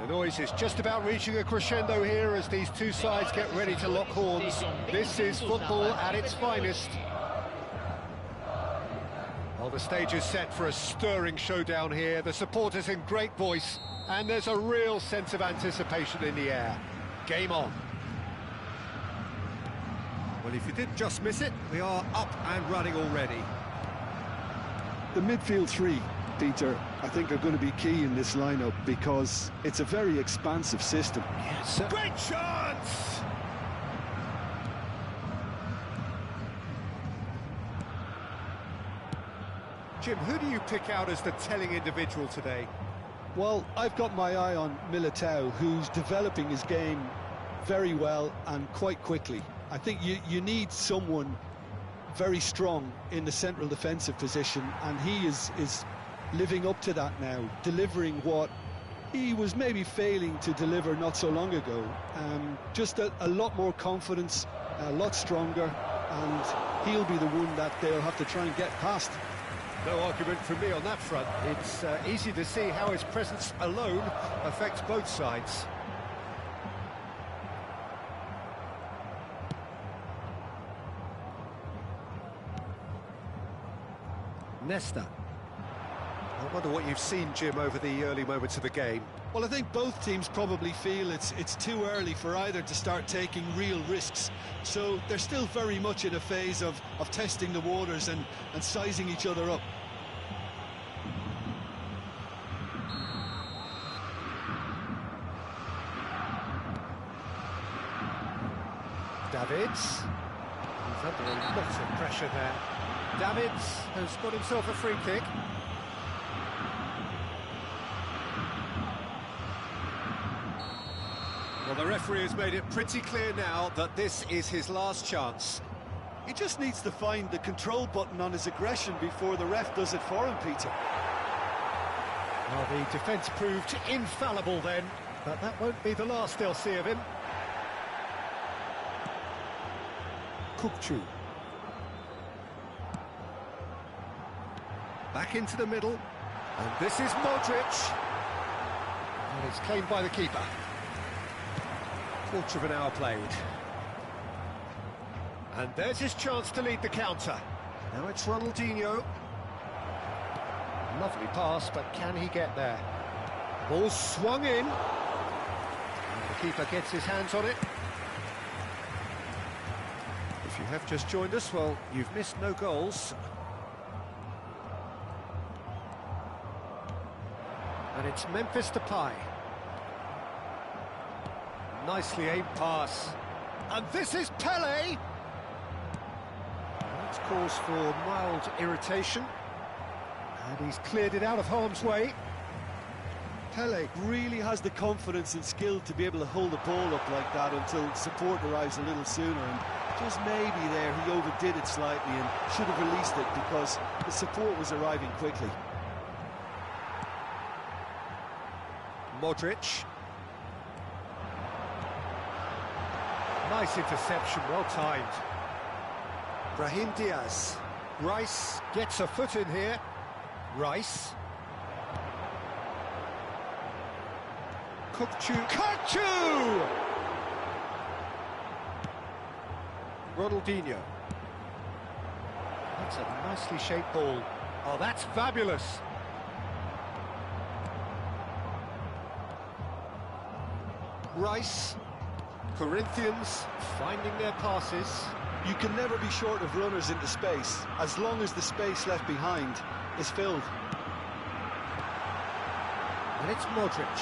The noise is just about reaching a crescendo here as these two sides get ready to lock horns. This is football at its finest. Well, the stage is set for a stirring showdown here. The supporters in great voice, and there's a real sense of anticipation in the air. Game on. Well, if you did just miss it, we are up and running already. The midfield three, Peter, I think are going to be key in this lineup because it's a very expansive system. Yes, great chance! Jim, who do you pick out as the telling individual today? Well, I've got my eye on Militao, who's developing his game very well and quite quickly. I think you need someone very strong in the central defensive position, and he is living up to that now, delivering what he was maybe failing to deliver not so long ago. Just a lot more confidence, a lot stronger, and he'll be the one that they'll have to try and get past. No argument from me on that front. It's easy to see how his presence alone affects both sides. Nesta. I wonder what you've seen, Jim, over the early moments of the game. Well, I think both teams probably feel it's too early for either to start taking real risks. So they're still very much in a phase of testing the waters and sizing each other up. Davids. He's under a lot of pressure there. Davids has got himself a free kick. Well, the referee has made it pretty clear now that this is his last chance. He just needs to find the control button on his aggression before the ref does it for him, Peter. Well, the defence proved infallible then, but that won't be the last they'll see of him. Kukçu. Back into the middle, and this is Modric. And it's claimed by the keeper. Quarter of an hour played. And there's his chance to lead the counter. Now it's Ronaldinho. Lovely pass, but can he get there? Ball swung in. And the keeper gets his hands on it. If you have just joined us, well, you've missed no goals. And it's Memphis Depay. Nicely aimed pass. And this is Pele! That's cause for mild irritation. And he's cleared it out of harm's way. Pele really has the confidence and skill to be able to hold the ball up like that until support arrives a little sooner. And just maybe there he overdid it slightly and should have released it because the support was arriving quickly. Modric. Nice interception, well timed. Brahim Diaz. Rice gets a foot in here. Rice. Kukçu. Kukçu! Ronaldinho. That's a nicely shaped ball. Oh, that's fabulous. Rice. Corinthians finding their passes. You can never be short of runners into space, as long as the space left behind is filled. And it's Modric.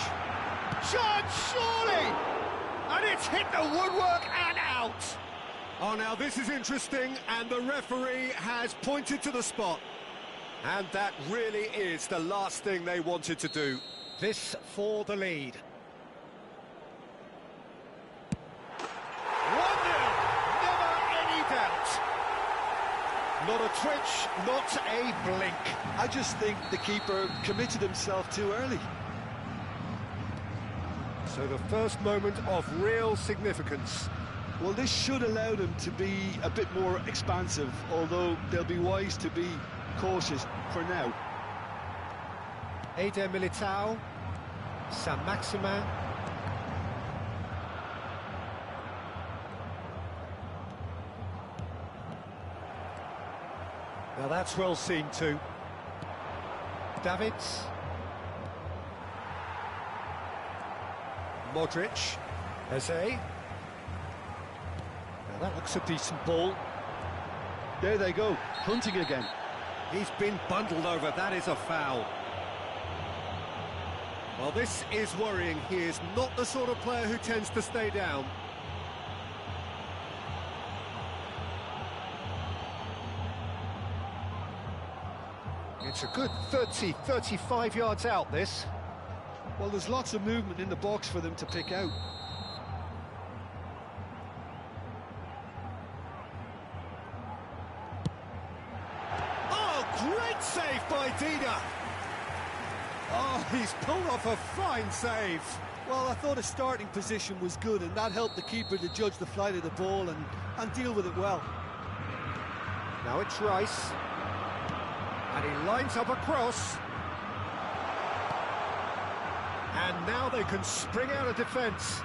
Chance, surely! And it's hit the woodwork and out! Oh, now this is interesting, and the referee has pointed to the spot. And that really is the last thing they wanted to do. This for the lead. 1-0, never any doubt. Not a twitch, not a blink. I just think the keeper committed himself too early. So the first moment of real significance. Well, this should allow them to be a bit more expansive, although they'll be wise to be cautious for now. Eder Militao. Saint-Maximin. Now that's well seen too. Davids. Modric. Eze. Now that looks a decent ball. There they go, hunting again. He's been bundled over, that is a foul. Well, this is worrying. He is not the sort of player who tends to stay down. It's a good 30, 35 yards out, this. Well, there's lots of movement in the box for them to pick out. Oh, great save by Dida! Oh, he's pulled off a fine save. Well, I thought his starting position was good, and that helped the keeper to judge the flight of the ball and deal with it well. Now it's Rice. And he lines up a cross. And now they can spring out of defence.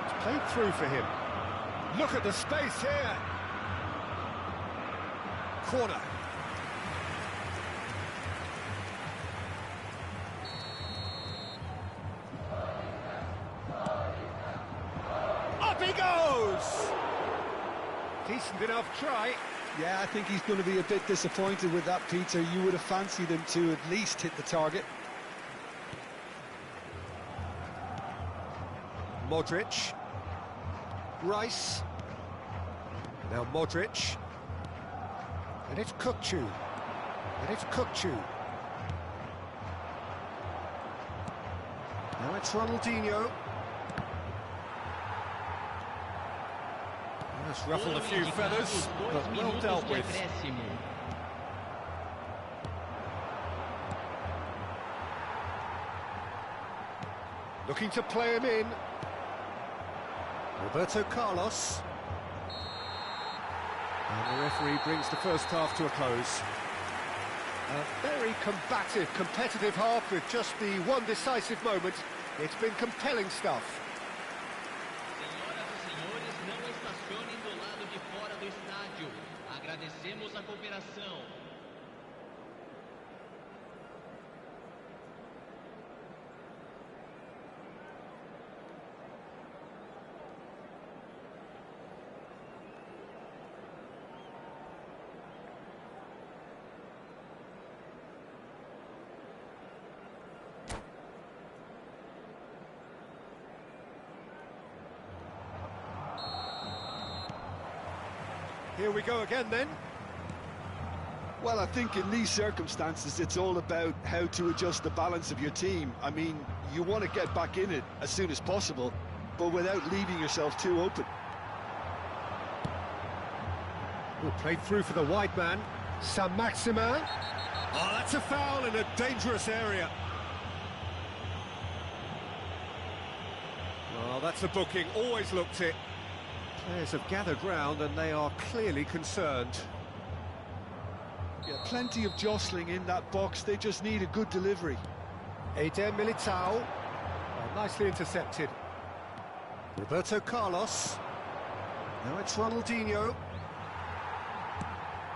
It's played through for him. Look at the space here. Corner. Up he goes! Decent enough try. Yeah, I think he's going to be a bit disappointed with that, Peter. You would have fancied him to at least hit the target. Modric. Rice. Now Modric. And it's Kukçu. And it's Kukçu. Now it's Ronaldinho. That's ruffled a few feathers, but well dealt with. Looking to play him in. Roberto Carlos. And the referee brings the first half to a close. A very combative, competitive half with just the one decisive moment. It's been compelling stuff. Agradecemos a cooperação. Here we go again then. Well, I think in these circumstances, it's all about how to adjust the balance of your team. I mean, you want to get back in it as soon as possible, but without leaving yourself too open. Oh, played through for the wide man. Saint-Maximin. Oh, that's a foul in a dangerous area. Well, that's a booking, always looked it. Players have gathered round and they are clearly concerned. Yeah, plenty of jostling in that box, they just need a good delivery. Eder Militao. Oh, nicely intercepted. Roberto Carlos. Now it's Ronaldinho.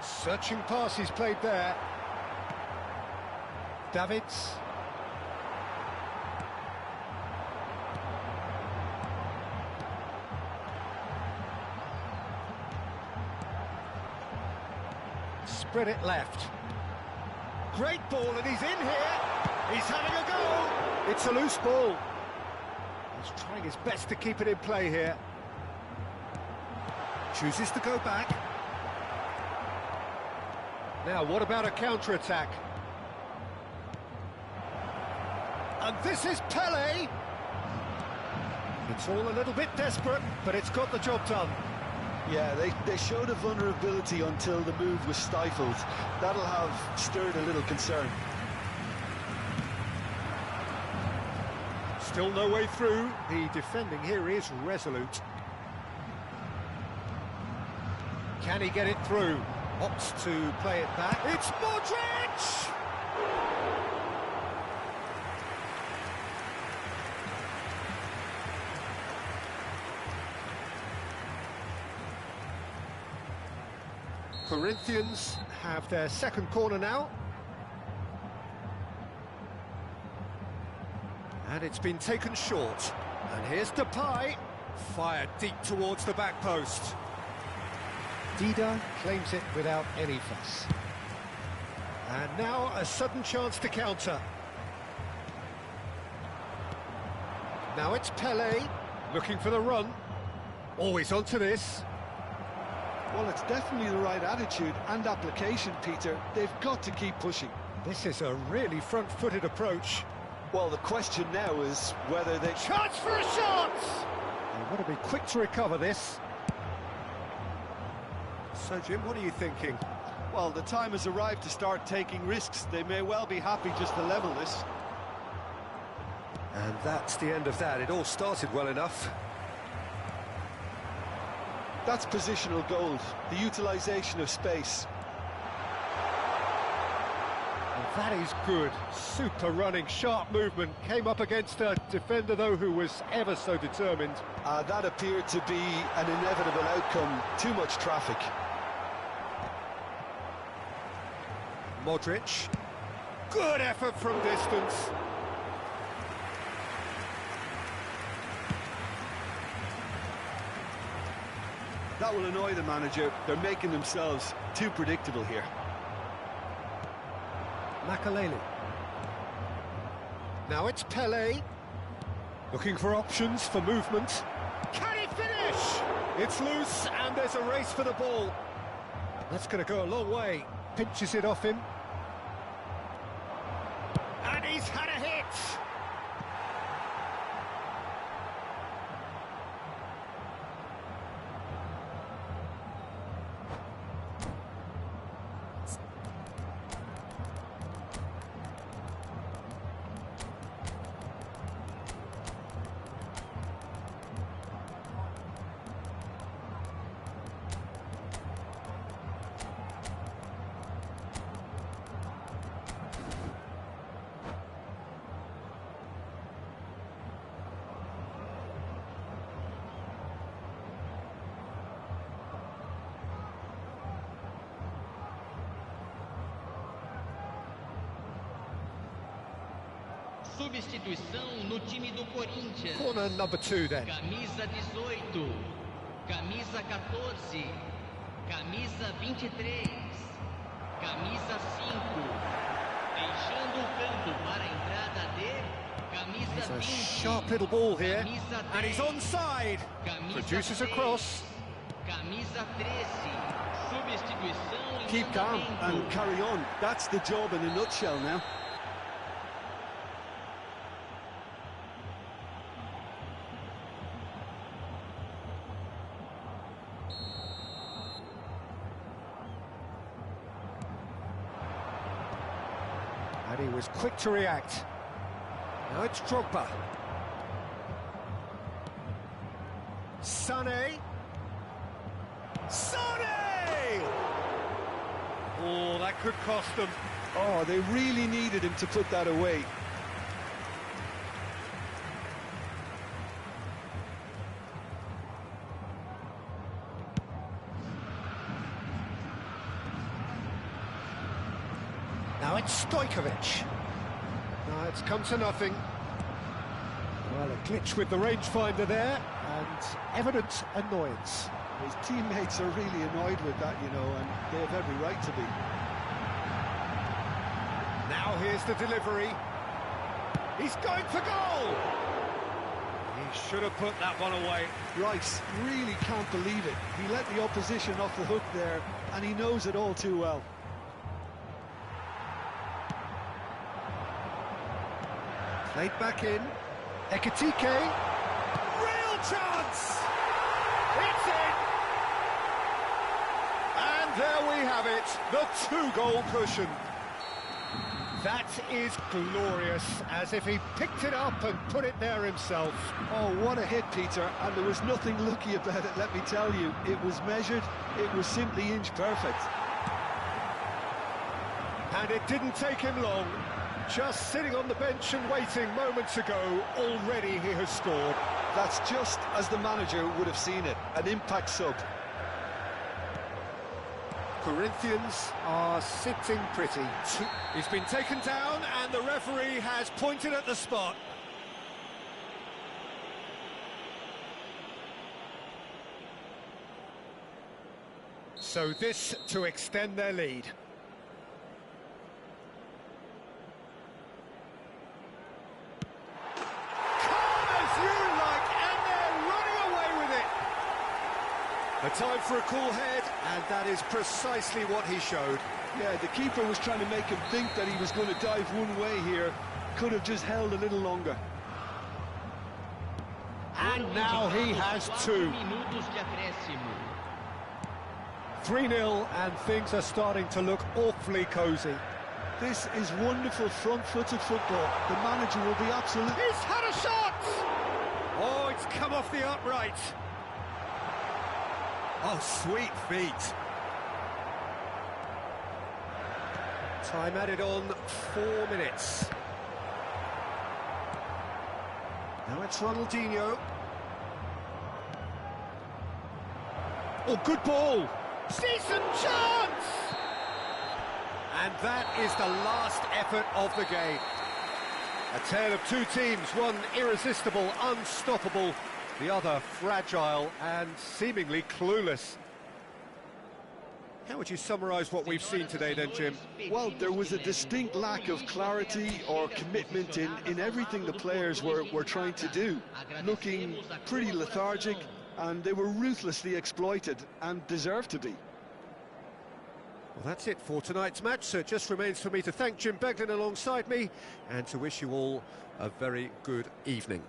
Searching pass he's played there. Davids. Spread it left. Great ball, and he's in here. He's having a go. It's a loose ball. He's trying his best to keep it in play here. Chooses to go back. Now, what about a counter-attack? And this is Pele. It's all a little bit desperate, but it's got the job done. Yeah, they showed a vulnerability until the move was stifled. That'll have stirred a little concern. Still no way through. The defending here is resolute. Can he get it through? Opts to play it back. It's Modric! Corinthians have their second corner now. And it's been taken short. And here's Depay, fired deep towards the back post. Dida claims it without any fuss. And now a sudden chance to counter. Now it's Pelé, looking for the run. Always onto this. Well, it's definitely the right attitude and application, Peter. They've got to keep pushing. This is a really front-footed approach. Well, the question now is whether they... Chance for a shot! They want to be quick to recover this. So, Jim, what are you thinking? Well, the time has arrived to start taking risks. They may well be happy just to level this. And that's the end of that. It all started well enough. That's positional gold, the utilisation of space. Well, that is good. Super running, sharp movement. Came up against a defender, though, who was ever so determined. That appeared to be an inevitable outcome. Too much traffic. Modric. Good effort from distance. That will annoy the manager. They're making themselves too predictable here. Makaleli. Now it's Pelé. Looking for options for movement. Can he finish? It's loose and there's a race for the ball. That's going to go a long way. Pinches it off him. And he's had a hit. Substituição no time do Corinthians. Corner number 2 then. Camisa 18, camisa 14, camisa 23, camisa 5. Deixando o campo para a entrada de camisa It's a 20. sharp little ball here. Camisa And he's 10, onside. camisa Produces a 10, cross. Camisa 13. Substituição em Keep calm andamento. and carry on. That's the job in a nutshell now. And he was quick to react. Now it's Drogba. Sané. Sané! Oh, that could cost them. Oh, they really needed him to put that away. Now it's Stojkovic. Now it's come to nothing. Well, a glitch with the rangefinder there, and evident annoyance. His teammates are really annoyed with that, you know, and they have every right to be. Now here's the delivery. He's going for goal! He should have put that one away. Rice really can't believe it. He let the opposition off the hook there, and he knows it all too well. Played back in. Ekitike. Real chance! It's in! And there we have it, the 2-goal cushion. That is glorious, as if he picked it up and put it there himself. Oh, what a hit, Peter, and there was nothing lucky about it, let me tell you. It was measured, it was simply inch perfect. And it didn't take him long. Just sitting on the bench and waiting moments ago, already he has scored. That's just as the manager would have seen it, an impact sub. Corinthians are sitting pretty. He's been taken down and the referee has pointed at the spot. So this to extend their lead. A time for a cool head, and that is precisely what he showed. Yeah, the keeper was trying to make him think that he was going to dive one way here. Could have just held a little longer. And now he has two. 3-0, and things are starting to look awfully cosy. This is wonderful front-footed football. The manager will be absolutely... He's had a shot! Oh, it's come off the upright. Oh, sweet feet. Time added on 4 minutes. Now it's Ronaldinho. Oh, good ball. Decent chance! And that is the last effort of the game. A tale of two teams, one irresistible, unstoppable, the other fragile and seemingly clueless. How would you summarise what we've seen today then, Jim? Well, there was a distinct lack of clarity or commitment in everything the players were trying to do. Looking pretty lethargic, and they were ruthlessly exploited and deserved to be. Well, that's it for tonight's match, so it just remains for me to thank Jim Beglin alongside me and to wish you all a very good evening.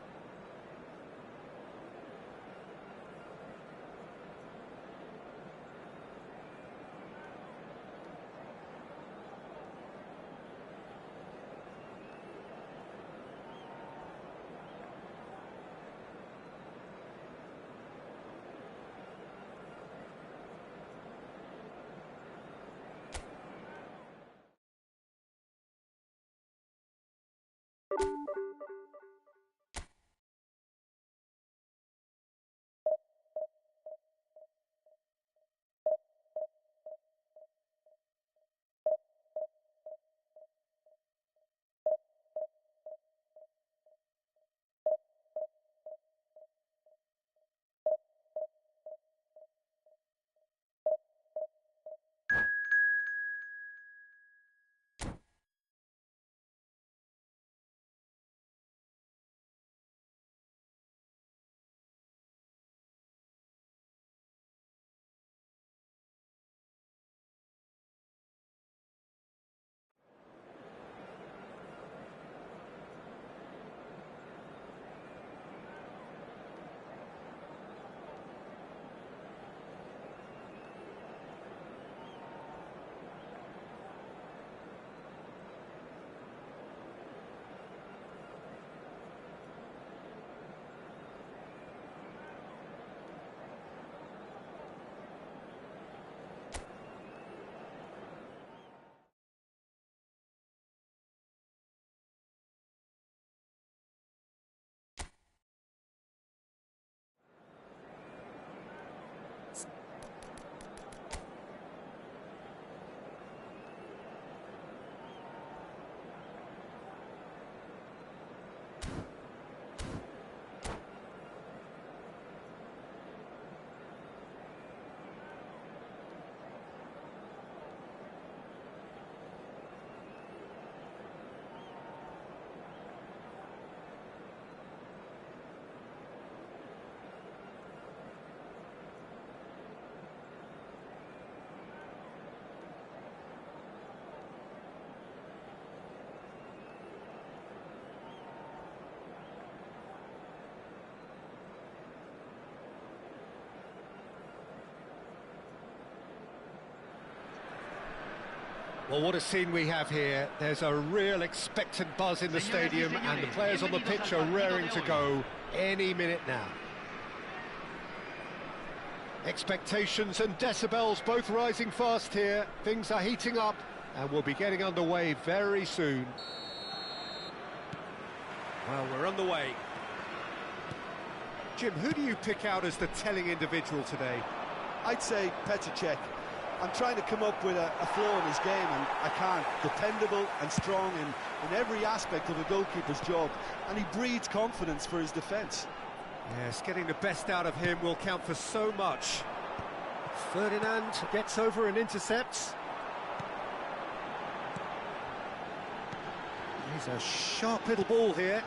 Well, what a scene we have here. There's a real expectant buzz in the stadium and the players on the pitch are raring to go any minute now. Expectations and decibels both rising fast here. Things are heating up and we'll be getting underway very soon. Well, we're on the way. Jim, who do you pick out as the telling individual today? I'd say Petr Cech. I'm trying to come up with a flaw in his game, and I can't. Dependable and strong in every aspect of a goalkeeper's job, and he breeds confidence for his defence. Yes, getting the best out of him will count for so much. Ferdinand gets over and intercepts. He's a sharp little ball here.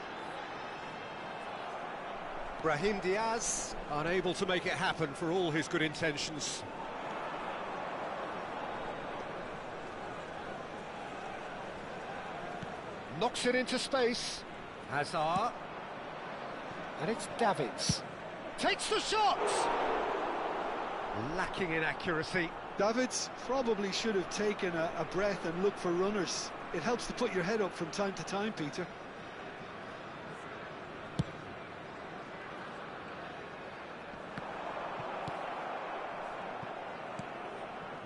Brahim Diaz, unable to make it happen for all his good intentions. Knocks it into space. Hazard. And it's Davids. Takes the shot! Lacking in accuracy. Davids probably should have taken a breath and looked for runners. It helps to put your head up from time to time, Peter.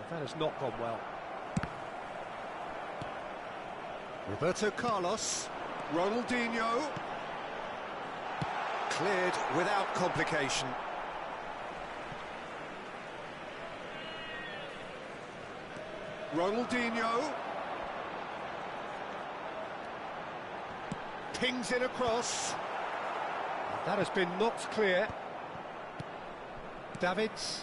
That has not gone well. Roberto Carlos, Ronaldinho. Cleared without complication. Ronaldinho. Pings it across. That has been knocked clear. Davids.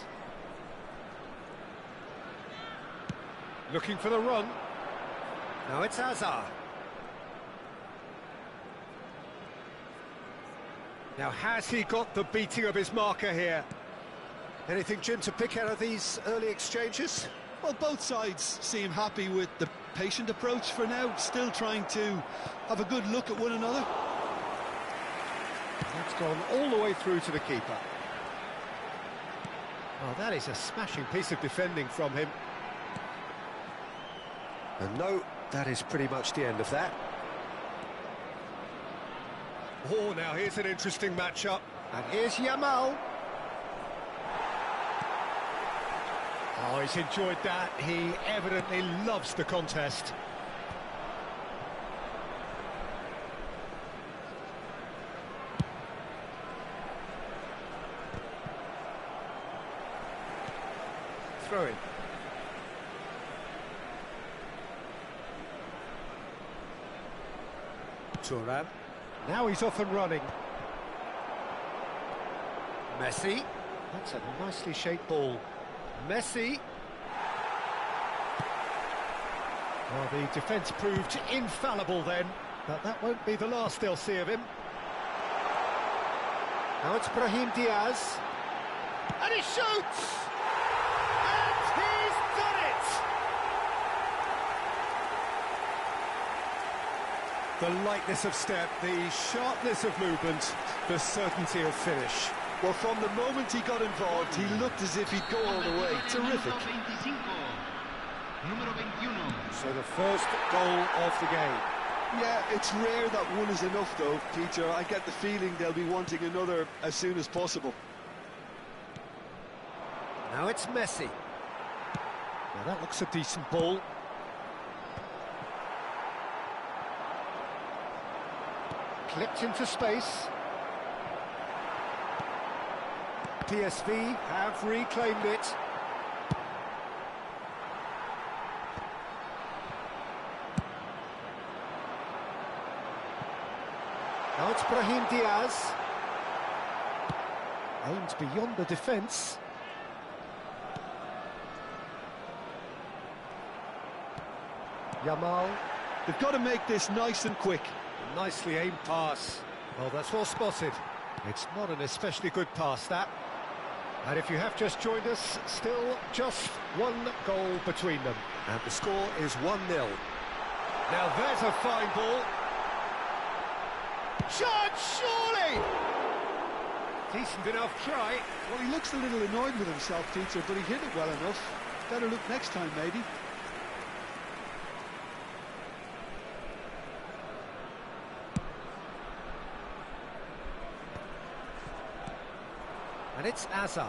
Looking for the run. Now it's Hazard. Now, has he got the beating of his marker here? Anything, Jim, to pick out of these early exchanges? Well, both sides seem happy with the patient approach for now, still trying to have a good look at one another. That's gone all the way through to the keeper. Oh, that is a smashing piece of defending from him. And no, that is pretty much the end of that. Oh, now here's an interesting matchup. And here's Yamal. Oh, he's enjoyed that. He evidently loves the contest. Throw in. Thuram. Now he's off and running. Messi. That's a nicely shaped ball. Messi. Well, the defence proved infallible then, but that won't be the last they'll see of him. Now it's Brahim Diaz. And he shoots! And he's done it! The lightness of step, the sharpness of movement, the certainty of finish. Well, from the moment he got involved, he looked as if he'd go all the way. Terrific. So the first goal of the game. Yeah, it's rare that one is enough, though, Peter. I get the feeling they'll be wanting another as soon as possible. Now it's Messi. Now that looks a decent ball. Clipped into space. PSV have reclaimed it. Now it's Brahim Diaz. Aims beyond the defence. Yamal. They've got to make this nice and quick. A nicely aimed pass. Well, that's well spotted. It's not an especially good pass, that. And if you have just joined us, still just one goal between them. And the score is 1-0. Now there's a fine ball. Shot, surely! Decent enough try. Well, he looks a little annoyed with himself, Peter, but he hit it well enough. Better look next time, maybe. And it's Hazard.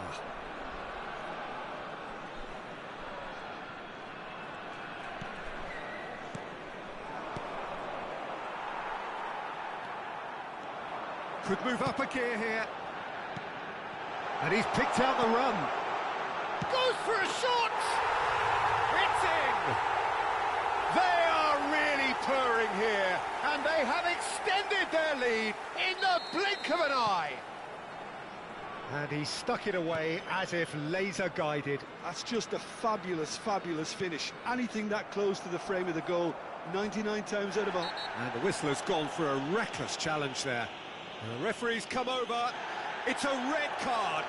Could move up a gear here. And he's picked out the run. Goes for a shot! it's in! They are really purring here, and they have extended their lead in the blink of an eye. And he stuck it away as if laser guided. That's just a fabulous, fabulous finish. Anything that close to the frame of the goal, 99 times out of 100. And the whistler's gone for a reckless challenge there. And the referee's come over. It's a red card.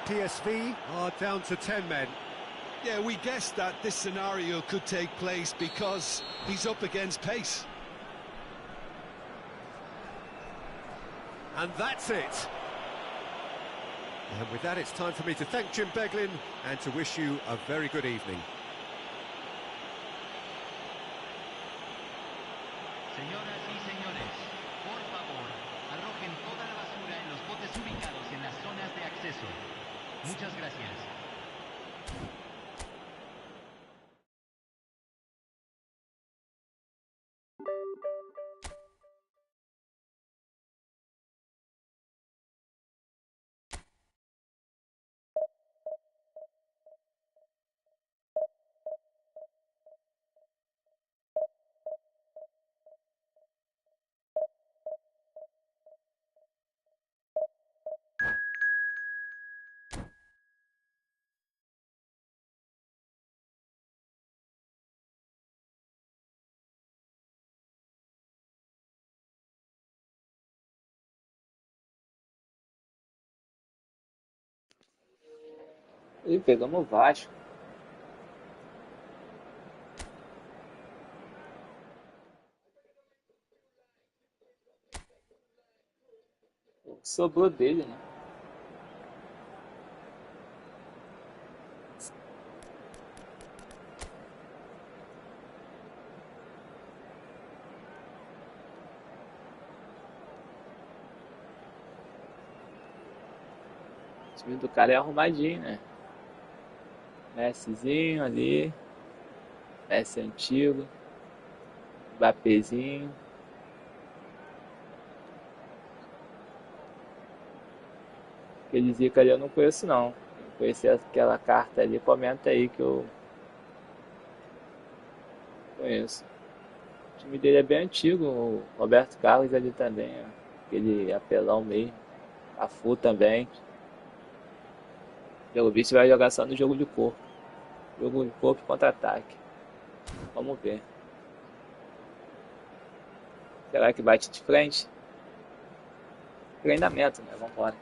PSV are down to 10 men. Yeah, we guessed that this scenario could take place because he's up against pace. And that's it. And with that, it's time for me to thank Jim Beglin and to wish you a very good evening. Señoras y señores, por favor, arrojen toda la basura en los botes ubicados en las zonas de acceso. Muchas gracias. E pegamos o Vasco. O que sobrou dele, né? O time do cara é arrumadinho, né? Messizinho ali, Messi antigo, Mbappézinho. Aquele Zica ali eu não conheço não. Quem conhecer aquela carta ali, comenta aí que eu conheço. O time dele é bem antigo, o Roberto Carlos ali também, ó. Aquele apelão mesmo, Cafu também. Pelo visto vai jogar só no jogo de corpo. Jogo de corpo e contra-ataque. Vamos ver. Será que bate de frente? Treinamento, né? Vambora.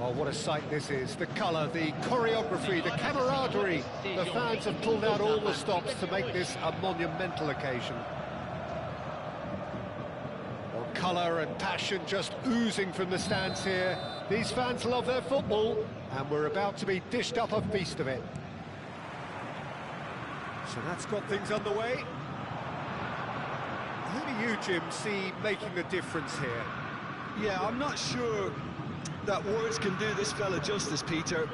Oh, what a sight this is. The colour, the choreography, the camaraderie. The fans have pulled out all the stops to make this a monumental occasion. Well, colour and passion just oozing from the stands here. These fans love their football, and we're about to be dished up a feast of it. So that's got things underway. Who do you, Jim, see making the difference here? Yeah, I'm not sure that words can do this fella justice, Peter.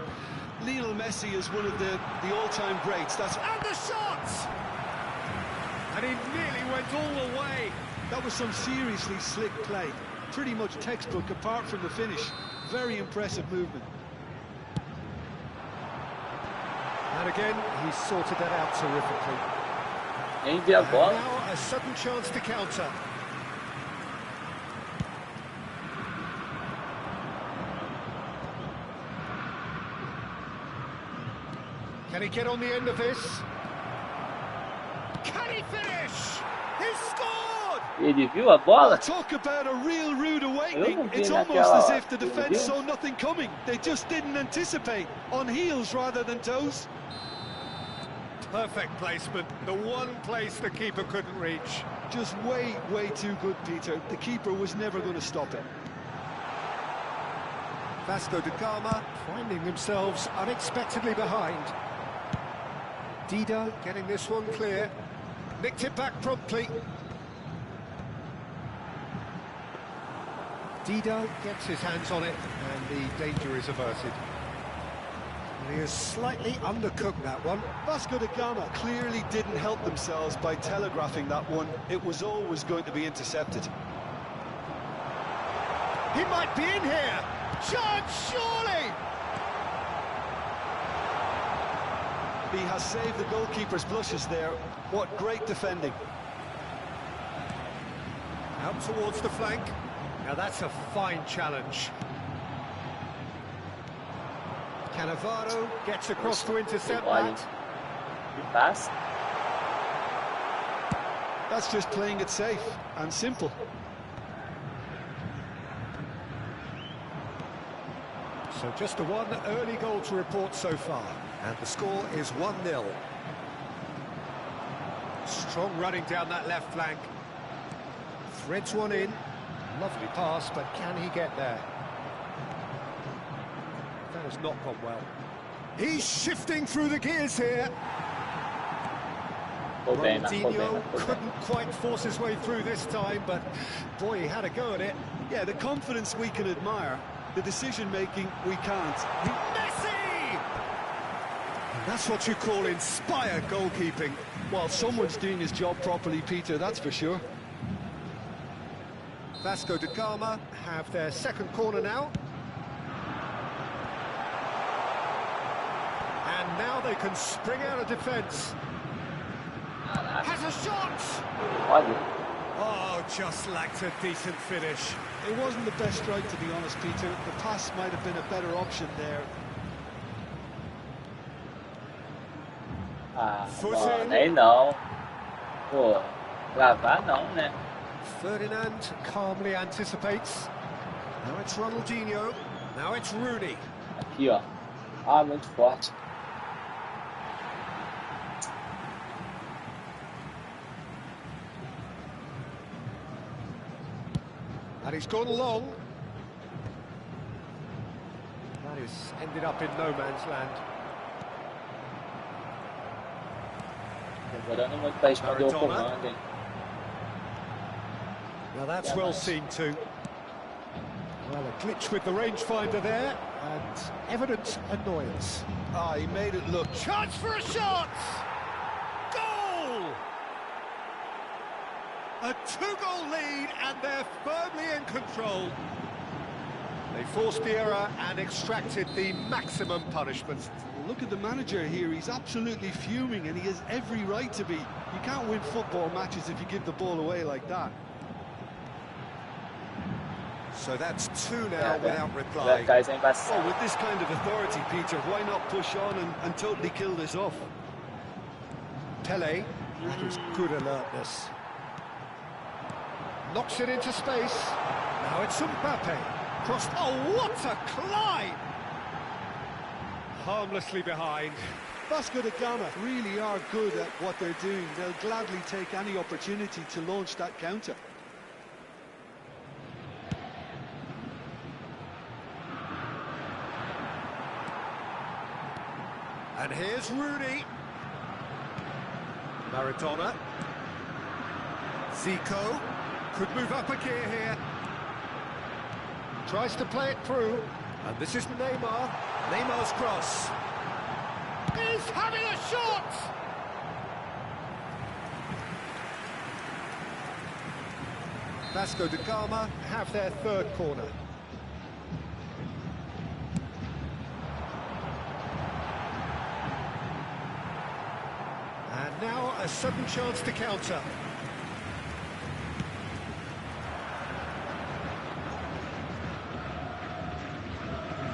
Lionel Messi is one of the all-time greats. That's And the shots! And he nearly went all the way. That was some seriously slick play. Pretty much textbook apart from the finish. Very impressive movement. And again, he's sorted that out terrifically. Nem vi a And bola. now a sudden chance to counter. Can he get on the end of this? Can he finish? He's scored! Ele viu a bola? Talk about a real rude awakening. Eu não vi It's almost naquela- as if the defence Ele viu? saw nothing coming. They just didn't anticipate. On heels rather than toes. Perfect placement. The one place the keeper couldn't reach. Just way, way too good, Peter. The keeper was never going to stop it. Vasco da Gama finding themselves unexpectedly behind. Dida getting this one clear. Nicked it back promptly. Dida gets his hands on it and the danger is averted. He is slightly undercooked, that one. Vasco da Gama clearly didn't help themselves by telegraphing that one. It was always going to be intercepted. He might be in here. Chance, surely! He has saved the goalkeeper's blushes there. What great defending. Out towards the flank. Now that's a fine challenge. Cannavaro gets across to intercept that. Pass. That's just playing it safe and simple. So just the one early goal to report so far. And the score is 1-0. Strong running down that left flank. Threads one in. Lovely pass, but can he get there? That has not gone well. He's shifting through the gears here. Ronaldinho couldn't quite force his way through this time, but boy, he had a go at it. Yeah, the confidence we can admire, the decision-making we can't. Messi! That's what you call inspired goalkeeping. Well, someone's doing his job properly, Peter, that's for sure. Vasco da Gama have their second corner now. And now they can spring out of defence. Has a shot! Oh, just lacked a decent finish. It wasn't the best strike, to be honest, Peter. The pass might have been a better option there. Đấy não. Pô, gravar não, né? Ferdinand calmly anticipates. Now it's Ronaldinho. Now it's Rooney. Aqui, ó. Ah, muito forte. And he's gone long. That is ended up in no man's land. Demorando muito para responder o comando, hein? Now that's well seen too. Well, a glitch with the rangefinder there, and evident annoyance. Ah, he made it look. Chance for a shot! Goal! A two-goal lead, and they're firmly in control. They forced the error and extracted the maximum punishment. Look at the manager here, he's absolutely fuming, and he has every right to be. You can't win football matches if you give the ball away like that. So that's two now without reply. Oh, with this kind of authority, Peter, why not push on and totally kill this off? Pele, that is good alertness. Knocks it into space. Now it's Mbappe. Crossed. Oh, what a climb! Harmlessly behind. Vasco da Gama really are good at what they're doing. They'll gladly take any opportunity to launch that counter. And here's Rooney. Maradona. Zico could move up a gear here. Tries to play it through. And this is Neymar. Neymar's cross. He's having a shot! Vasco da Gama have their third corner. And now a sudden chance to counter.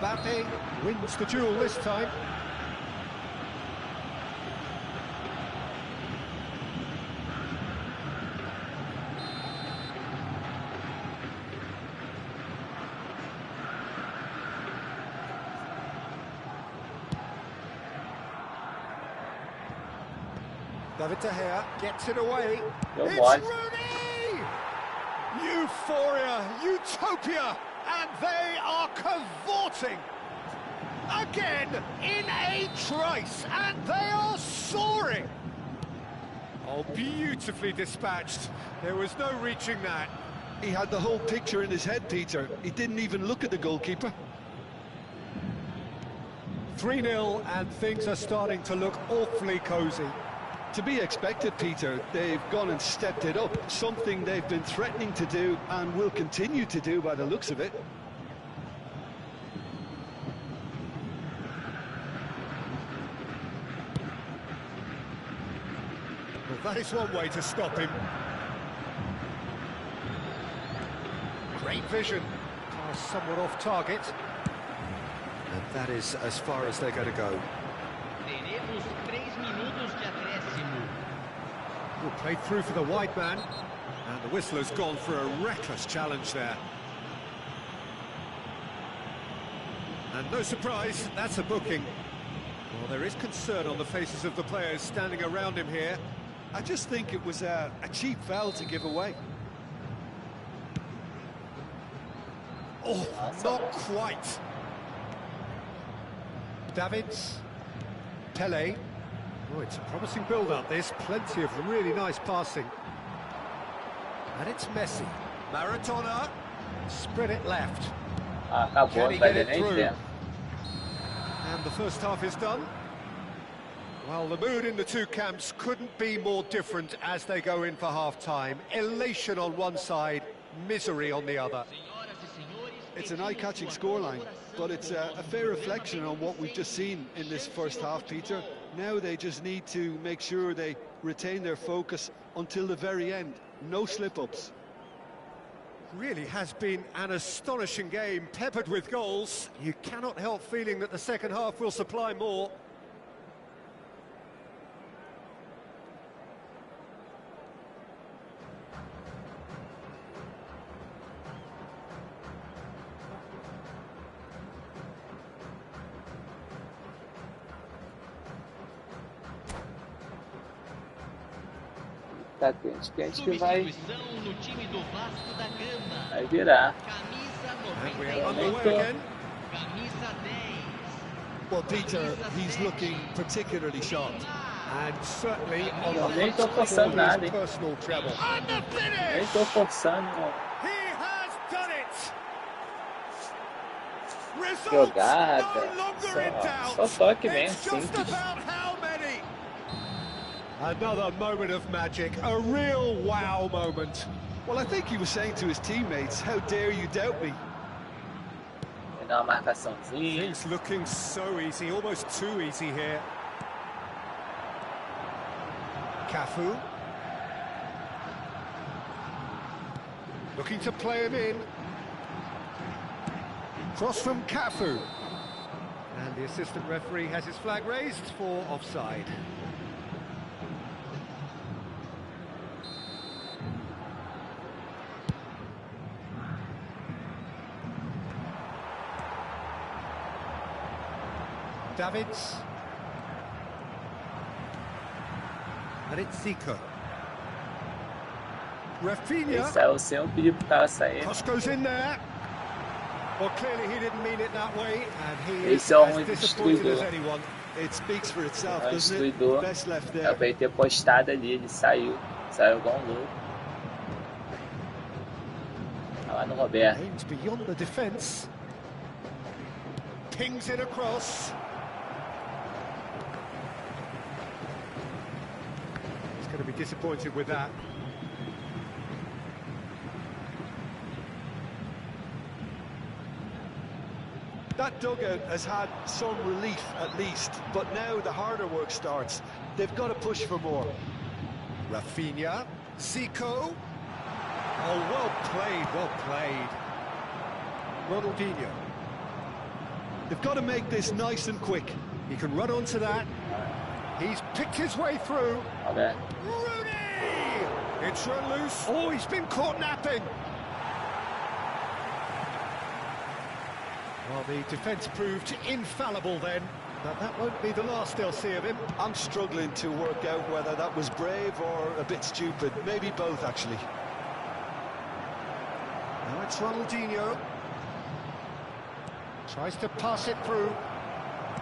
Mbappe wins the duel this time. David De Gea gets it away. It's Rooney! Euphoria, utopia, and they are cavorting again in a trice, and they are soaring. Oh, beautifully dispatched. There was no reaching that. He had the whole picture in his head, Peter. He didn't even look at the goalkeeper. 3-0, and things are starting to look awfully cosy. To be expected, Peter. They've gone and stepped it up, something they've been threatening to do and will continue to do by the looks of it. Well, that is one way to stop him. Great vision. Somewhat off target. And that is as far as they're going to go. Teremos 3 minutos de acréscimo. Well, played through for the wide man. And the whistler's gone for a reckless challenge there. And no surprise, that's a booking. Well, there is concern on the faces of the players standing around him here. I just think it was a cheap foul to give away. Oh, not quite. Davids. Pele. Oh, it's a promising build-up, this. Plenty of really nice passing. And it's Messi. Maradona. Spread it left. Acabou, Can não he vai get ver it nem through? tempo. And the first half is done. Well, the mood in the two camps couldn't be more different as they go in for half-time. Elation on one side, misery on the other. It's an eye-catching scoreline, but it's a fair reflection on what we've just seen in this first half, Peter. Now they just need to make sure they retain their focus until the very end. No slip-ups. Really has been an astonishing game, peppered with goals. You cannot help feeling that the second half will supply more. Tá quente que vai Substituição no time do Vasco da Gama. virar. Camisa And we are 99. underway again. Camisa 10. Well, Peter, he's looking particularly sharp. And certainly on Eu the nem tô hunt for forçando nada, his hein? personal treble. And the Nem finish! tô forçando, não. He has done it! Results Jogada. no longer in doubt. Só toque mesmo, It's just simples. about how many. Another moment of magic, a real wow moment. Well, I think he was saying to his teammates, how dare you doubt me? Vai dar uma marcaçãozinha. Things looking so easy, almost too easy here. Cafu. Looking to play him in. Cross from Cafu. And the assistant referee has his flag raised for offside. Davids. And it's Zico. Ele Rafinha. saiu sem eu pedir pro cara sair. Cross goes in there. Well, clearly he didn't mean it that way, and he is Esse é as um disappointed as destruidor. anyone. It speaks for itself, É um doesn't it? destruidor. Best left there. Era pra ele ter postado ali, ele saiu. Saiu igual um louco. Tá lá no Roberto. Aims beyond the defence. Pings it across. He's going to be disappointed with that. That dugout has had some relief at least, but now the harder work starts. They've got to push for more. Rafinha. Zico. Oh, well played, well played. Ronaldinho. They've got to make this nice and quick. He can run onto that. He's picked his way through. Roberto. Rooney! It's run loose. Oh, he's been caught napping. Well, the defence proved infallible then, but that won't be the last they'll see of him. I'm struggling to work out whether that was brave or a bit stupid. Maybe both, actually. Now it's Ronaldinho. Tries to pass it through.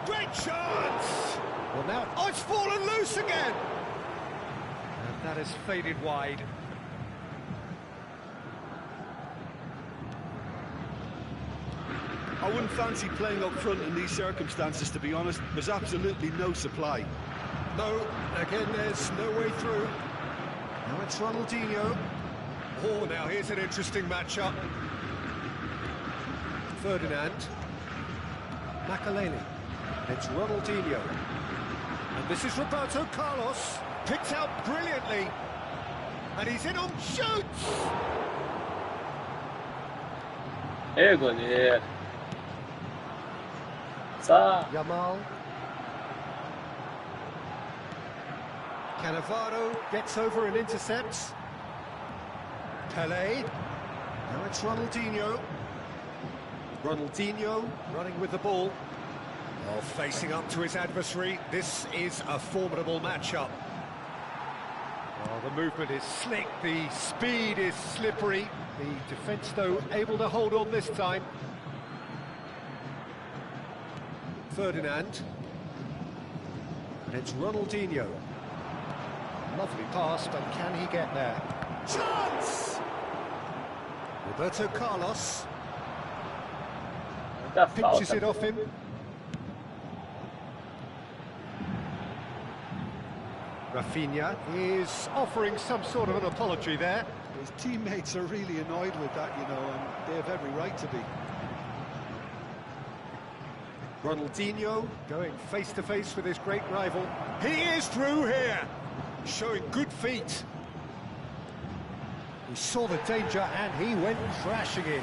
Great chance! Well, now, oh, it's fallen loose again! And that has faded wide. I wouldn't fancy playing up front in these circumstances, to be honest. There's absolutely no supply. No, again, there's no way through. Now it's Ronaldinho. Oh, now here's an interesting matchup. Ferdinand. Makaleli. It's Ronaldinho. And this is Roberto Carlos. Picked out brilliantly. And he's in on shoots! Ei, goleiro. Só. Yamal. Cannavaro gets over and intercepts. Pelé. Now it's Ronaldinho. Ronaldinho running with the ball. Oh, facing up to his adversary. This is a formidable matchup. Oh, the movement is slick, the speed is slippery. The defence, though, able to hold on this time. Ferdinand. And it's Ronaldinho. Lovely pass, but can he get there? Chance! Roberto Carlos. Muita Pinches falta. it off him. Rafinha is offering some sort of an apology there. His teammates are really annoyed with that, you know, and they have every right to be. Ronaldinho going face-to-face with his great rival. He is through here, showing good feet. He saw the danger and he went crashing in.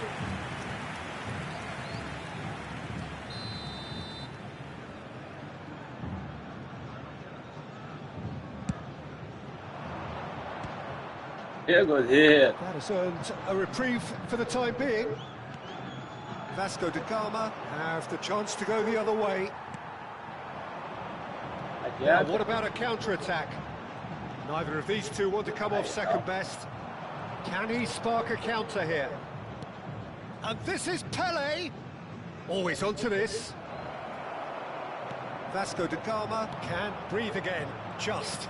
Ei, goleiro. That has earned a reprieve for the time being. Vasco da Gama have the chance to go the other way. Now, Adianta. what about a counter-attack? Neither of these two want to come off second best. Can he spark a counter here? And this is Pelé. Always onto this. Vasco da Gama can't breathe again. Just.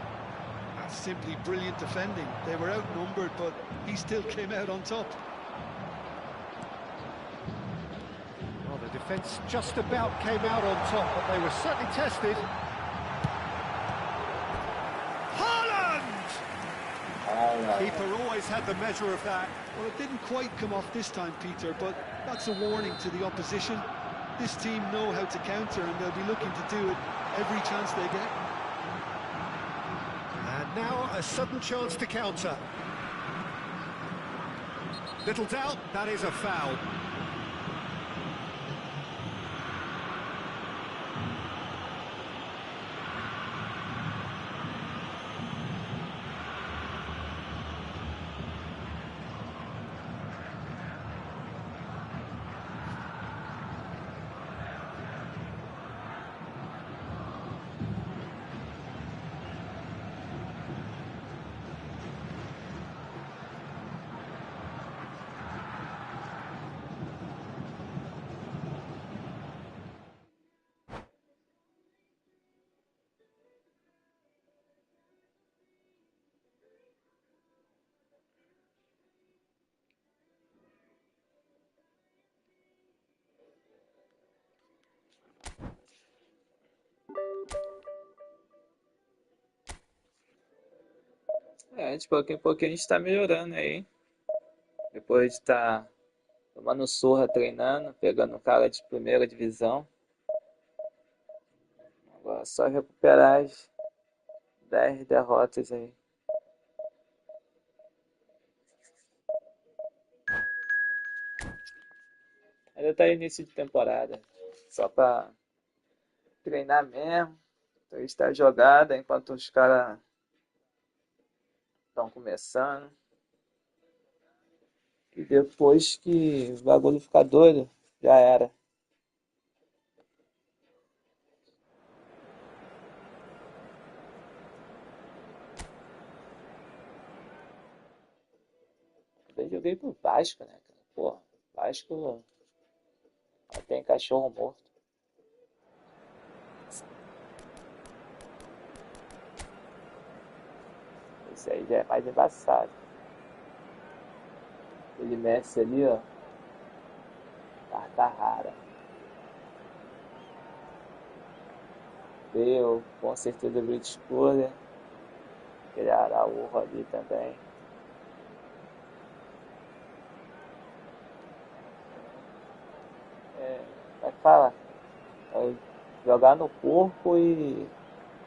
That's simply brilliant defending. They were outnumbered, but he still came out on top. Well, the defence just about came out on top, but they were certainly tested. Haaland! Keeper always had the measure of that. Well, it didn't quite come off this time, Peter, but that's a warning to the opposition. This team know how to counter, and they'll be looking to do it every chance they get. And now a sudden chance to counter. Little doubt, that is a foul. É, de pouquinho em pouquinho a gente tá melhorando aí, hein? Depois de estar tomando surra treinando, pegando um cara de primeira divisão. Agora é só recuperar as 10 derrotas aí. Ainda tá início de temporada. Só pra treinar mesmo. Testar a jogada enquanto os caras estão começando. E depois que o bagulho ficar doido, já era. Eu joguei pro Vasco, né, cara? Porra, Vasco tem cachorro morto. Esse aí já é mais embaçado. Aquele Messi ali, ó. Carta rara. Bale, com certeza o British Cooler. Aquele Araújo ali também. Vai falar. Jogar no corpo e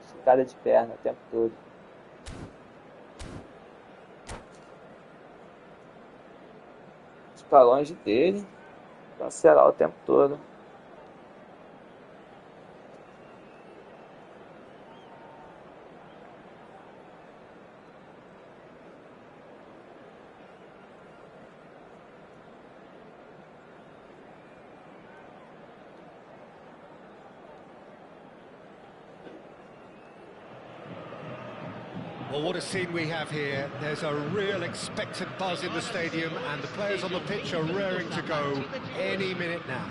esticada de perna o tempo todo. Ficar longe dele, cancelar o tempo todo. Well, what a scene we have here. There's a real expectant buzz in the stadium, and the players on the pitch are raring to go any minute now.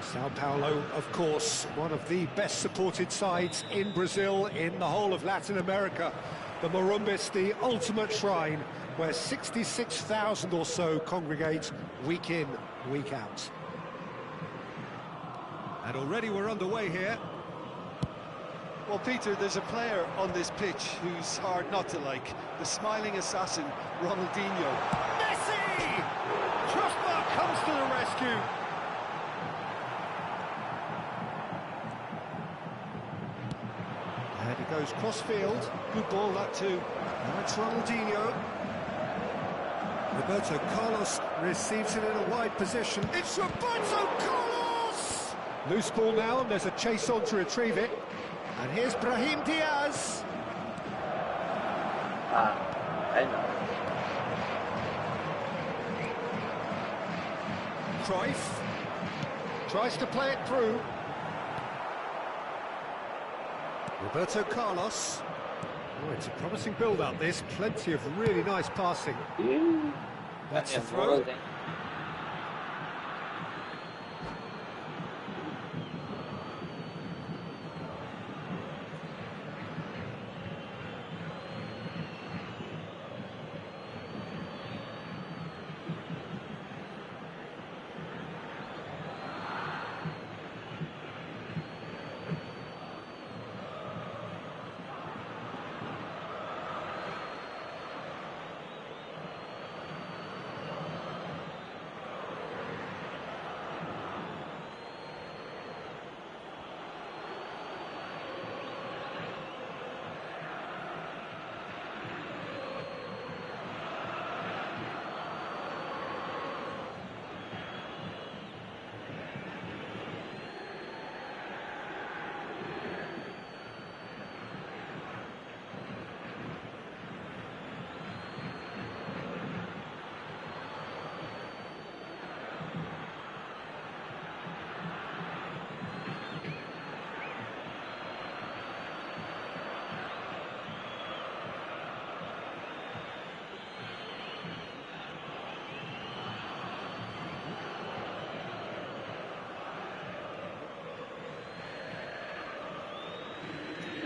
Sao Paulo, of course, one of the best supported sides in Brazil, in the whole of Latin America. The Morumbis, the ultimate shrine, where 66,000 or so congregate week in, week out. And already we're underway here. Well, Peter, there's a player on this pitch who's hard not to like. The smiling assassin, Ronaldinho. Messi! Trustmark comes to the rescue. And he goes cross-field. Good ball, that too. Now it's Ronaldinho. Roberto Carlos receives it in a wide position. It's Roberto Carlos! Loose ball now, and there's a chase on to retrieve it. And here's Brahim Diaz. I know. Cruyff tries to play it through. Roberto Carlos. Oh, it's a promising build-up, this. Plenty of really nice passing. That's the throw.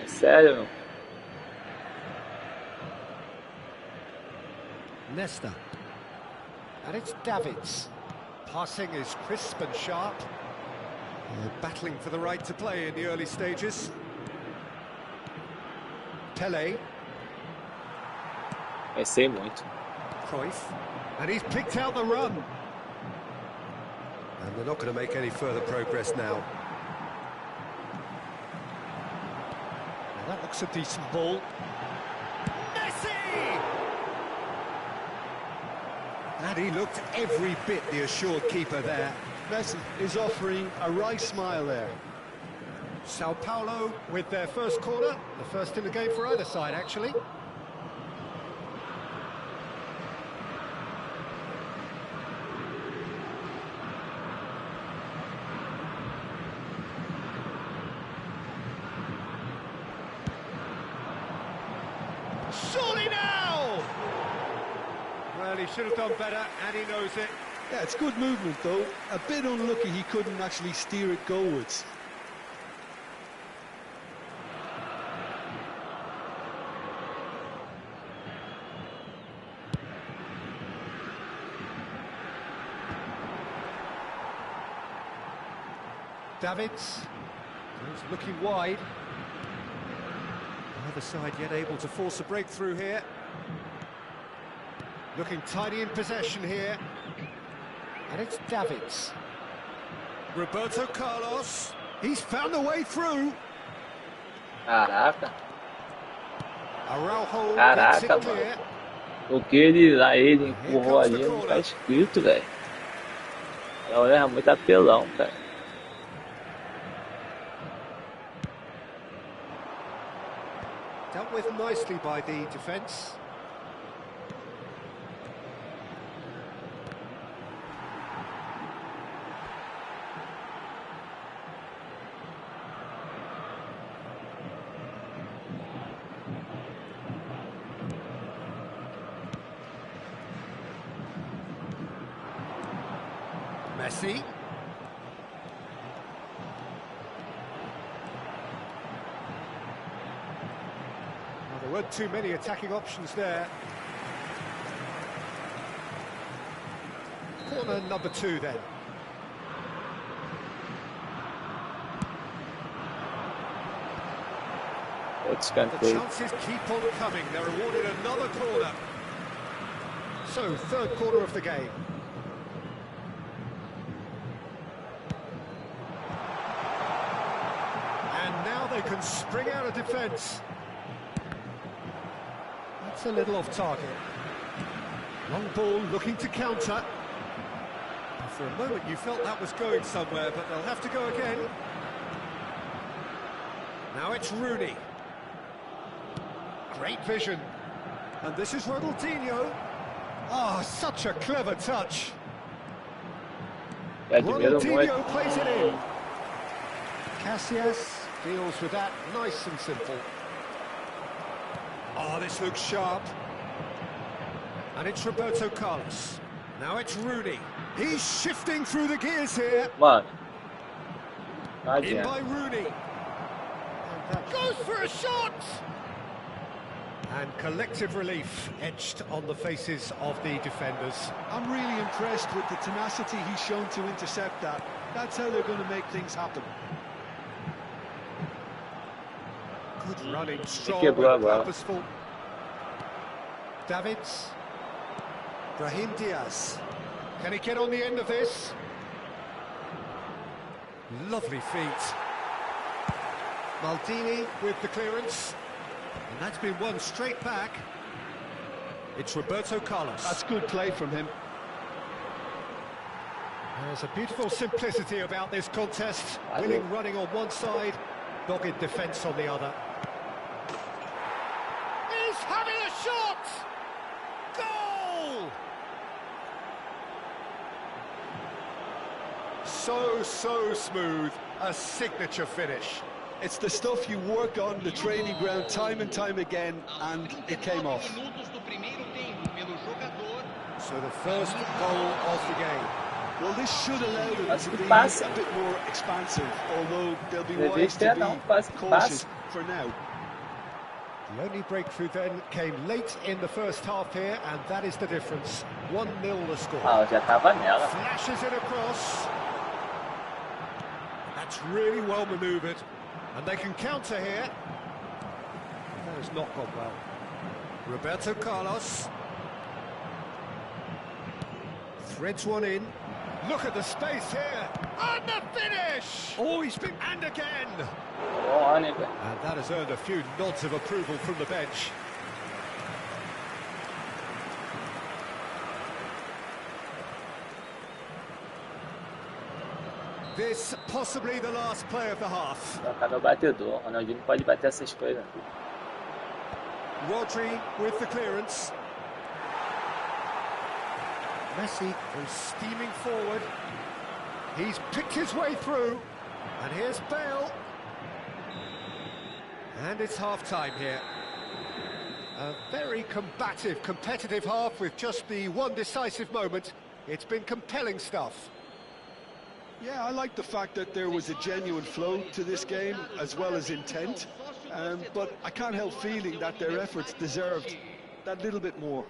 Sério, meu? Nesta. And it's Davids. Passing is crisp and sharp. Battling for the right to play in the early stages. Pelé. Pensei muito. Cruyff. And he's picked out the run. And they're not going to make any further progress now. Now that looks a decent ball. Messi! And he looked every bit the assured keeper there. Messi is offering a wry smile there. Sao Paulo with their first corner, the first in the game for either side, actually. Surely now! Well, he should have done better, and he knows it. Yeah, it's good movement, though. A bit unlucky he couldn't actually steer it goalwards. Davids. He's looking wide. The other side yet able to force a breakthrough here. Looking tidy in possession here. And it's Davids. Roberto Carlos. He's found a way through. Caraca. Araujo gets it Caraca, clear. mano. O que ele empurrou ali não tá escrito, velho. É muito apelão, cara. Dealt with nicely by the defence. Messi. Well, there weren't too many attacking options there. Corner number 2 then. The chances keep on coming. They're awarded another corner. So, third quarter of the game. They can spring out of defence. That's a little off target. Long ball looking to counter. For a moment you felt that was going somewhere, but they'll have to go again. Now it's Rooney. Great vision. And this is Ronaldinho. Ah, such a clever touch. Ronaldinho plays it in. Casillas deals with that nice and simple. Oh, this looks sharp. And it's Roberto Carlos. Now it's Rooney. He's shifting through the gears here. Mano. In by Rooney. Goes for a shot! And collective relief etched on the faces of the defenders. I'm really impressed with the tenacity he's shown to intercept that. That's how they're going to make things happen. Good running, strong and purposeful. Davids. Brahim Diaz. Can he get on the end of this? Lovely feet. Maldini with the clearance. And that's been won straight back. It's Roberto Carlos. That's good play from him. There's a beautiful simplicity about this contest. Winning running on one side, dogged defence on the other. He's having a shot! Goal! So smooth. A signature finish. It's the stuff you work on the training ground time and time again, and it came off. So the first goal of the game. Well, this should allow them to be a bit more expansive, although they'll be wise to be cautious for now. The only breakthrough then came late in the first half here, and that is the difference. 1-0 the score. Flashes it across. That's really well manoeuvred. And they can counter here. That has not gone well. Roberto Carlos. Threads one in. Look at the space here. And the finish! Oh, he's been... And again! And that has earned a few nods of approval from the bench. This possibly the last play of the half. Ronaldinho pode bater essas coisas. Rodri with the clearance. Messi goes steaming forward. He's picked his way through. And here's Bale. And it's half-time here. A very combative, competitive half with just the one decisive moment. It's been compelling stuff. Yeah, I like the fact that there was a genuine flow to this game, as well as intent. But I can't help feeling that their efforts deserved that little bit more.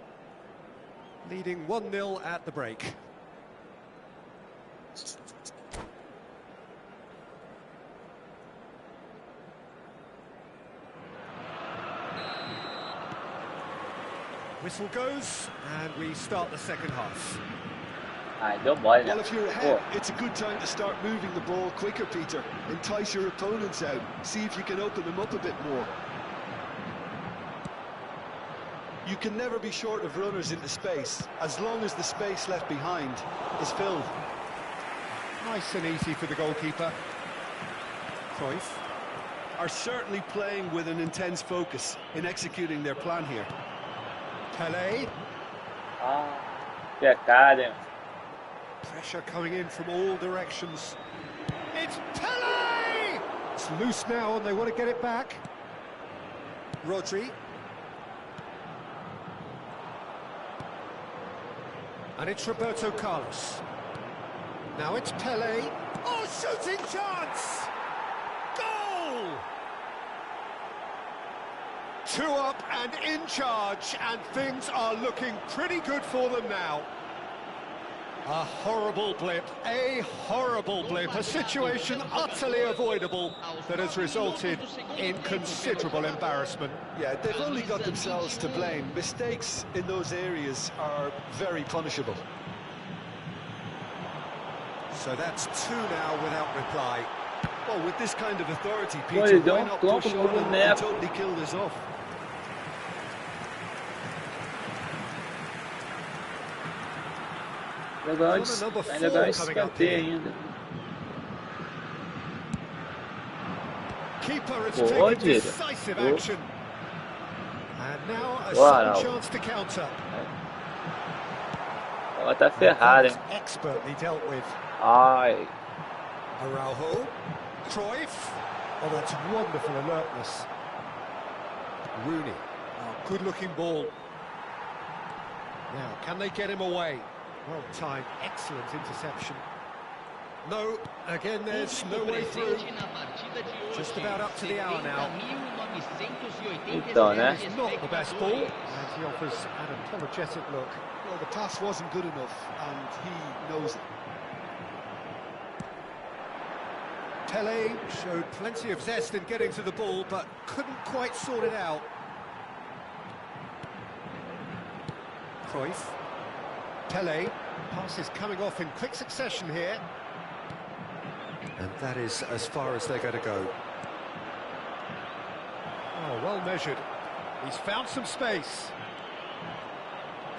Leading 1-0 at the break. Whistle goes, and we start the second half. Ai, deu mole, né? Well, if you're ahead, it's a good time to start moving the ball quicker, Peter. Entice your opponents out. See if you can open them up a bit more. You can never be short of runners into space, as long as the space left behind is filled. Nice and easy for the goalkeeper. Cruyff. Are certainly playing with an intense focus in executing their plan here. Pelé. Ah, pecado, hein? Pressure coming in from all directions. It's Pelé! It's loose now and they want to get it back. Rodri. And it's Roberto Carlos. Now it's Pelé. Oh, shooting chance! Goal! 2 up and in charge, and things are looking pretty good for them now. A horrible blip, a situation utterly avoidable that has resulted in considerable embarrassment. Yeah, they've only got themselves to blame. Mistakes in those areas are very punishable. So that's 2 now without reply. Well, with this kind of authority, Well, Peter, they why don't not talk push about on the and map. totally kill this off? Legal, é legal escanteio ainda. Keeper has Boa, taken Diego. decisive Boa. action. And now a Wow. second chance to counter. Ela tá ferrada, hein? Expertly dealt with. Ai, Araujo. Cruyff. Oh, that's wonderful alertness. Rooney. Oh, good-looking ball. Now, can they get him away? Well timed, excellent interception. No, again, there's no way through. Just about up to the hour now. então, né? It's not the best ball, and he offers an apologetic look. Well, the pass wasn't good enough, and he knows it. Pelé showed plenty of zest in getting to the ball, but couldn't quite sort it out. Cruyff. Pelé. Pass is coming off in quick succession here. And that is as far as they're going to go. Oh, well measured. He's found some space.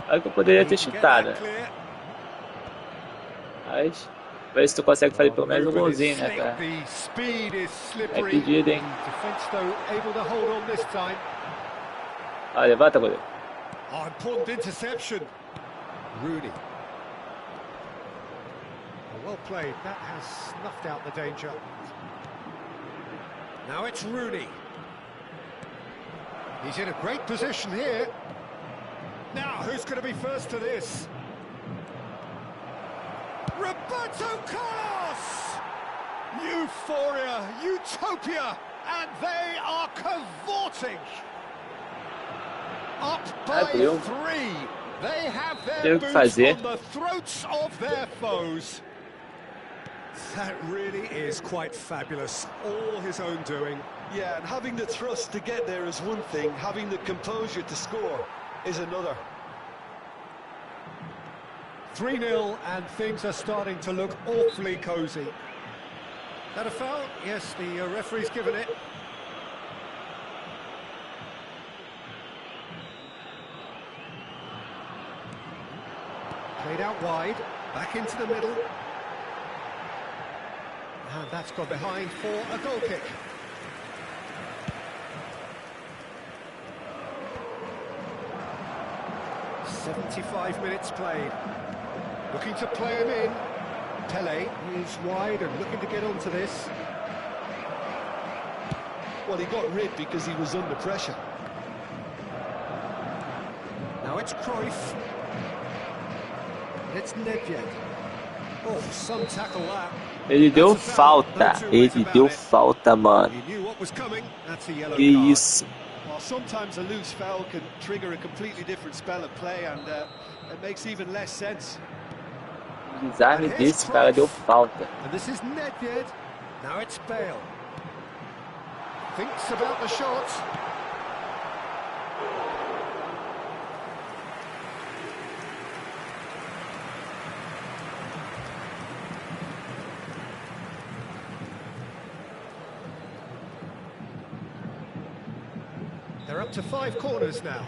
Olha que eu poderia ter He can get chutado. that clear. Mas, vê se tu consegue fazer pelo menos um Movement is golzinho, né, slick, cara? the speed is É slippery. pedido, hein? Defense, though, able to hold on this time. Ah, levanta, goleiro. Oh, important interception. Rooney. Well played. That has snuffed out the danger. Now it's Rooney. He's in a great position here. Now, who's going to be first to this? Roberto Carlos! Euphoria, utopia, and they are cavorting. Up by Abriu. 3. They have Tem their o que boots fazer. on the throats of their foes. That really is quite fabulous. All his own doing. Yeah, and having the thrust to get there is one thing, having the composure to score is another. 3-0, and things are starting to look awfully cosy. That a foul? Yes, the referee's given it. Played out wide, back into the middle. And that's gone behind for a goal kick. "75 minutes played. Looking to play him in. Pelé is wide and looking to get onto this. Well, he got rid because he was under pressure. Now it's Cruyff. It's Nedved. Oh, some tackle that. Ele deu falta. Ele deu falta, mano. He knew what was coming. That's a yellow Que card. isso. Well, sometimes a loose foul can trigger a completely different spell of play, and it makes even less sense. Um desarme desse, cara, deu falta. And this is Nedved. Now it's Bale. Thinks about the shot. they're up to 5 corners now.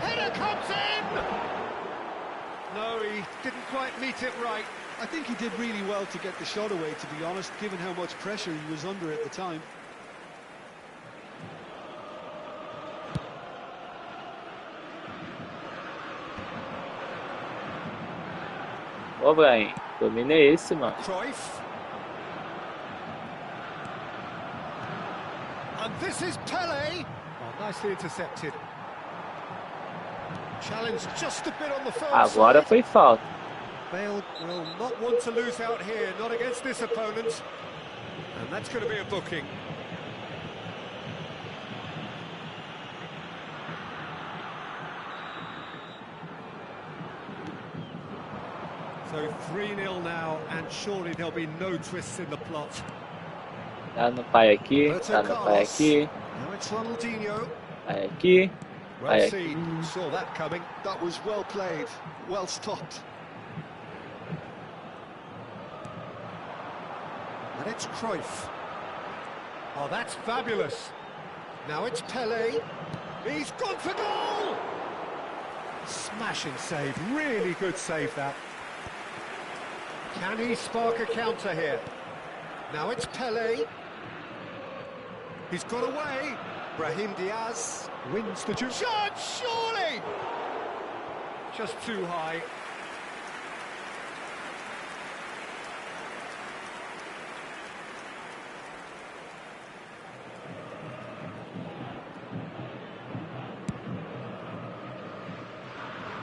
Header comes in! No, he didn't quite meet it right. I think he did really well to get the shot away, to be honest, given how much pressure he was under at the time. Ô, Brian, domina esse, mano. Cruyff. And this is Pele. Oh, nicely intercepted. Challenge just a bit on the far Agora side. foi falta. Bale will not want to lose out here, not against this opponent. And that's going to be a booking. So 3-0 now, and surely there'll be no twists in the plot. Dá no pai aqui, dá no pai aqui, Now it's Ronaldinho. pai aqui, Well pai aqui. seen, saw that coming. That was well played, well stopped. And it's Cruyff. Oh, that's fabulous. Now it's Pele. He's gone for goal! Smashing save, really good save that. Can he spark a counter here? Now it's Pele. He's got away. Brahim Diaz wins the shot, surely! Just too high.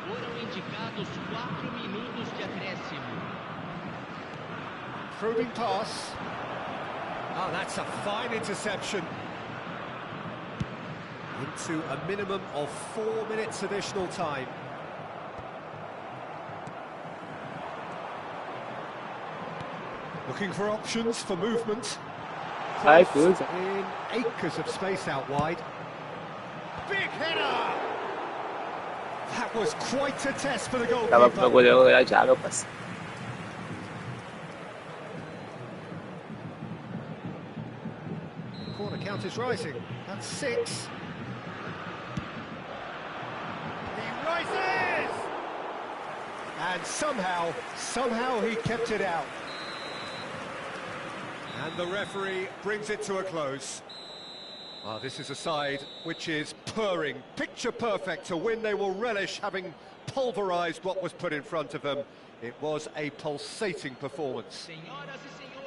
Foram indicados 4 minutos de acréscimo. Probing pass. Oh, that's a fine interception. Into a minimum of 4 minutes additional time. Looking for options for movement. Ai, Cruyff cruza. in acres of space out wide. Big header! That was quite a test for the Tava pro goalkeeper. goleiro olhar de água, parceiro. Corner count is rising. That's 6. He rises! And somehow he kept it out. And the referee brings it to a close. Ah, this is a side which is purring, picture perfect to win. They will relish having pulverised what was put in front of them. It was a pulsating performance.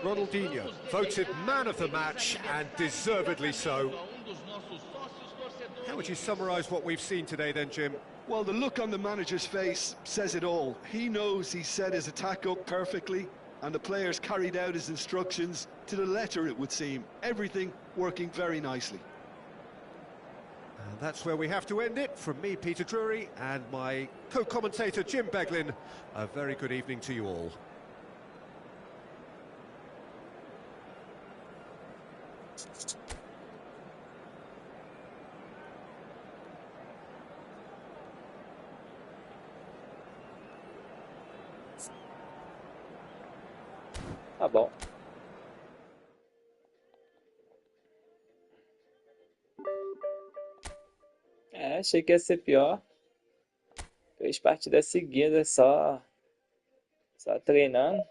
Ronaldinho, voted man of the match, and deservedly so. How would you summarise what we've seen today then, Jim? Well, the look on the manager's face says it all. He knows he set his attack up perfectly, and the players carried out his instructions to the letter, it would seem. Everything working very nicely. And that's where we have to end it. From me, Peter Drury, and my co-commentator, Jim Beglin, a very good evening to you all. Tá bom. Achei que ia ser pior. 3 partidas seguidas só treinando.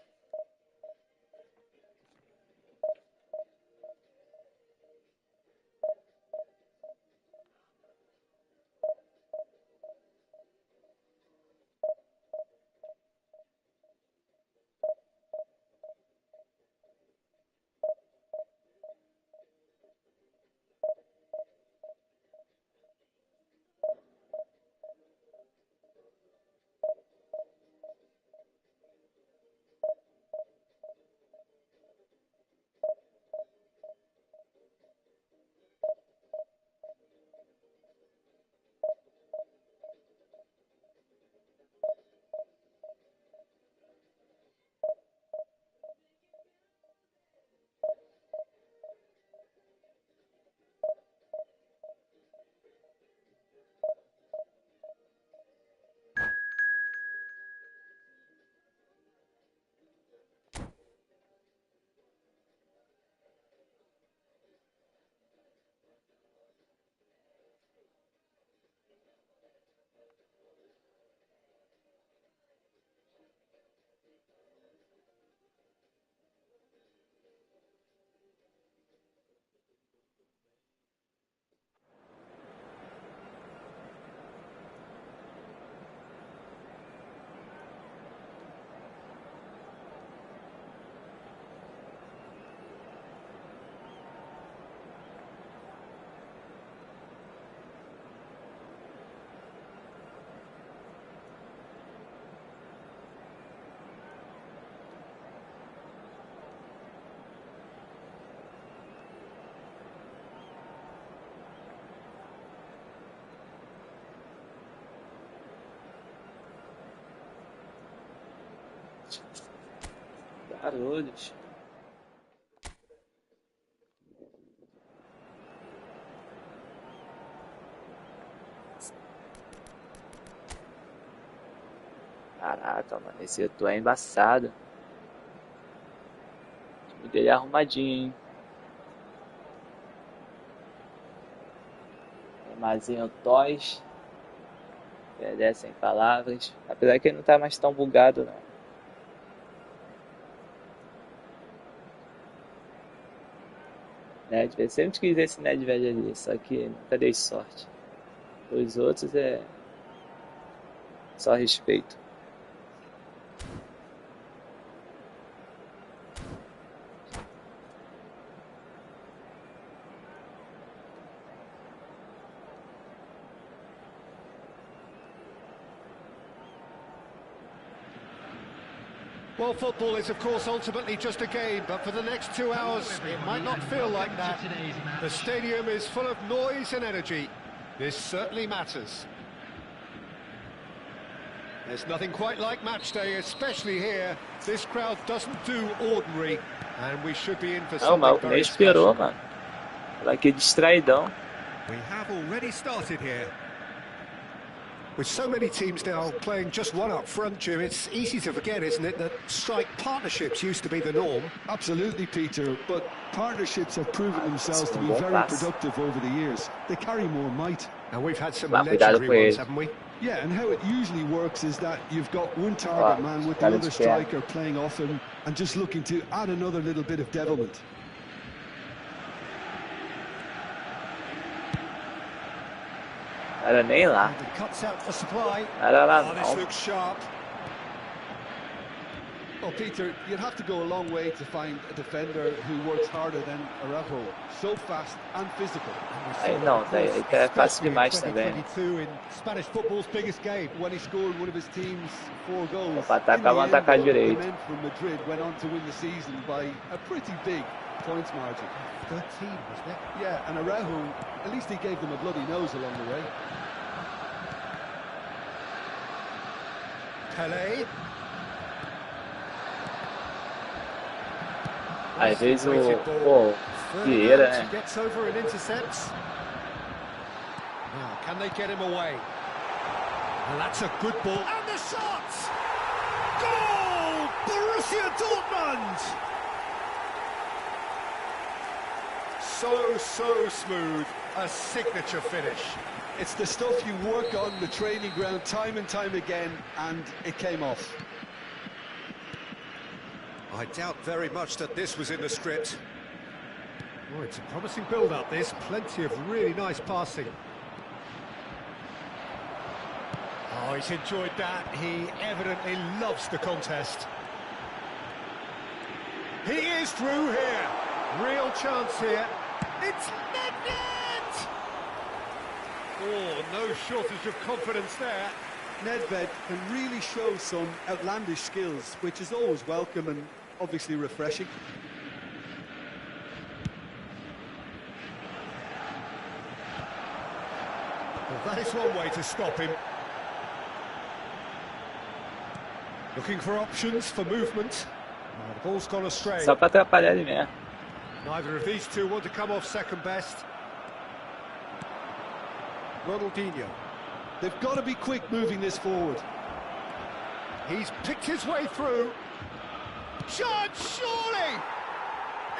Barulhos. Caraca, mano, esse Eto'o é embaçado. O time dele é arrumadinho, hein? Armazinho Toys. Pelé sem palavras. Apesar que ele não tá mais tão bugado, não. Nedved, sempre quis esse Nedved ali, só que nunca dei sorte. Os outros é só respeito. Well, football is, of course, ultimately just a game, but for the next 2 hours, it might not feel like that. The stadium is full of noise and energy. This certainly matters. There's nothing quite like match day, especially here. This crowd doesn't do ordinary, and we should be in for something very special. Mano. Olha que distraidão. We have already started here. With so many teams now playing just one up front, Jim, it's easy to forget, isn't it, that strike partnerships used to be the norm. Absolutely, Peter, but partnerships have proven themselves to be very productive over the years. They carry more might. And we've had some legendary ones, haven't we? Yeah, and how it usually works is that you've got one target man with the other striker playing off him and just looking to add another little bit of devilment. Era nem lá. Era lá não. This looks sharp. Well, Peter, you'd have to go a long way to find a defender who works harder than Araujo. So fast and physical. Aí não, daí é fácil demais também. In Spanish football's biggest game, when he scored one of his team's 4 goals. Opa, vamos atacar direito. The men from Madrid went on to win the season by a pretty big points margin. 13, wasn't it? Yeah, and Araujo, at least he gave them a bloody nose along the way. Pelé. Às vezes o Vieira, né? Gets over and intercepts. Now, can they get him away? And that's a good ball. And the shot! Goal! Borussia Dortmund! So smooth. A signature finish. It's the stuff you work on the training ground time and time again, and it came off. I doubt very much that this was in the script. Oh, it's a promising build-up, this. Plenty of really nice passing. Oh, he's enjoyed that. He evidently loves the contest. He is through here. Real chance here. It's Nedved! Oh, no shortage of confidence there. Nedved can really show some outlandish skills, which is always welcome and obviously refreshing. Well, that is one way to stop him. Looking for options for movement. Oh, the ball's gone astray. Só pra atrapalhar ele mesmo. Neither of these two want to come off second best. Ronaldinho. They've got to be quick moving this forward. He's picked his way through. Shot, surely!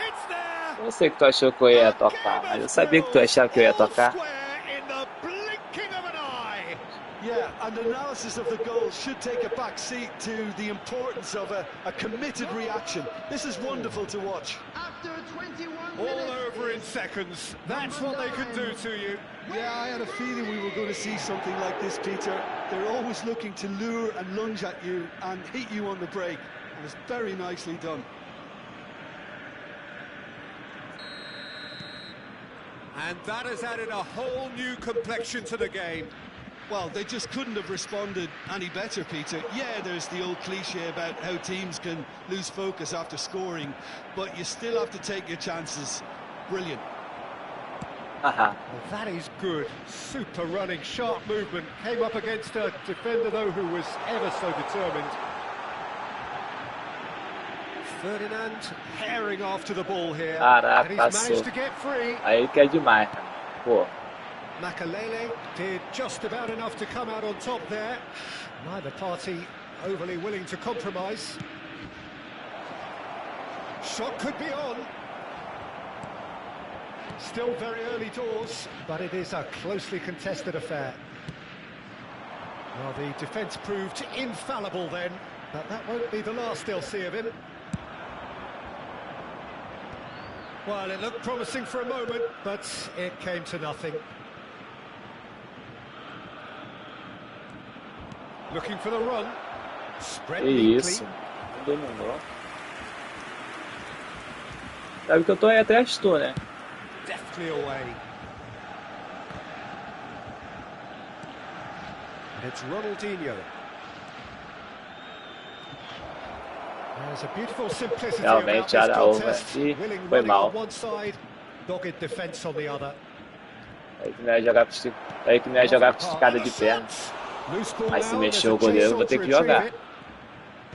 It's there! Eu sei que tu achou que eu ia tocar, mas eu sabia que tu achava que eu ia tocar. Yeah, and analysis of the goal should take a back seat to the importance of a committed reaction. This is wonderful to watch. After 21 All minutes, over in seconds. That's what they can do to you. Yeah, I had a feeling we were going to see something like this, Peter. They're always looking to lure and lunge at you and hit you on the break. And it's very nicely done. And that has added a whole new complexion to the game. Well, they just couldn't have responded any better, Peter. Yeah, there's the old cliche about how teams can lose focus after scoring, but you still have to take your chances. Brilliant. Haha. Well, that is good. Super running, sharp movement. Came up against a defender, though, who was ever so determined. Ferdinand herring after the ball here. Caraca, And he's passou. managed to get free. Aí que é demais, cara. Pô. Makalele did just about enough to come out on top there. Neither party overly willing to compromise. Shot could be on. Still very early doors, but it is a closely contested affair. Well, the defence proved infallible then, but that won't be the last they'll see of him. Well, it looked promising for a moment, but it came to nothing. Looking for the run. Spread Que neatly. isso. Não dominou. Sabe que eu tô aí atrás de tu, né? Deftly away. It's Ronaldinho. There's a beautiful simplicity about Realmente, this Araújo contest. aqui Willing foi running on mal. one side, dogged defence on the other. Aí que não ia jogar com esticada de perna. Loose ball Mas se now, mexer o there's a goleiro, chase eu vou on ter to que retrieve jogar. it.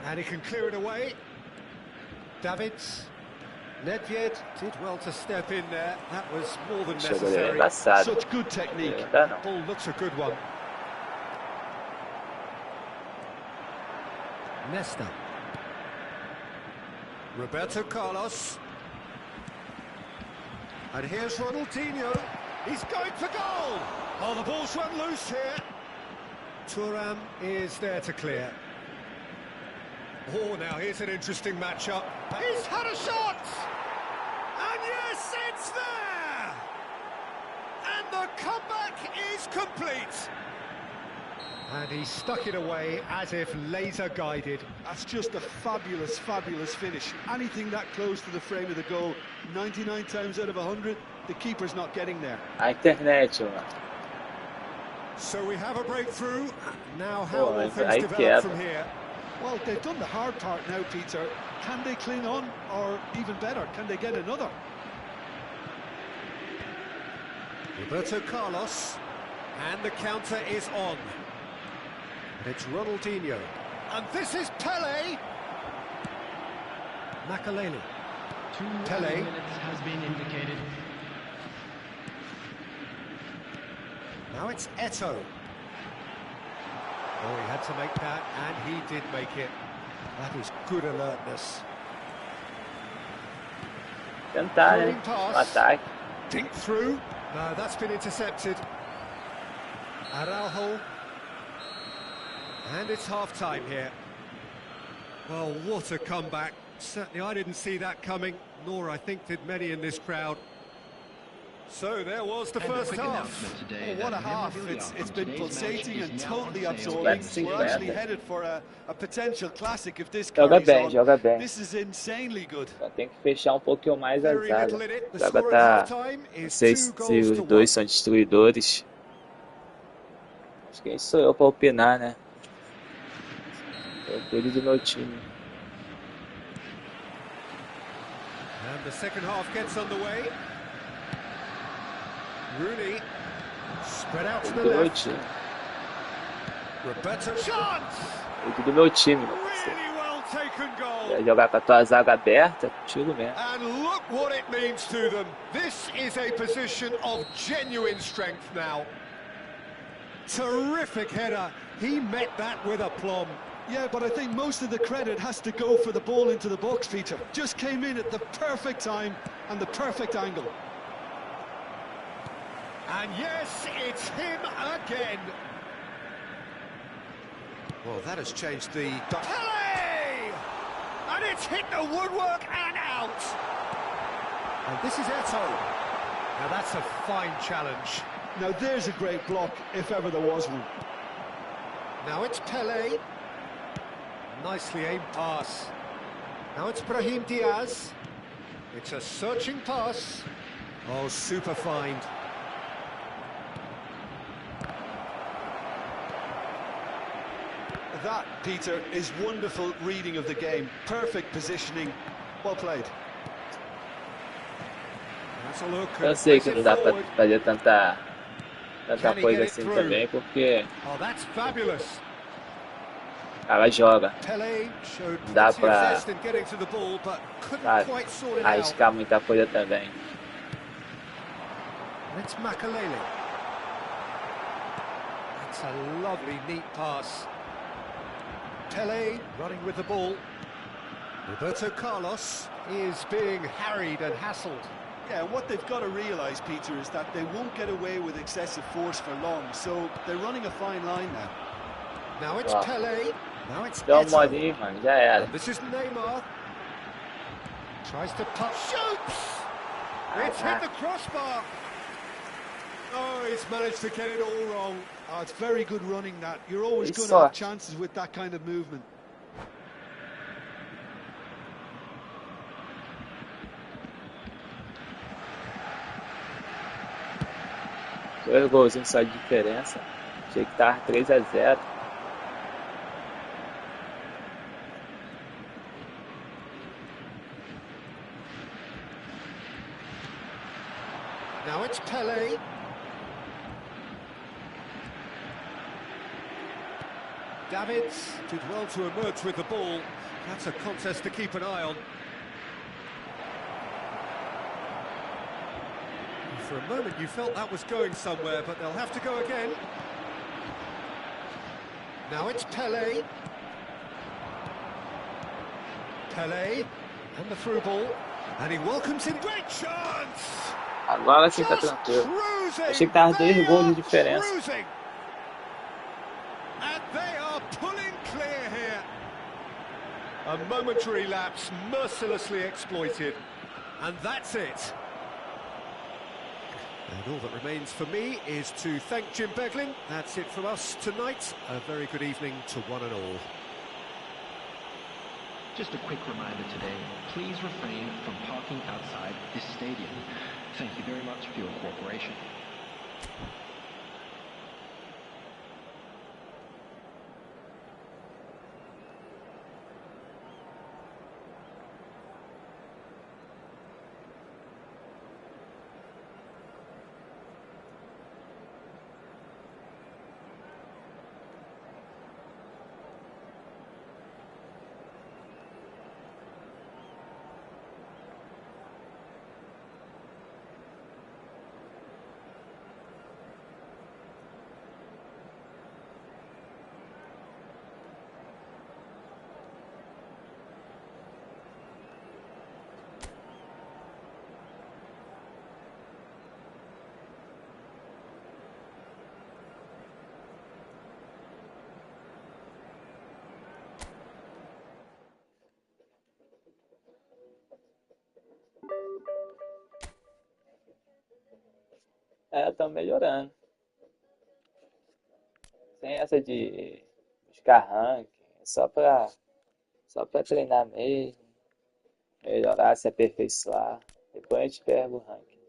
And he can clear it away. Davids. Nedved did well to step in there. That was more than Deixa o goleiro necessary. embaçado. Such good technique. Não dá não. Ball looks a good one. Nesta. Roberto Carlos. And here's Ronaldinho. He's going for goal. Oh, the ball's run loose here. Thuram is there to clear. Oh, now here's an interesting matchup. He's had a shot! And yes, it's there! And the comeback is complete. And he stuck it away as if laser guided. That's just a fabulous, fabulous finish. Anything that close to the frame of the goal, 99 times out of 100, the keeper's not getting there. A internet, mano. So we have a breakthrough. Now how Oh, will I things develop can't. from here? Well, they've done the hard part now, Peter. Can they cling on, or even better, can they get another? Roberto Carlos. And the counter is on. It's Ronaldinho. And this is Pele. Makalele. 2 Pele. minutes has been indicated. Now it's Eto'o. Oh, he had to make that, and he did make it. That is good alertness. Tentar, né? Rolling pass. Um ataque. Dink through. No, that's been intercepted. Araujo. And it's half-time here. Well, what a comeback. Certainly I didn't see that coming, nor I think did many in this crowd. So there was the And a first quick half. announcement today Oh, what a that half. memorabilia It's from been today's pulsating match and is now on totally sale. absorbing. That's We're actually 50. headed for a potential classic if this Joga carries bem, on. joga bem. This is insanely good. Só tem que fechar um pouquinho mais a Very zaga. little in it. The A zaga score at tá. half-time Não is sei 2 se goals os to dois 1. são destruidores. Acho que quem sou eu pra opinar, né? Eu cuido do meu time. And the second half gets underway. Rooney spread out to the Cuido do meu left. time. Roberto chance. Cuido do meu time, meu parceiro. Really well taken goal. Quer jogar com a tua zaga aberta? Contigo mesmo. And look what it means to them. This is a position of genuine strength now. Terrific header. He met that with aplomb. Yeah, but I think most of the credit has to go for the ball into the box, Peter. Just came in at the perfect time and the perfect angle. And yes, it's him again. Well, that has changed the... Pele! And it's hit the woodwork and out. And this is Eto'o. Now that's a fine challenge. Now there's a great block, if ever there was one. Now it's Pele. Nicely aimed pass. Now it's Brahim Diaz. It's a searching pass. Oh, super find. That, Peter, is wonderful reading of the game. Perfect positioning. Well played. That's a look. Eu and sei plays que it não dá pra forward. fazer tanta Can he coisa get it assim through? também, porque Oh, that's fabulous. cara joga. Pele showed Dá plenty of pra, zest in getting to the ball, but couldn't sabe, quite sort it out. arriscar muita coisa também. It's Makalele. That's a lovely, neat pass. Pele running with the ball. Roberto Carlos is being harried and hassled. Yeah, and what they've got to realise, Peter, is that they won't get away with excessive force for long, so they're running a fine line now. Now it's Wow. Pele. Now it's Dá um Eto'o. molinho, mano, já era. This is Neymar. Tries to punch. Shoots! It's hit the crossbar. Oh, he's managed to get it all wrong. Oh, it's very good running, that. You're always It's going to have soft. chances with that kind of movement. Dois golzinhos só de diferença. Achei que tava 3-0. Now it's Pele. Davids did well to emerge with the ball. That's a contest to keep an eye on. For a moment you felt that was going somewhere, but they'll have to go again. Now it's Pele. Pele, and the through ball. And he welcomes in. Great chance! Agora sim tá tranquilo. Achei que tava 2 gols de diferença. Cruising. And they are pulling clear here. A momentary lapse mercilessly exploited. And that's it. And all that remains for me is to thank Jim Beglin. That's it from us tonight. A very good evening to one and all. Just a quick reminder today, please refrain from parking outside this stadium. Thank you very much for your cooperation. Estão melhorando. Sem essa de buscar ranking, só pra treinar mesmo, melhorar, se aperfeiçoar. Depois a gente pega o ranking.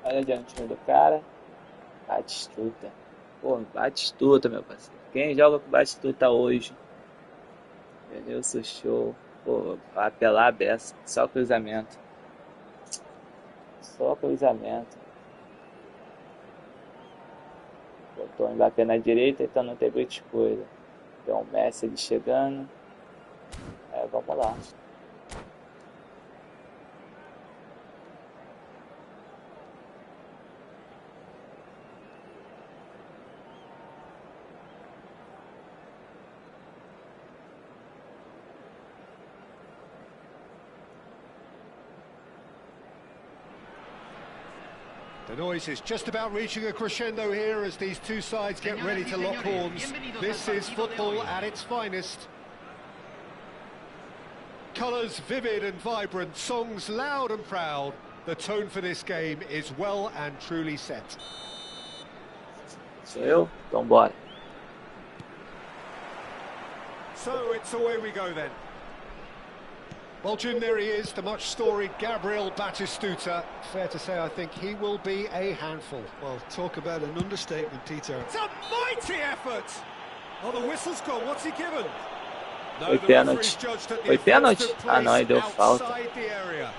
Olha ali o time do cara. Batistuta. Pô, Batistuta, meu parceiro. Quem joga com Batistuta hoje? Denilson show. Pô, vai apelar a beça. Só cruzamento. Só cruzamento. Botou o Mbappé na direita, então não teve outra escolha. Tem o Messi ali chegando. Vamos lá. The noise is just about reaching a crescendo here as these two sides get ready to lock horns. This is football at its finest. Colours vivid and vibrant, songs loud and proud. The tone for this game is well and truly set. Sou eu? Então bora. So it's away we go then. Well, Jim, there he is, the much-storied Gabriel Batistuta. Fair to say, I think he will be a handful. Well, talk about an understatement, Peter. It's a mighty effort! Oh, the whistle's gone. What's he given? No, Foi the pênalti. referee's judged that the Foi offence pênalti? took Ah, não, place ele deu falta. outside the area.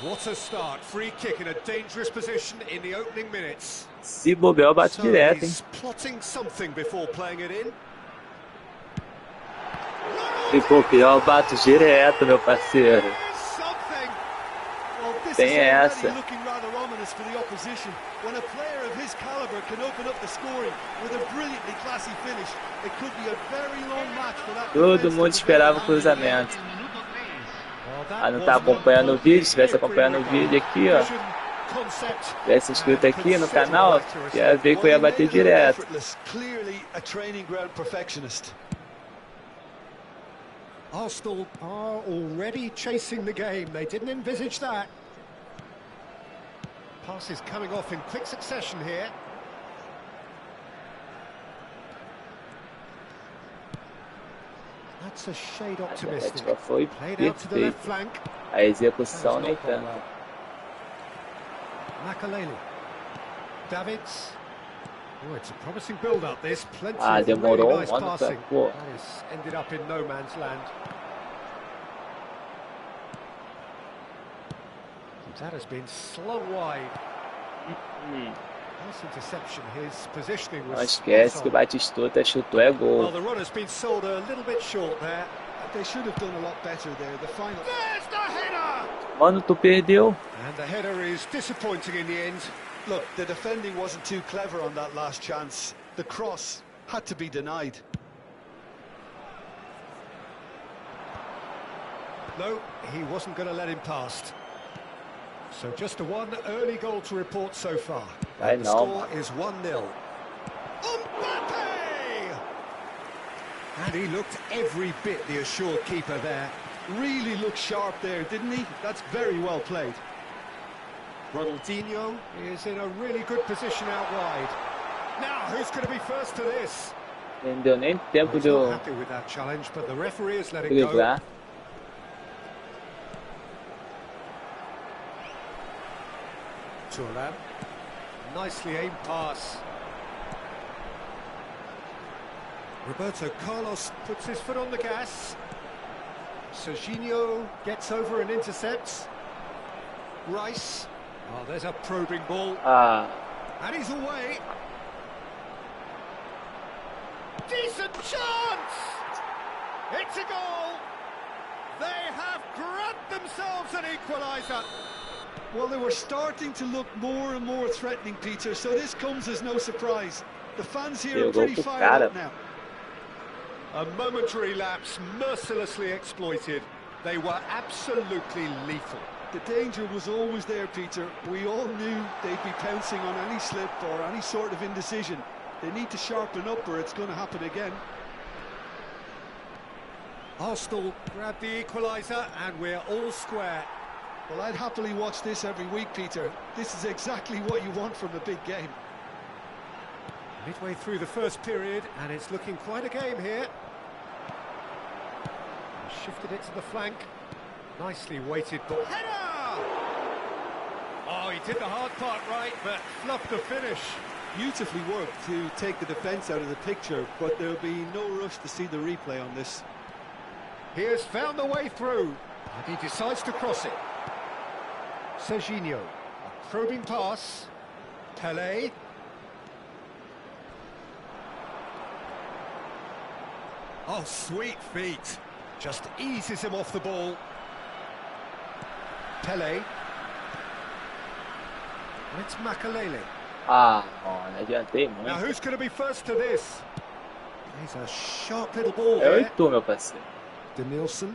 What a start. Free kick in a dangerous position in the opening minutes. Se bobear, eu bato So direto, hein? he's plotting something before playing it in. Se bobear, eu bato direto, meu parceiro. Something. Well, this Tem is already essa. looking rather ominous for the opposition. When a player of his caliber can open up the scoring with a brilliantly classy finish, it could be a very long match for that. Todo mundo esperava o cruzamento. Ah, não tá acompanhando o vídeo? Se estivesse acompanhando o vídeo aqui, ó, tivesse inscrito aqui no canal, ia ver que eu ia bater direto. Clearly a training ground perfectionist. Arsenal are already chasing the game. They didn't envisage that. Passes coming off in quick succession here. That's a shade optimistic. A foi Played out to the left perfeita. flank. A execução nem tanto. Makaleli. Davids. Oh, it's a promising build-up. This plenty Ah, of demorou really nice ano pra passing. pô. That has ended up in no man's land. That has been slung wide. Nice interception. His positioning Não was esquece que o spot on. Batistuta chutou é Well, gol. the run has been sold a little bit short there. They should have done a lot better there. The final. There's the header! Mano, tu perdeu. And the header is disappointing in the end. Look, the defending wasn't too clever on that last chance. The cross had to be denied. No, he wasn't going to let him past. So just a one early goal to report so far. Vai And the não, score mano. is 1-0. Mbappé! And he looked every bit the assured keeper there. Really looked sharp there, didn't he? That's very well played. Ronaldinho is in a really good position out wide. Now, who's going to be first to this? Não deu nem tempo He's de not eu happy with that challenge, but the referee has let it go. driblar. Thuram. Nicely aimed pass. Roberto Carlos puts his foot on the gas. Serginho gets over and intercepts. Rice. Oh, there's a probing ball. Ah, And he's away. Decent chance! It's a goal! They have grabbed themselves an equaliser. Well, they were starting to look more and more threatening, Peter, so this comes as no surprise. The fans here are Pegou pretty pro fired cara. up now. A momentary lapse mercilessly exploited. They were absolutely lethal. The danger was always there, Peter. We all knew they'd be pouncing on any slip or any sort of indecision. They need to sharpen up or it's going to happen again. Arsenal grabbed the equaliser and we're all square. Well, I'd happily watch this every week, Peter. This is exactly what you want from a big game. Midway through the first period and it's looking quite a game here. He shifted it to the flank. Nicely weighted ball. Header! Oh, he Did the hard part right, but fluffed the finish. Beautifully worked to take the defence out of the picture, but there'll be no rush to see the replay on this. He has found the way through, and he decides to cross it. Serginho, a probing pass. Pelé. Oh, sweet feet. Just eases him off the ball. Pelé. And it's Makalele. Ah, não adiantei Now, muito. who's going to be first to this? He's a sharp little ball É there. 8, meu parceiro. Denilson.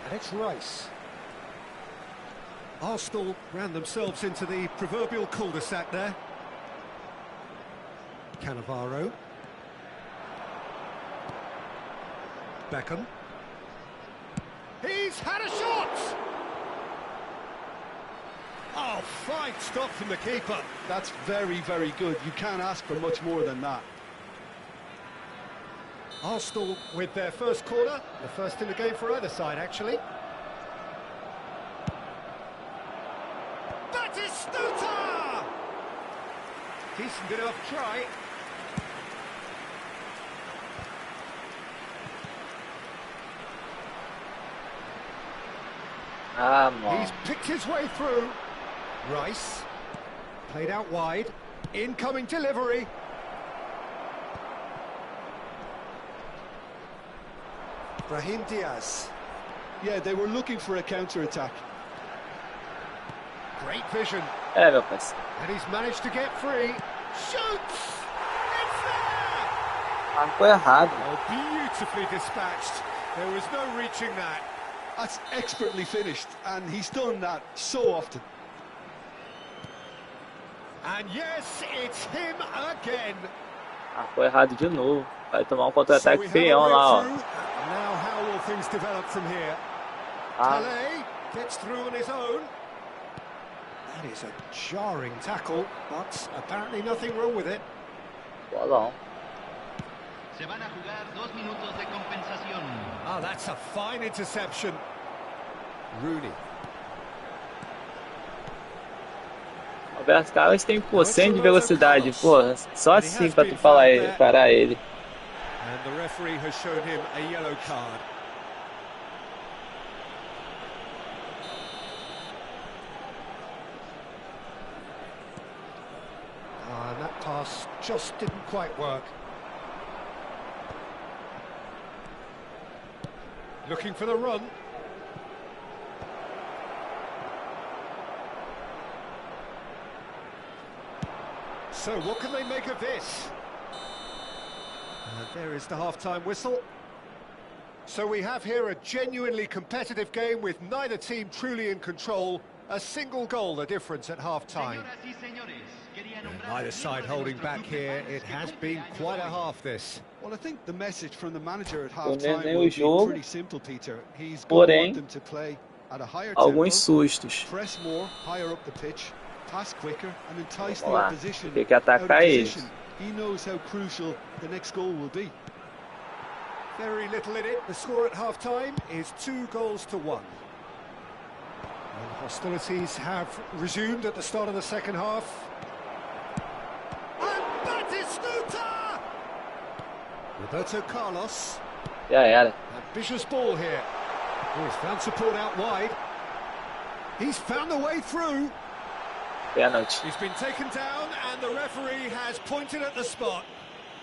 And it's Rice. Arsenal ran themselves into the proverbial cul-de-sac there. Cannavaro. Beckham. He's had a shot! Oh, fine stop from the keeper. That's very, very good. You can't ask for much more than that. Arsenal with their first corner, the first in the game for either side, actually. Batistuta! Decent enough try. Ah, mano. He's picked his way through. Rice. Played out wide. Incoming delivery. Brahim Diaz. Yeah, they were looking for a counter-attack. Great vision. É, meu parceiro. And he's managed to get free. Shoots! It's there! Marcou errado. Oh, beautifully dispatched. There was no reaching that. That's expertly finished, and he's done that so often. And yes, it's him again. Marcou errado de novo. Vai tomar um So contra-ataque we have a feião lá, ó. breakthrough. Now how will things develop from here? Ah, Pelé gets through on his own. That is a jarring tackle, but apparently nothing wrong with it. bolão. Se van a jugar 2 minutos de compensación. Ah, that's a fine interception. Rooney. Roberto Carlos tem 100% de velocidade, porra. Só assim pra tu falar ele, parar ele. And the referee has shown him a yellow card. And that pass just didn't quite work. Looking for the run. So what can they make of this? There is the half-time whistle. So we have here a genuinely competitive game with neither team truly in control. A single goal the difference at half-time. Señoras y señores, quería nombrar Neither side miembro de holding nuestro back club here. de It has fans been que quite a cumpleaños half this. Well, I think the message from the manager at Pelo menos half-time nem o will be jogo. pretty simple, Peter. He's going to Porém, want them to play at a higher alguns tempo, sustos. press more, higher up the pitch, pass quicker, and entice the Vamos lá. opposition Tem que out of atacar eles. position. He knows how crucial the next goal will be. Very little in it. The score at half-time is 2-1. And hostilities have resumed at the start of the second half. And Batistuta! Roberto Carlos. Já era. Ambitious ball here. Oh, he's found support out wide. He's found the way through. Pênalti. He's been taken down and the referee has pointed at the spot.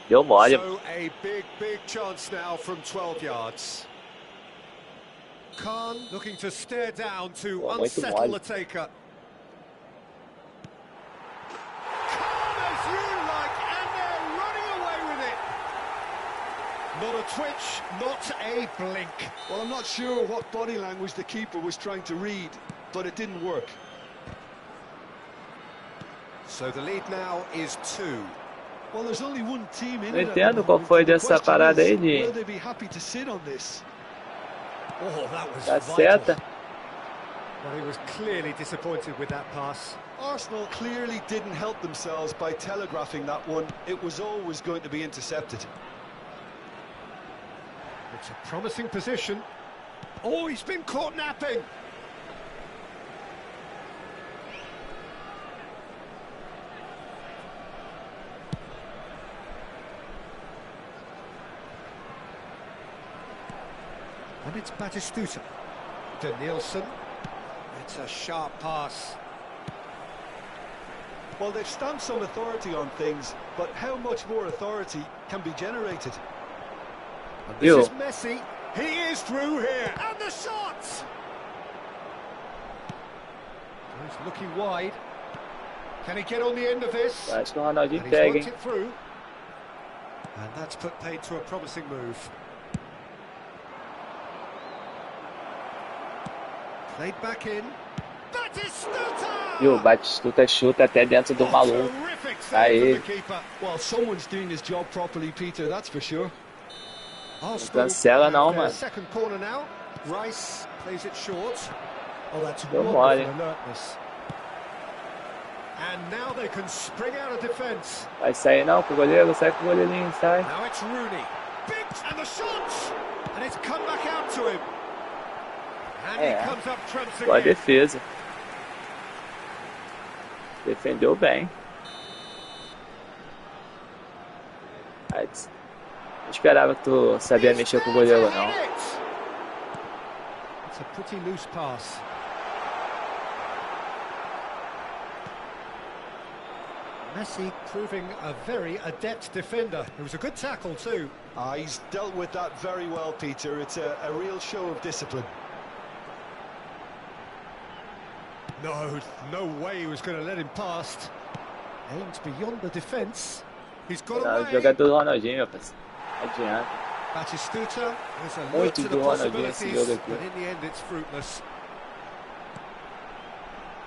Deu mole. So a big chance now from 12 yards. Khan looking to stare down to Oh, muito unsettle mole. the taker. Calm as you like, and they're running away with it. Not a twitch, not a blink. Well, I'm not sure what body language the keeper was trying to read, but it didn't work. So the lead now is 2. Well, there's only one team in Não it. entendo qual foi dessa parada aí de Will they be happy to sit on this? Oh, that was da vital. seta. Well, he was clearly disappointed with that pass. Arsenal clearly didn't help themselves by telegraphing that one. It was always going to be intercepted. It's a promising position. Oh, he's been caught napping. And it's Batistuta. Danielson. It's a sharp pass. Well, they've stamped some authority on things, but how much more authority can be generated? And this is Messi. He is through here. And the shot! He's looking wide. Can he get on the end of this? Acho que o Ronaldinho And he's pega, worked hein? it through. And that's put paid to a promising move. Played back in. Batistuta! Viu? O Batistuta chuta até dentro do maluco. Terrific Aí. save from the keeper. Well, someone's doing his job properly, Peter, that's for sure. Arsenal cancela não, have their mano. second corner now. Rice plays it short. Oh, that's Deu wonderful mole. alertness. And now they can spring out of defence. Vai sair não pro goleiro, sai pro goleirinho, sai. Now it's Rooney. Big and the shot! And it's come back out to him. And he comes up trumps Boa again. defesa. Defendeu bem. Aí, não esperava que tu sabia mexer com o goleiro, não. It's a pretty loose pass. Messi proving a very adept defender. It was a good tackle too. He's dealt with that very well, Peter. It's a real show of discipline. No way he was going to let him past. Aimed beyond the defence. He's got O away. jogador do Ronaldinho, meu parceiro. Não adianta. Batistuta was alert Muito to the do Ronaldinho esse possibilities, jogo aqui. but in the end it's fruitless.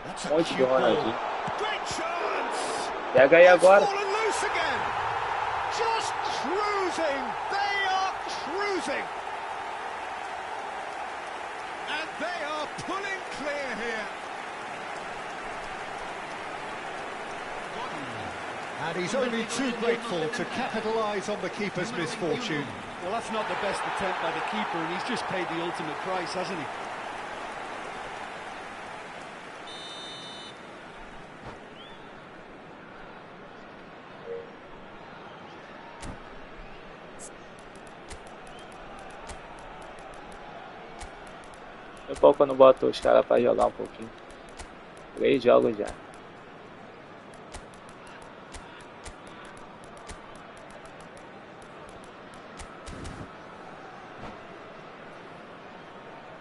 That's a Muito do cute ball. Ronaldinho. Great chance! Pega aí It's agora. fallen loose again. Just cruising. They are cruising. And they are pulling clear here. And he's only too grateful to capitalise on the keeper's misfortune. Well, that's not the best attempt by the keeper, and he's just paid the ultimate price, hasn't he? Eu pouco não boto os caras pra jogar um pouquinho. 3 jogos já.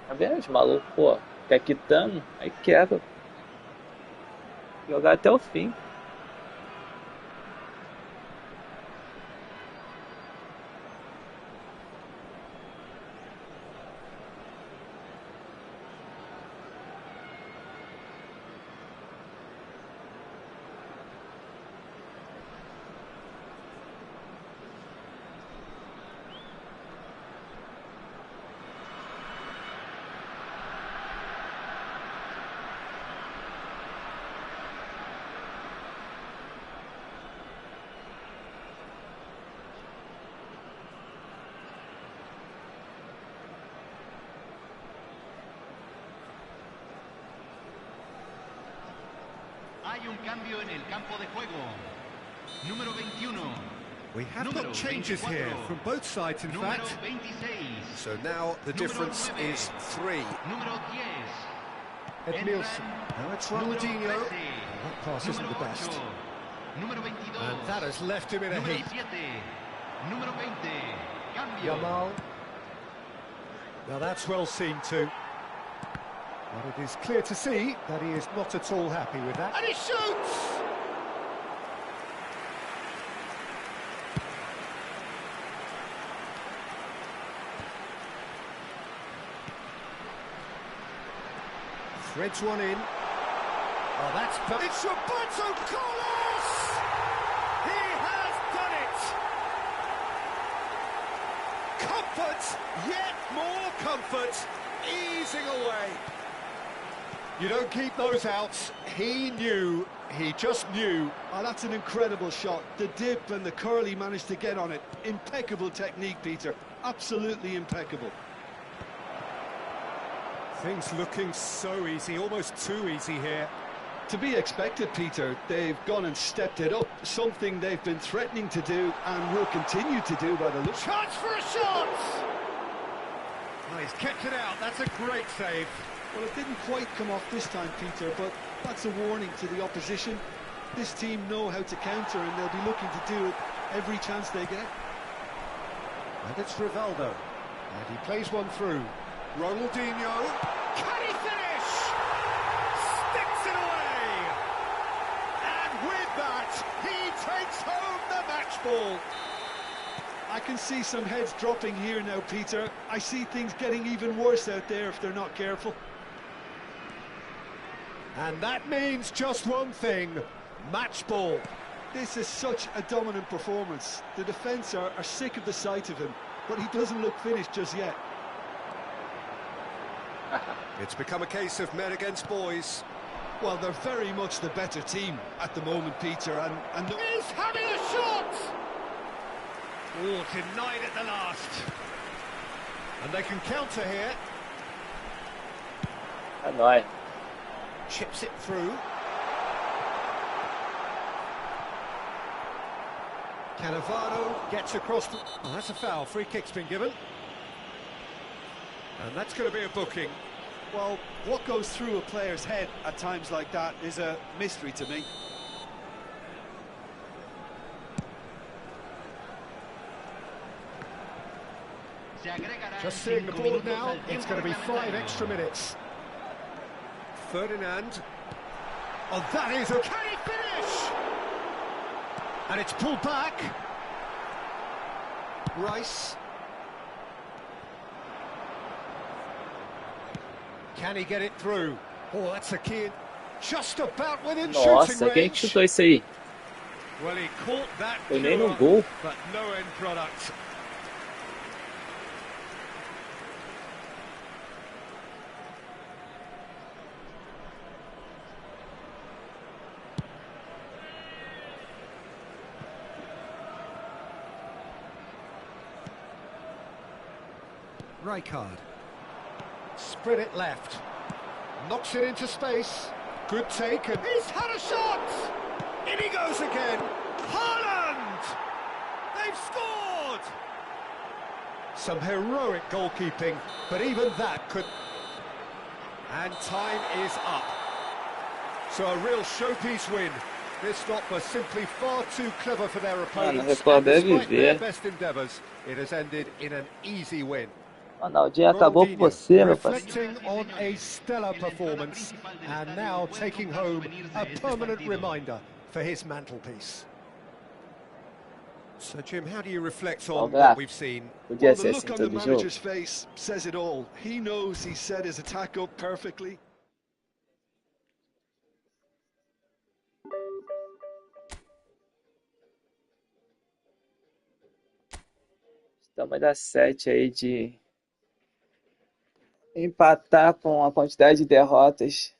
Tá vendo os malucos, pô? Quer quitando, aí quebra. Jogar até o fim. Hay un cambio en el campo de juego. Número 21. We have Número got changes 24. here from both sides, in Número fact. 26. So now the Número difference 9. is 3. Número 10. Ed Nielsen. Now it's Número Ronaldinho. 13. That pass isn't the Número best. 8. Número 22. And that has left him in a Número heap. 7. Número 20. Cambio. Yamal. Now that's well seen too. But it is clear to see that he is not at all happy with that. And he shoots! Threads one in. Oh, that's... It's Roberto Carlos! He has done it! Comfort, yet more comfort, easing away. You don't keep those out. He knew, he just knew. Oh, that's an incredible shot. The dip and the curl he managed to get on it. Impeccable technique, Peter. Absolutely impeccable. Things looking so easy, almost too easy here. To be expected, Peter. They've gone and stepped it up. Something they've been threatening to do and will continue to do by the look. Chance for a shot! Well, he's kept it out. That's a great save. Well, it didn't quite come off this time, Peter, but that's a warning to the opposition. This team know how to counter, and they'll be looking to do it every chance they get. And it's Rivaldo. And he plays one through. Ronaldinho. Can he finish? Sticks it away. And with that, he takes home the match ball. I can see some heads dropping here now, Peter. I see things getting even worse out there if they're not careful. And that means just one thing. Match ball. This is such a dominant performance. The defence are sick of the sight of him, but he doesn't look finished just yet. It's become a case of men against boys. Well, they're very much the better team at the moment, Peter, and He's having a shot! Oh, denied at the last. And they can counter here. Annoying. Chips it through. Cannavaro gets across the... Oh, that's a foul. Free kick's been given. And that's going to be a booking. well, what goes through a player's head at times like that is a mystery to me. Just seeing the board now, it's going to be 5 extra minutes. Ferdinand. Oh, that is a... Can he finish? And it's pulled back. Rice. Can he get it through? Oh, that's a key. Just about within Nossa, shooting quem que range. chutou isso aí? Well, he caught that Foi nem no pure, gol. but no end product. Rijkaard. Spread it left. Knocks it into space. Good take, and he's had a shot! In he goes again. Haaland! They've scored! Some heroic goalkeeping, but even that could... And time is up. So a real showpiece win. This stop was simply far too clever for their opponents. Record And despite deve their ver. best endeavours, it has ended in an easy win. Ronaldinho acabou por você, meu parceiro. Reflecting on a stellar performance and now taking home a permanent reminder for his mantelpiece. So, Jim, how do you reflect on what we've seen? Podia Well, ser the assim look on the todo jogo. manager's face says it all. He knows he set his attack up perfectly. Então vai dar 7 aí de empatar com a quantidade de derrotas.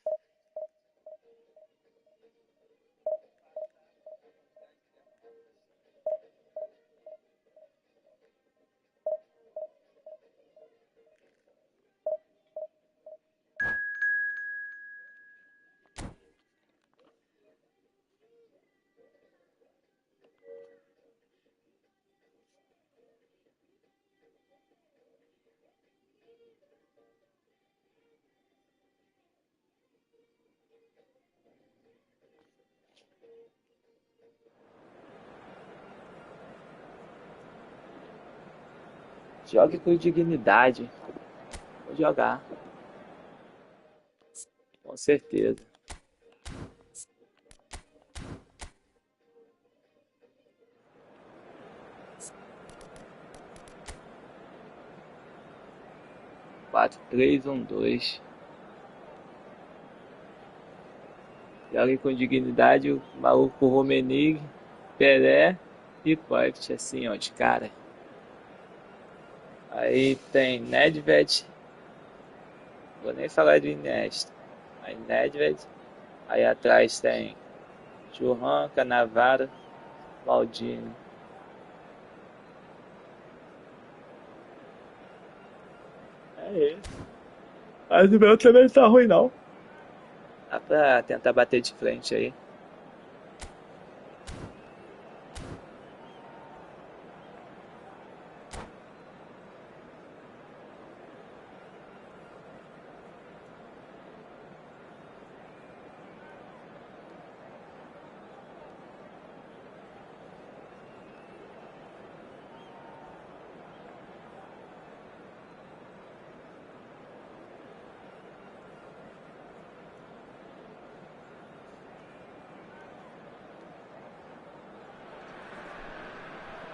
Jogue com dignidade. Vou jogar. Com certeza. Quatro, 3, 1, 2. Jogue com dignidade o maluco Romenig, Pelé e Cruyff, assim, ó, de cara. Aí tem Nedved, vou nem falar do Iniesta. Aí Nedved, aí atrás tem Churran, Cannavaro, Maldini. É isso. Mas o meu também não tá ruim não. Dá pra tentar bater de frente aí.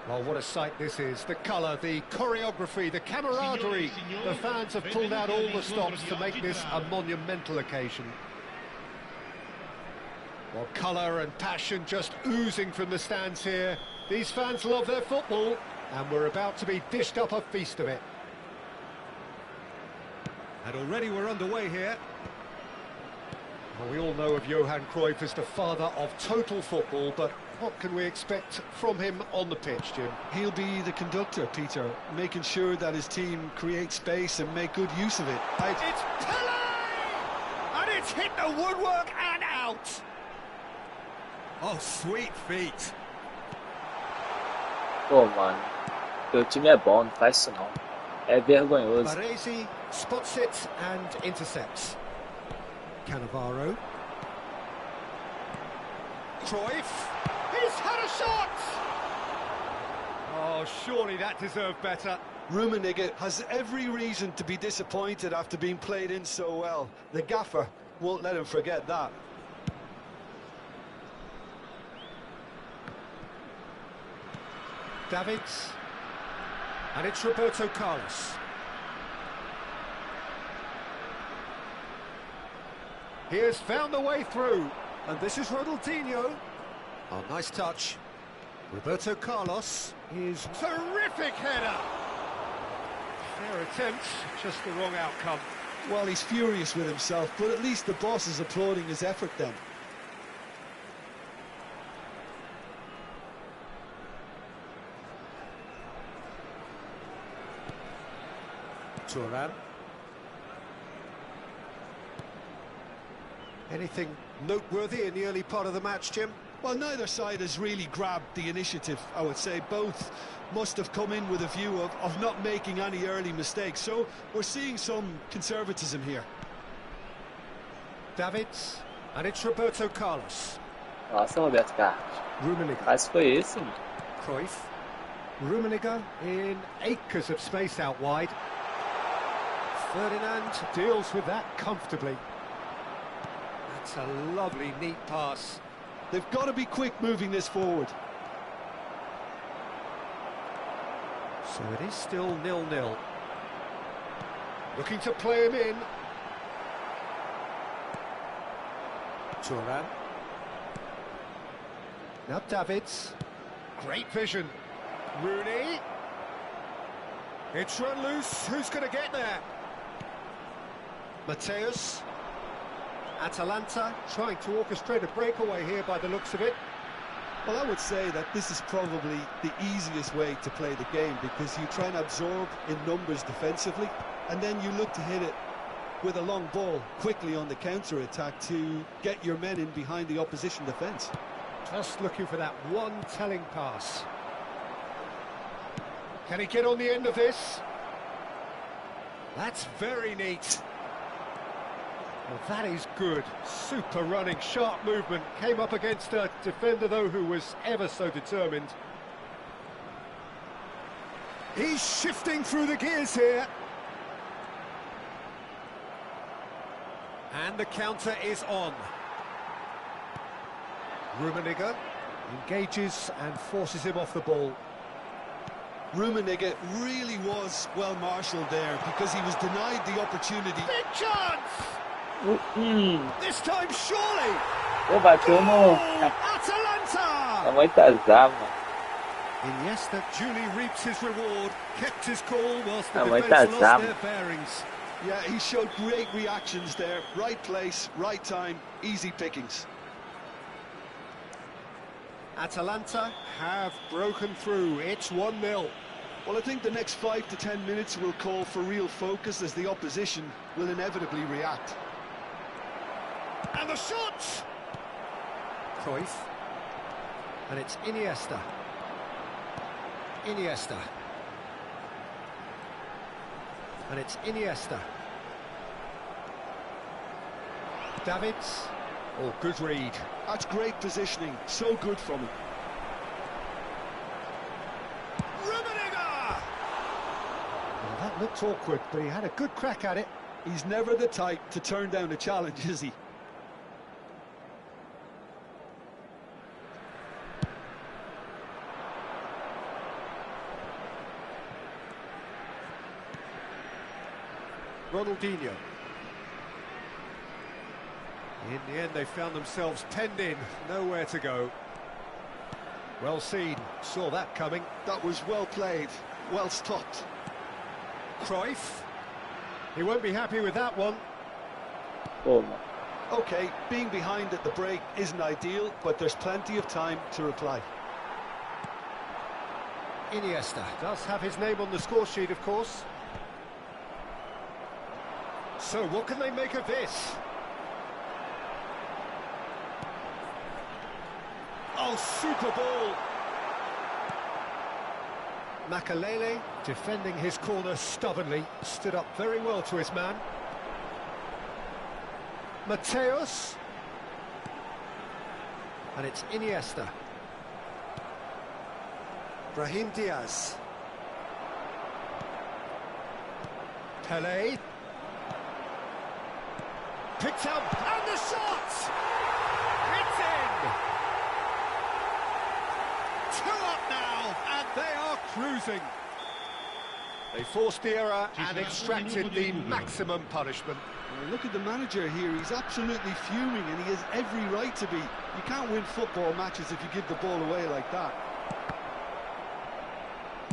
Well, what a sight this is. The colour, the choreography, the camaraderie. The fans have pulled out all the stops to make this a monumental occasion. Well, colour and passion just oozing from the stands here. These fans love their football, and we're about to be dished up a feast of it. And already we're underway here. Well, we all know of Johan Cruyff as the father of total football, but what can we expect from him on the pitch, Jim? He'll be the conductor, Peter, making sure that his team creates space and make good use of it. It's Pele! And it's hit the woodwork and out! Oh, sweet feet. Pô, mano, teu time é bom, não faz isso não. É vergonhoso. Baresi spots it and intercepts. Cannavaro. Cruyff. He's had a shot! Oh, surely that deserved better. Rummenigge has every reason to be disappointed after being played in so well. The gaffer won't let him forget that. Davids. And it's Roberto Carlos. He has found the way through. And this is Ronaldinho. Oh, nice touch. Roberto Carlos is terrific header. Fair attempt, just the wrong outcome. Well, he's furious with himself, but at least the boss is applauding his effort then. Turan. Anything noteworthy in the early part of the match, Jim? Well, neither side has really grabbed the initiative, I would say. Both must have come in with a view of not making any early mistakes. So we're seeing some conservatism here. Davids, and it's Roberto Carlos. Nossa, Roberto Carlos. Rummenigge. Quase foi isso, mano. Cruyff. Rummenigge in acres of space out wide. Ferdinand deals with that comfortably. That's a lovely, neat pass. They've got to be quick moving this forward. So it is still 0-0. Looking to play him in. Turan. Now Davids. Great vision. Rooney. It's run loose. Who's going to get there? Mateus. Atalanta trying to orchestrate a breakaway here by the looks of it. Well, I would say that this is probably the easiest way to play the game, because you try and absorb in numbers defensively, and then you look to hit it with a long ball quickly on the counter-attack to get your men in behind the opposition defence. Just looking for that one telling pass. Can he get on the end of this? That's very neat. Well, that is good. Super running, sharp movement. Came up against a defender, though, who was ever so determined. He's shifting through the gears here. And the counter is on. Rummenigge engages and forces him off the ball. Rummenigge really was well marshalled there, because he was denied the opportunity. Big chance! This time, surely! Pô, bateu no... Atalanta! É muito azar, mano. Iniesta duly reaps his reward, kept his cool whilst the Ah, muito defence lost azar. their bearings. Yeah, he showed great reactions there. Right place, right time, easy pickings. Atalanta have broken through. It's 1-0. Well, I think the next 5 to 10 minutes will call for real focus, as the opposition will inevitably react. And the shot! Cruyff. And it's Iniesta. Iniesta. And it's Iniesta. Davids. Oh, good read. That's great positioning, so good from him. Rummenigge! Well, that looked awkward, but he had a good crack at it. He's never the type to turn down a challenge, is he? Ronaldinho. In the end, they found themselves penned in, nowhere to go. Well seen, saw that coming. That was well played, well stopped. Cruyff. He won't be happy with that one. Pô, Okay, being behind at the break isn't ideal, but there's plenty of time to reply. Iniesta does have his name on the score sheet, of course. So what can they make of this? Oh, super ball! Makalele, defending his corner stubbornly, stood up very well to his man. Mateus. And it's Iniesta. Brahim Diaz. Pelé. Picked up, and the shot! It's in! 2 up now, and they are cruising. They forced the error and extracted the maximum punishment. Well, look at the manager here, he's absolutely fuming and he has every right to be. You can't win football matches if you give the ball away like that.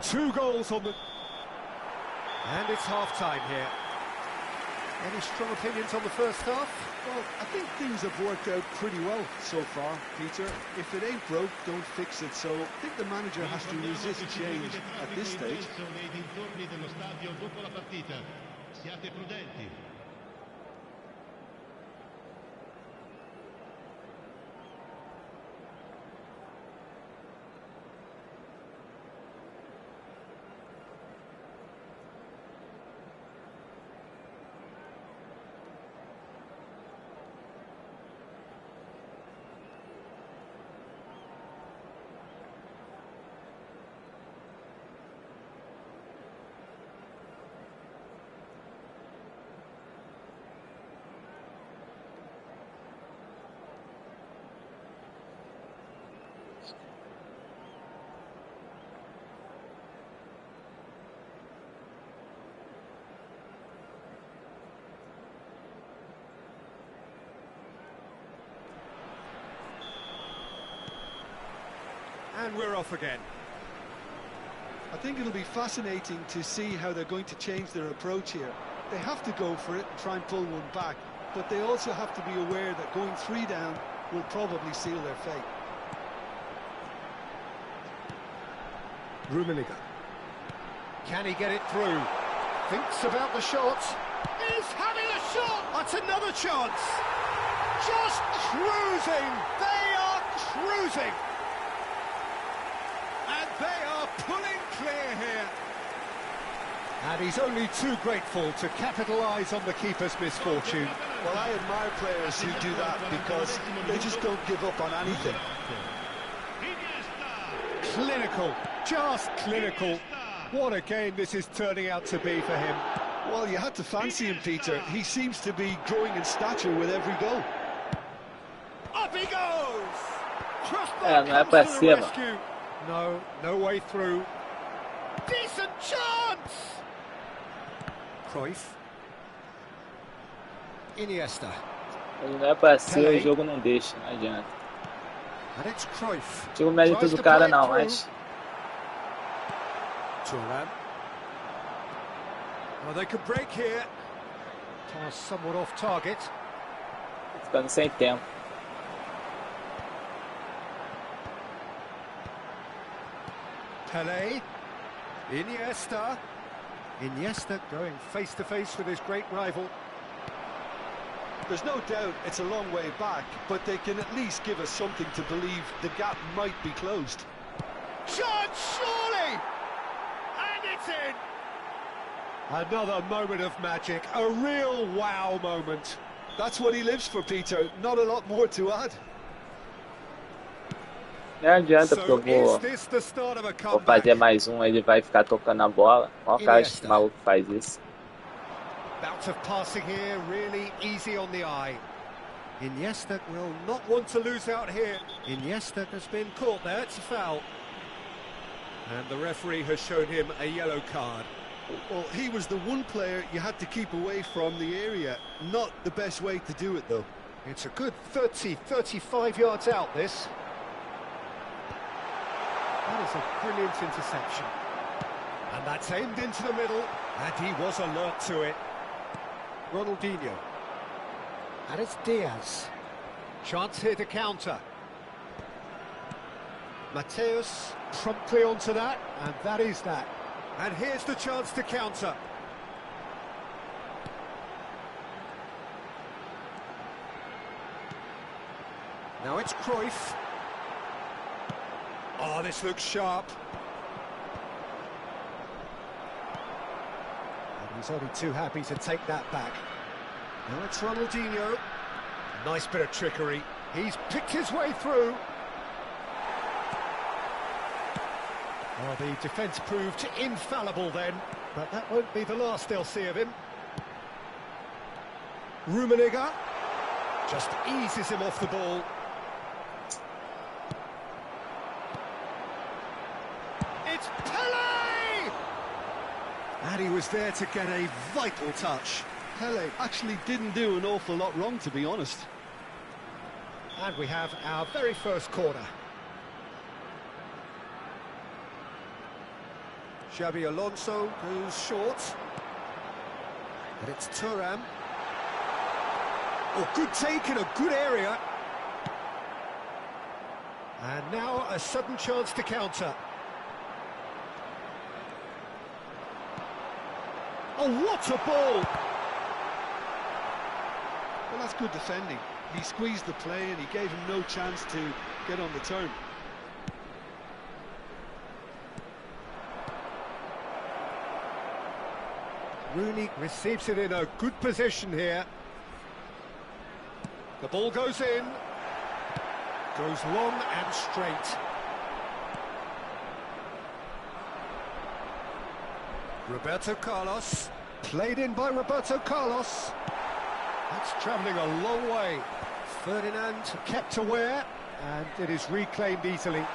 2 goals on the... And it's half-time here. Any strong opinions on the first half? Well, I think things have worked out pretty well so far, Peter. If it ain't broke, don't fix it. So I think the manager has to resist change at this stage. And we're off again. I think it'll be fascinating to see how they're going to change their approach here. They have to go for it and try and pull one back, but they also have to be aware that going 3 down will probably seal their fate. Rummenigge. Can he get it through? Thinks about the shot. He's having a shot! That's another chance! Just cruising! They are cruising! And they are pulling clear here. And he's only too grateful to capitalise on the keeper's misfortune. Well, I admire players who do that because they just don't give up on anything. Clinical, just clinical. What a game this is turning out to be for him. Well, you had to fancy him, Peter. He seems to be growing in stature with every goal. Up he goes! não é pra cima. No, no way through. Decent chance! Cruyff. Iniesta. Ele não é pra cima, o jogo não deixa, não adianta. And it's Cruyff. Não digo mérito do cara não, mas... Turan. Well, they could break here. Pass somewhat off target. Ficando sem tempo. Pelé. Iniesta. Iniesta going face to face with his great rival. There's no doubt it's a long way back, but they can at least give us something to believe the gap might be closed. Chance, surely! And it's in! Another moment of magic, a real wow moment. That's what he lives for, Peter. Not a lot more to add. Não adianta porque eu vou fazer mais um, ele vai ficar tocando a bola. Olha o cara que maluco faz isso. Bout of passing here, really easy on the eye. Iniesta will not want to lose out here. Iniesta has been caught there, it's a foul. And the referee has shown him a yellow card. Well, he was the one player you had to keep away from the area. Not the best way to do it, though. It's a good 30, 35 yards out, this. That is a brilliant interception. And that's aimed into the middle, and he was alert to it. Ronaldinho. And it's Diaz. Chance here to counter. Mateus promptly onto that, and that is that. And here's the chance to counter. Now it's Cruyff. Oh, this looks sharp. And he's only too happy to take that back. Now it's Ronaldinho. Nice bit of trickery. He's picked his way through. Well, the defence proved infallible then, but that won't be the last they'll see of him. Rummenigge just eases him off the ball. It's Pele! And he was there to get a vital touch. Pele actually didn't do an awful lot wrong, to be honest. And we have our very first corner. Xabi Alonso goes short. And it's Thuram. Oh, good take in a good area. And now a sudden chance to counter. Oh, what a ball! Well, that's good defending. He squeezed the play and he gave him no chance to get on the turn. Rooney receives it in a good position here. The ball goes in. Goes long and straight. Roberto Carlos. Played in by Roberto Carlos. That's travelling a long way. Ferdinand kept aware, and it is reclaimed easily.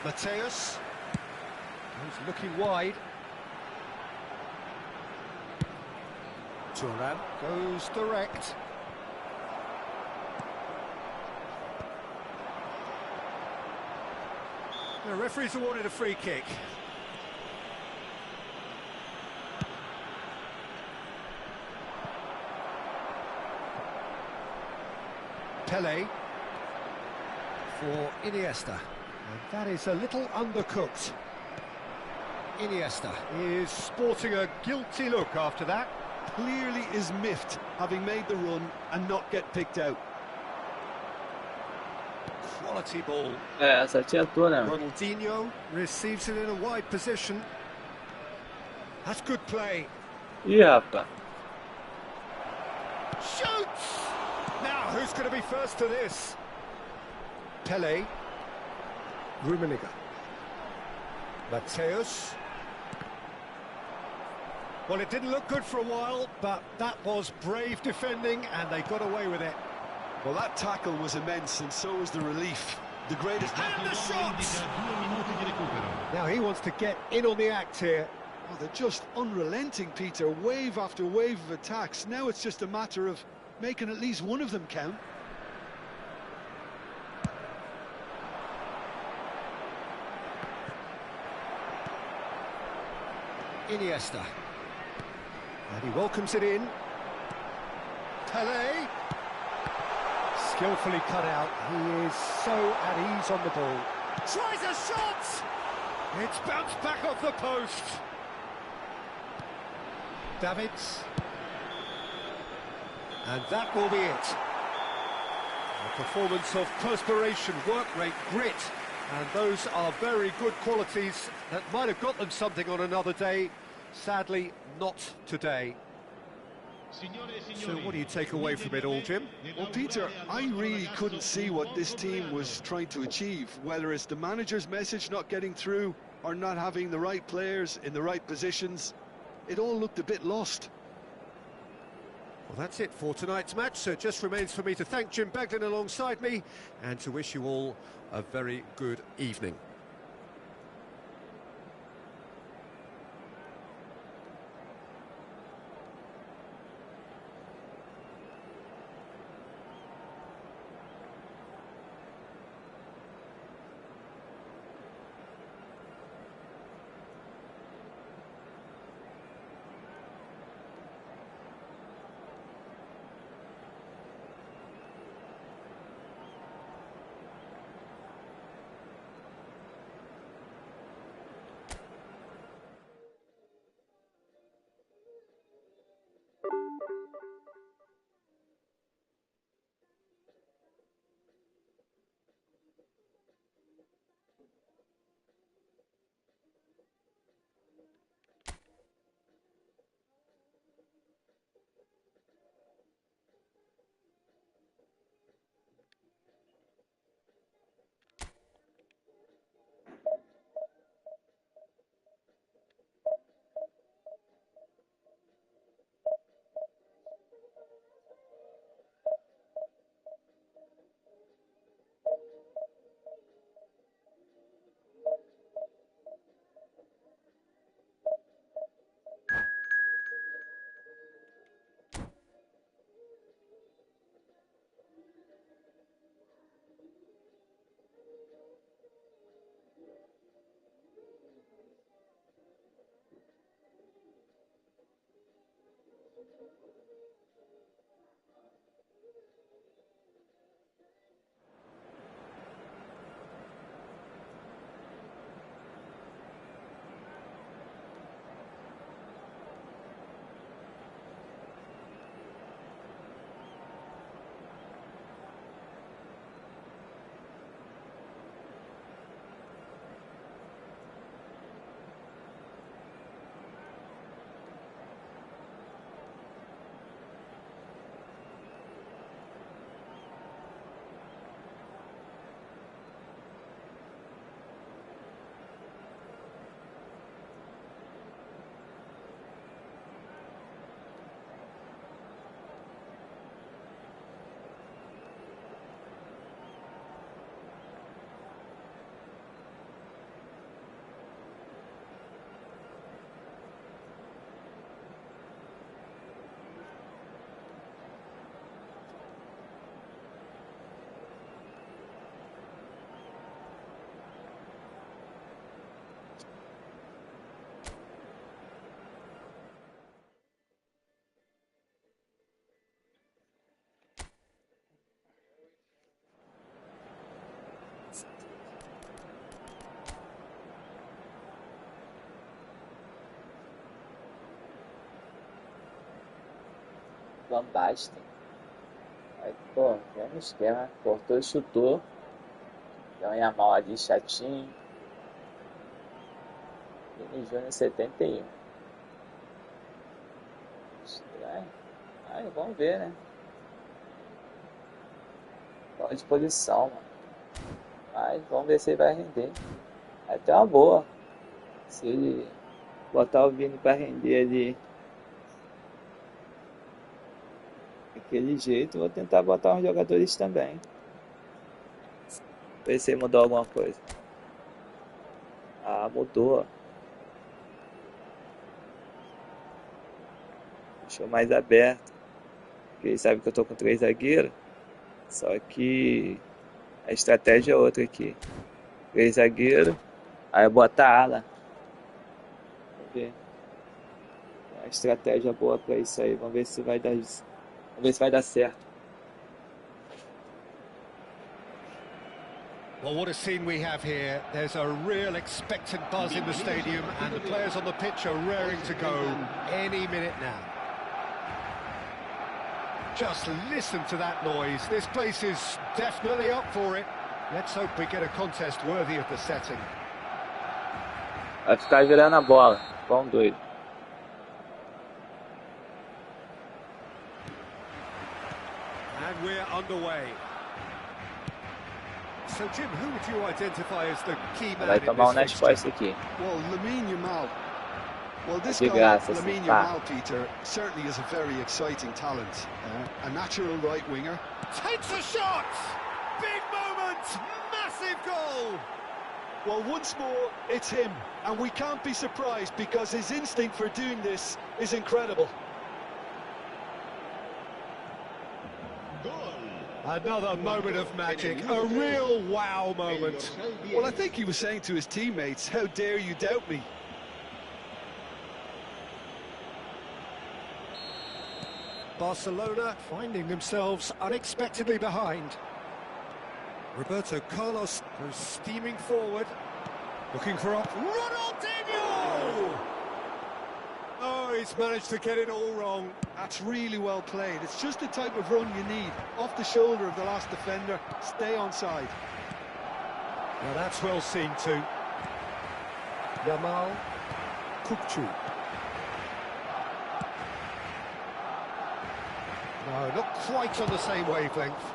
Mateus. He's looking wide. Thuram goes direct. The referee's awarded a free kick. Pele for Iniesta. And that is a little undercooked. Iniesta is sporting a guilty look after that. Clearly is miffed, having made the run and not get picked out. Quality ball. Acertou, né? Ronaldinho receives it in a wide position. That's good play. Ih, rapaz. Shoots! Now, who's going to be first to this? Pele. Rummenigge. Mateus. Well, it didn't look good for a while, but that was brave defending, and they got away with it. Well, that tackle was immense, and so was the relief. The greatest... And the shots! Now he wants to get in on the act here. Oh, they're just unrelenting, Peter. Wave after wave of attacks. Now it's just a matter of making at least one of them count. Iniesta. And he welcomes it in. Pele. Skillfully cut out. He is so at ease on the ball. Tries a shot! It's bounced back off the post. Davids. And that will be it. A performance of perspiration, work rate, grit. And those are very good qualities that might have got them something on another day. Sadly, not today. So what do you take away from it all, Jim? Well, Peter, I really couldn't see what this team was trying to achieve, whether it's the manager's message not getting through or not having the right players in the right positions. It all looked a bit lost. Well, that's it for tonight's match, so it just remains for me to thank Jim Beglin alongside me and to wish you all a very good evening. Van Basten. Aí, pô, mesmo esquema. Cortou e chutou. Tem um Yamal ali chatinho. Vini Júnior 71. Estranho. Ai, vamos ver, né? Bola de posição, mano. Mas vamos ver se ele vai render. Até uma boa. Se ele botar o Vini pra render ali daquele jeito, vou tentar botar uns jogadores também. Ver se mudou alguma coisa. Ah, mudou. Deixou mais aberto. Porque ele sabe que eu tô com 3 zagueiros. Só que a estratégia é outra aqui. 3 zagueiros. Aí bota a ala. Vamos ver. Tem uma estratégia boa pra isso aí. Vamos ver se vai dar isso. Vamos ver se vai dar certo. Well, what a scene we have here. There's a real expectant buzz in the stadium, and the players on the pitch are raring to go any minute now. Just listen to that noise. This place is definitely up for it. Let's hope we get a contest worthy of the setting. Vai ficar virando a bola. Vamos doido. And we're underway. So, Jim, who would you identify as the key man Vai in tomar this nas fixture? costas aqui. Well, Lamine Yamal. Well, this De guy, graça, Lamine assim, pá. Yamal, Peter, certainly is a very exciting talent. A natural right winger. Takes a shot! Big moment! Massive goal! Well, once more, it's him. And we can't be surprised because his instinct for doing this is incredible. Another moment of magic, a real wow moment. Well, I think he was saying to his teammates, how dare you doubt me? Barcelona finding themselves unexpectedly behind. Roberto Carlos goes steaming forward, looking for Ronaldinho! Oh, he's managed to get it all wrong. That's really well played. It's just the type of run you need. Off the shoulder of the last defender, stay onside. Now that's well seen too. Yamal, Kukçu. No, not quite on the same wavelength.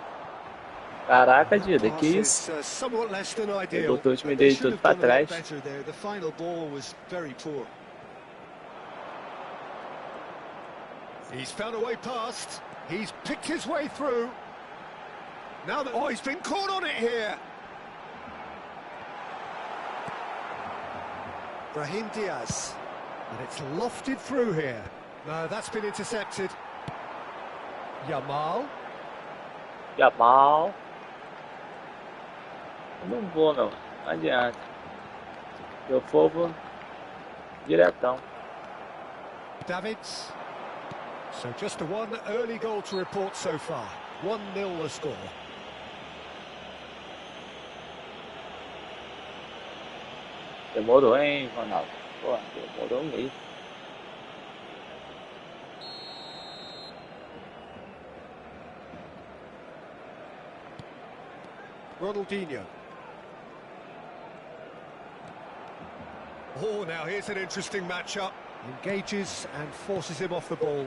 Caraca, Dida, que Pass isso? is, somewhat less than Ele ideal. botou o time They dele should tudo have pra done a lot trás. better there. The final ball was very poor. He's found a way past. He's picked his way through. Now that he's been caught on it here. Brahim Diaz. And it's lofted through here. No, that's been intercepted. Yamal. Yamal. Eu não vou, meu. Não adianta. Eu for, vou diretão. Davids. So just a one early goal to report so far. 1-0 the score. Demorou, hein, Ronaldo? Pô, demorou mesmo. Ronaldinho. Oh, now here's an interesting matchup. Engages and forces him off the ball.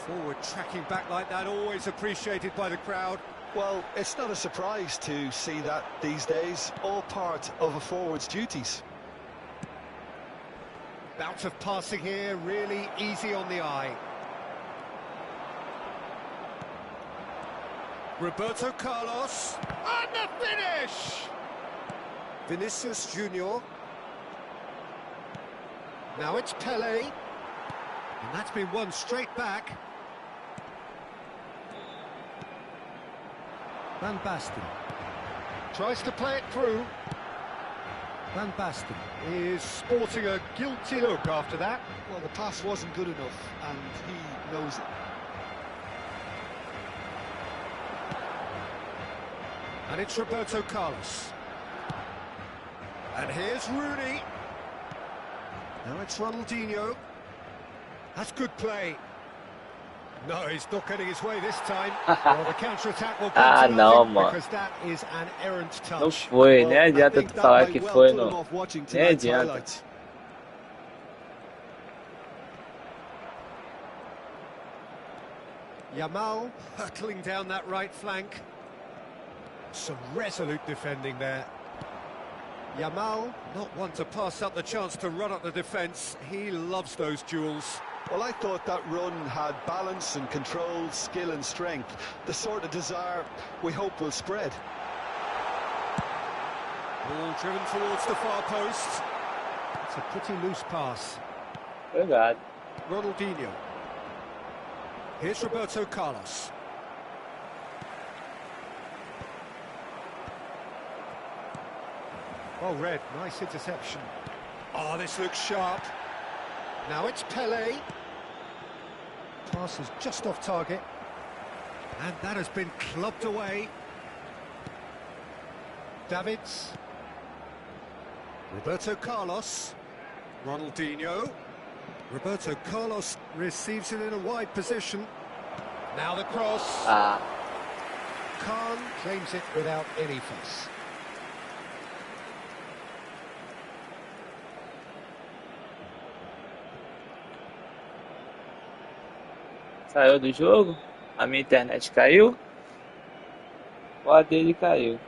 Forward tracking back like that, always appreciated by the crowd. Well, it's not a surprise to see that these days, all part of a forward's duties. Bout of passing here, really easy on the eye. Roberto Carlos, and the finish! Vinicius Junior. Now it's Pele, and that's been won straight back. Van Basten tries to play it through. Van Basten is sporting a guilty look after that. Well, the pass wasn't good enough, and he knows it. And it's Roberto Carlos. And here's Rooney. Now it's Ronaldinho. That's good play. No, he's not getting his way this time. Well, the counter-attack will come to nothing because that is an errant touch. Não foi, nem adianta tu falar que foi, não. Nem adianta. Highlights. Yamal hurtling down that right flank. Some resolute defending there. Yamal, not one to pass up the chance to run up the defence. He loves those duels. Well, I thought that run had balance and control, skill and strength. The sort of desire we hope will spread. Ball driven towards the far post. It's a pretty loose pass. Obrigado. Ronaldinho. Here's Roberto Carlos. Well read, nice interception. Oh, this looks sharp. Now it's Pele. Pass is just off target. And that has been clubbed away. Davids. Roberto Carlos. Ronaldinho. Roberto Carlos receives it in a wide position. Now the cross. Khan claims it without any fuss. Saiu do jogo, a minha internet caiu, ou a dele caiu.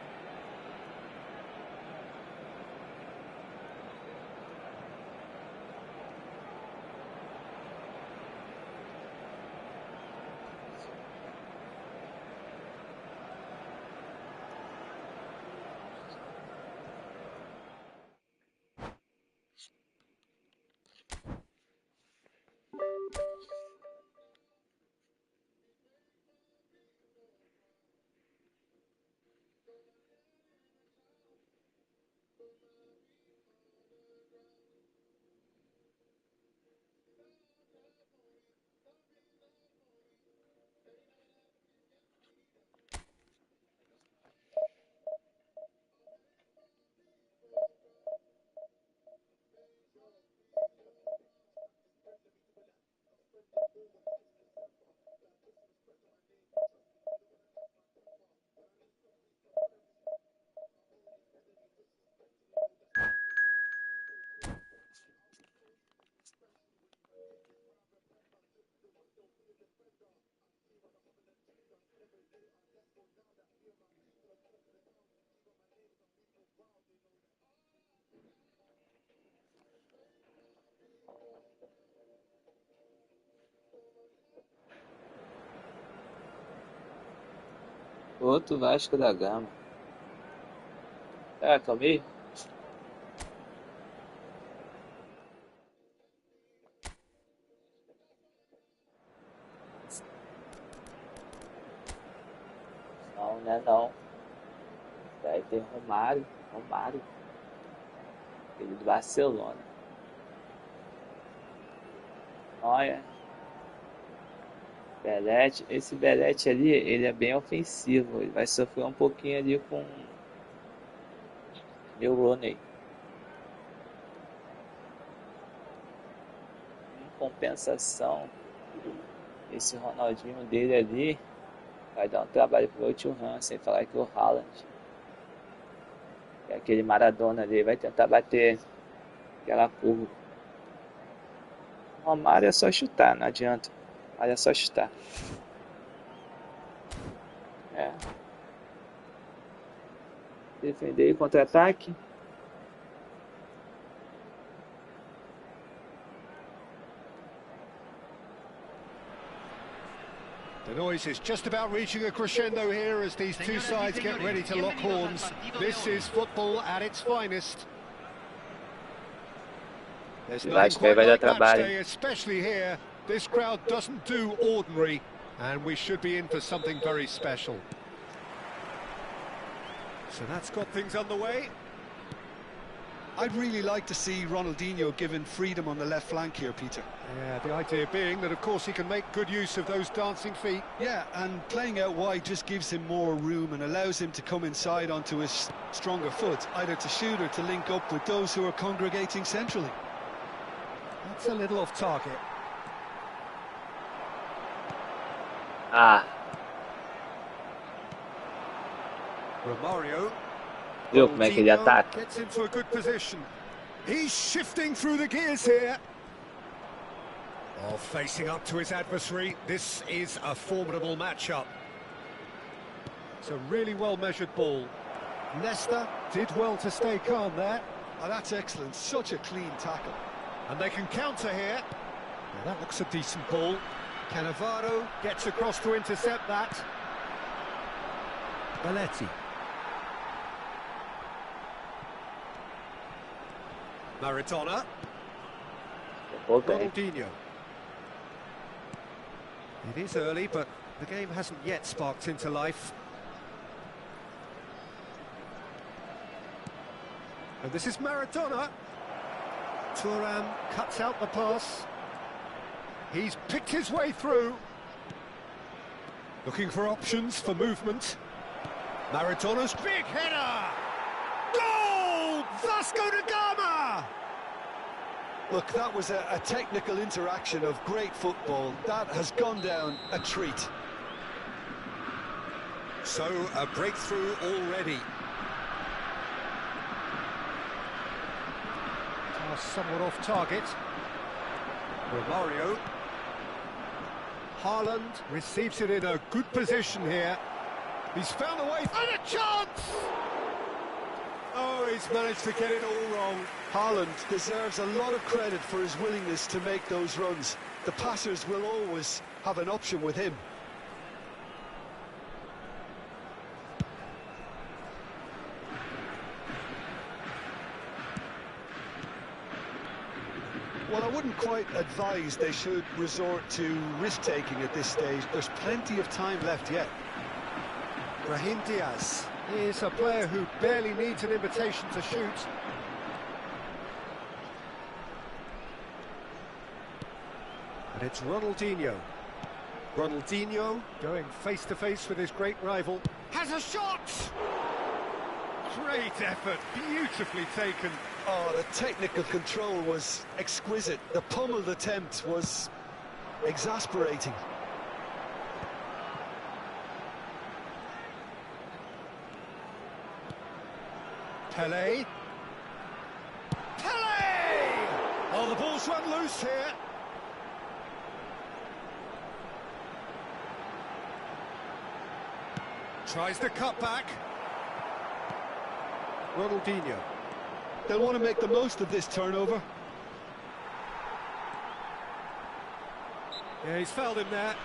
Outro Vasco da Gama. Calma aí. Não, né não. Daí tem Romário. Ele do Barcelona. Olha. Belete, esse Belete ali, ele é bem ofensivo. Ele vai sofrer um pouquinho ali com o Rooney. Em compensação, esse Ronaldinho dele ali vai dar um trabalho pro Thuram, sem falar que o Haaland e aquele Maradona ali vai tentar bater aquela curva. O Romário é só chutar, não adianta. Olha só chutar. É. Defender e contra-ataque. The noise is just about reaching a crescendo here as these two sides get ready to lock horns. This is football at its finest. There's nothing quite like match day, especially here. This crowd doesn't do ordinary, and we should be in for something very special. So that's got things underway. I'd really like to see Ronaldinho given freedom on the left flank here, Peter. Yeah, the idea being that, of course, he can make good use of those dancing feet. Yeah, and playing out wide just gives him more room and allows him to come inside onto his stronger foot, either to shoot or to link up with those who are congregating centrally. That's a little off target. Romario. Viu como é que ele ataca? Gets into a good position. He's shifting through the gears here. Oh, facing up to his adversary. This is a formidable matchup. It's a really well-measured ball. Nesta did well to stay calm there. Oh, that's excellent. Such a clean tackle. And they can counter here. Now that looks a decent ball. Cannavaro gets across to intercept that. Belletti. Maradona. Ronaldinho. It is early, but the game hasn't yet sparked into life. And this is Maradona. Thuram cuts out the pass. He's picked his way through. Looking for options for movement. Maradona's big header! Goal! Vasco da Gama! Look, that was a technical interaction of great football. That has gone down a treat. So, a breakthrough already. Pass somewhat off target. Romario. Haaland receives it in a good position here. He's found a way, and a chance! Oh, he's managed to get it all wrong. Haaland deserves a lot of credit for his willingness to make those runs. The passers will always have an option with him. Well, I wouldn't quite advise they should resort to risk-taking at this stage. There's plenty of time left yet. Brahim Diaz is a player who barely needs an invitation to shoot. And it's Ronaldinho. Ronaldinho going face-to-face with his great rival. Has a shot! Great effort, beautifully taken. Oh, the technical control was exquisite. The pummeled attempt was exasperating. Pelé. Pelé! Oh, the ball's run loose here. Tries the cut back. Ronaldinho. They'll want to make the most of this turnover. Yeah, he's fouled him there.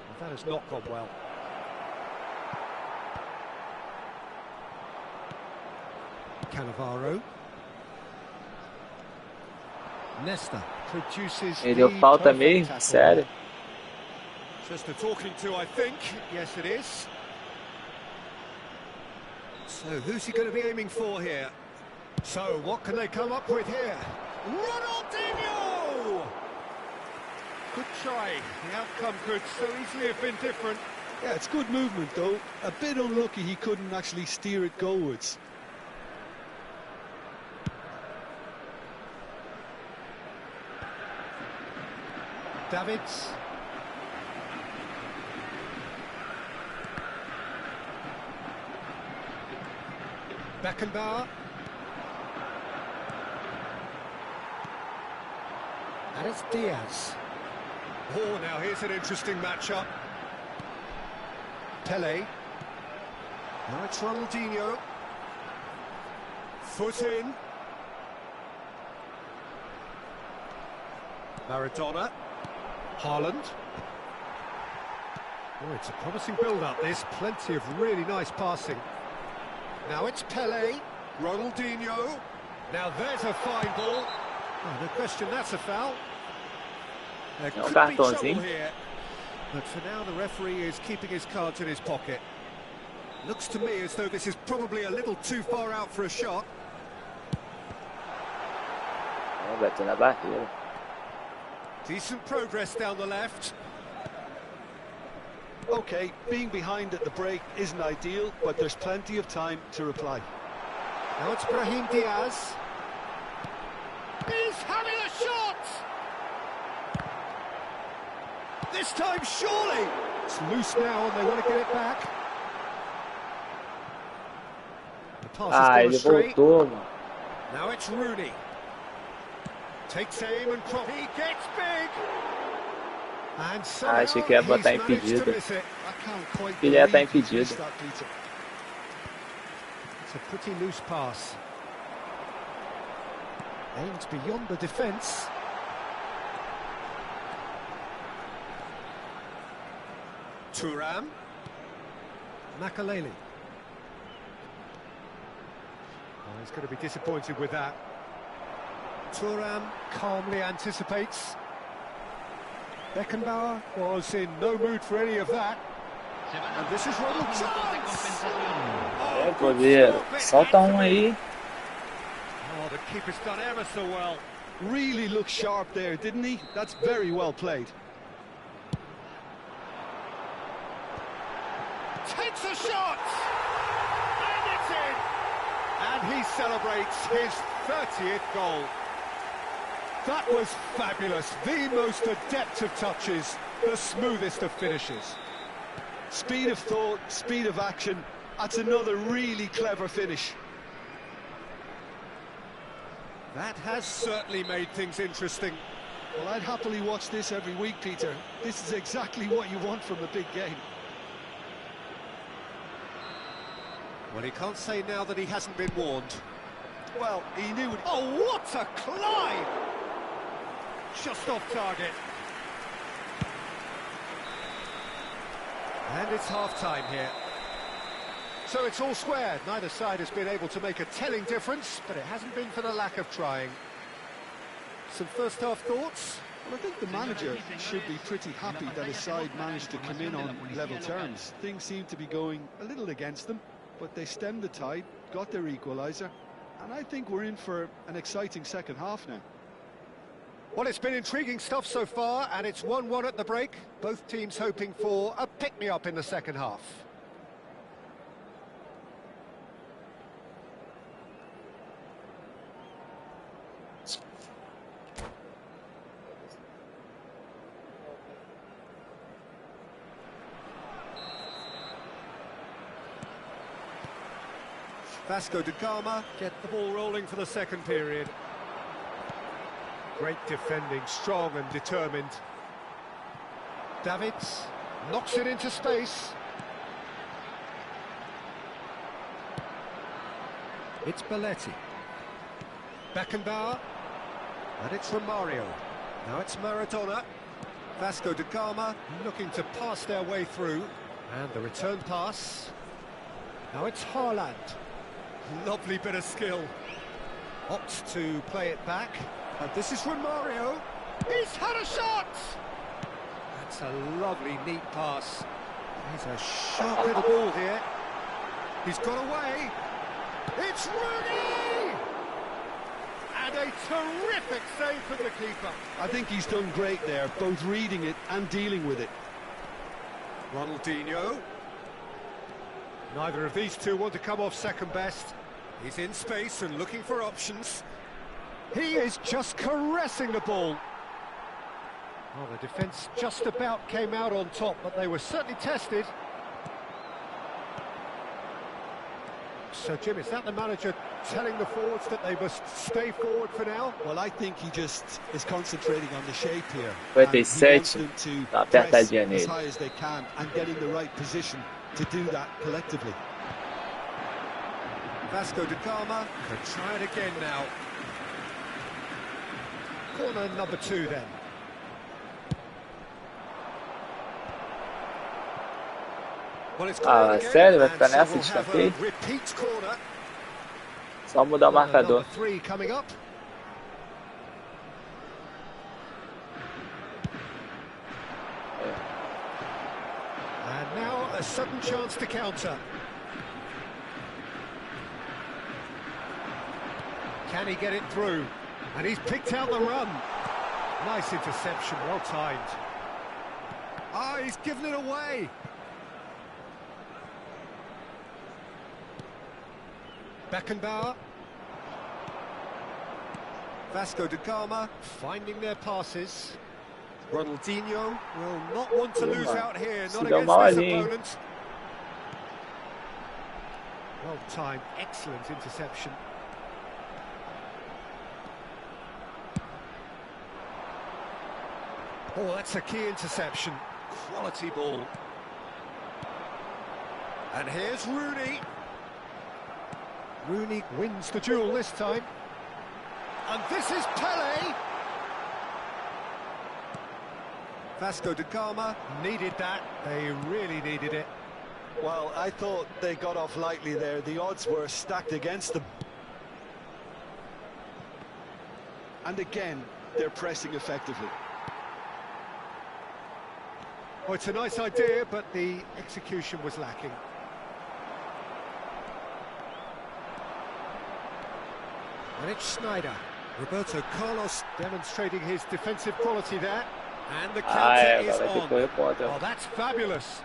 Well, that has not gone well. Cannavaro. Nesta produces. Ele deu falta mesmo? Sério? Just a talking to, I think. Yes, it is. So who's he going to be aiming for here? So what can they come up with here? Ronaldinho! Good try. The outcome could so easily have been different. Yeah, it's good movement though. A bit unlucky he couldn't actually steer it goalwards. Davids. Beckenbauer. And it's Diaz. Oh, now here's an interesting matchup. Pele. Now it's Ronaldinho. Foot in. Maradona. Haaland. Oh, it's a promising build-up, this. Plenty of really nice passing. Now it's Pele. Ronaldinho. Now there's a fine ball. Oh, no question, that's a foul. There could be trouble here. But for now, the referee is keeping his cards in his pocket. Looks to me as though this is probably a little too far out for a shot. Bateu na barreira. Decent progress down the left. Okay, being behind at the break isn't ideal, but there's plenty of time to reply. Now it's Brahim Diaz. He's having a shot! This time, surely! It's loose now and they want to get it back. The pass has gone Ele straight. voltou, mano. Now it's Rooney. Takes aim and crop. He gets big! And somehow achei que ia he's botar managed to impedido. miss it. I can't quite Ele ia estar believe he's impedido. missed that, Peter. It's a pretty loose pass. Aimed beyond the defence. Thuram. Makaleli. Oh, he's going to be disappointed with that. Thuram calmly anticipates. Beckenbauer was in no mood for any of that. And this is Ronald chance. É, goleiro. Solta aí. Oh, the keeper's done ever so well. Really looked sharp there, didn't he? That's very well played. Takes a shot! And it's in! And he celebrates his 30th goal. That was fabulous. The most adept of touches, the smoothest of finishes. Speed of thought, speed of action. That's another really clever finish. That has certainly made things interesting. Well, I'd happily watch this every week, Peter. This is exactly what you want from a big game. Well, he can't say now that he hasn't been warned. Well, he knew it. Oh, what a climb! Just off target. And it's half-time here. So it's all square. Neither side has been able to make a telling difference, but it hasn't been for the lack of trying. Some first-half thoughts? Well, I think the manager should be pretty happy that his side managed to come in on level terms. Things seem to be going a little against them, but they stemmed the tide, got their equaliser, and I think we're in for an exciting second half now. Well, it's been intriguing stuff so far, and it's 1-1 at the break. Both teams hoping for a pick-me-up in the second half. Vasco da Gama get the ball rolling for the second period. Great defending, strong and determined. Davids knocks it into space. It's Belletti. Beckenbauer. And it's Romario. Now it's Maradona. Vasco da Gama looking to pass their way through. And the return pass. Now it's Haaland. Lovely bit of skill. Opts to play it back. And this is Romario. He's had a shot! That's a lovely, neat pass. He's a sharp little ball here. He's got away. It's Rooney! And a terrific save from the keeper. I think he's done great there, both reading it and dealing with it. Ronaldinho. Neither of these two want to come off second best. He's in space and looking for options. He is just caressing the ball. Well, the defence just about came out on top, but they were certainly tested. So, Jim, is that the manager telling the forwards that they must stay forward for now? Well, I think he just is concentrating on the shape here. Vai And ter he 7. wants them to Tá press apertadinha as nele. high as they can and get in the right position to do that collectively. Vasco da Gama could try it again now. Corner number 2 then. Well, it's corner again, sério? Vai and ficar so nessa we'll de have escanteio? a repeat corner. Só mudar o Corner marcador. number 3 coming up. And now a sudden chance to counter. Can he get it through? And he's picked out the run. Nice interception, well timed. Ah, he's given it away. Beckenbauer. Vasco da Gama finding their passes. Ronaldinho will not want to lose out here, not deu against mal this ali, hein? opponent. Well timed, excellent interception. Oh, that's a key interception. Quality ball. And here's Rooney. Rooney wins the duel this time. And this is Pele. Vasco da Gama needed that. They really needed it. Well, I thought they got off lightly there. The odds were stacked against them. And again, they're pressing effectively. Oh, it's a nice idea, but the execution was lacking. And it's Schneider. Roberto Carlos demonstrating his defensive quality there. And the counter is agora que foi on. o contra. Oh, that's fabulous.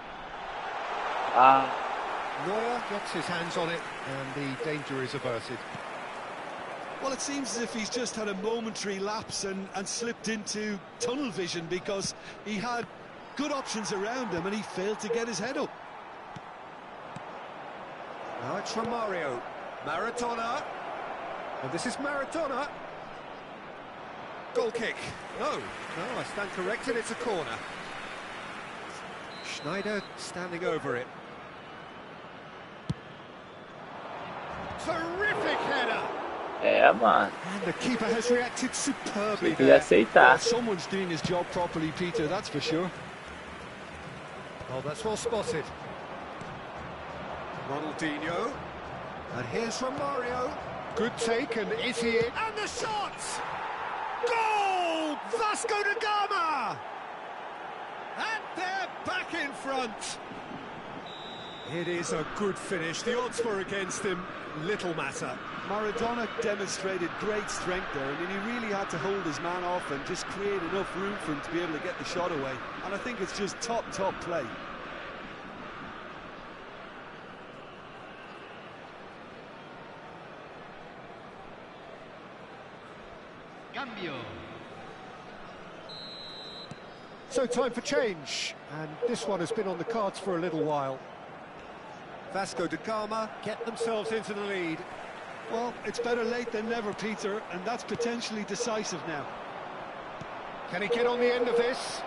Neuer gets his hands on it, and the danger is averted. Well, it seems as if he's just had a momentary lapse and slipped into tunnel vision, because he had good options around him and he failed to get his head up. Now it's from Mario. Maradona. And this is Maradona. Goal kick. No, I stand corrected, it's a corner. Schneider standing over it. Terrific header! Mano. And the keeper has reacted superbly Tinha que there. aceitar. Well, someone's doing his job properly, Peter, that's for sure. Oh, that's well spotted. Ronaldinho. And here's from Mario. Good take, and is he in? And the shot! Goal! Vasco da Gama! And they're back in front. It is a good finish. The odds were against him. Little matter. Maradona demonstrated great strength there. I mean, he really had to hold his man off and just create enough room for him to be able to get the shot away. And I think it's just top play. Cambio. So time for change, and this one has been on the cards for a little while. Vasco da Gama get themselves into the lead. Well, it's better late than never, Peter, and that's potentially decisive now. Can he get on the end of this?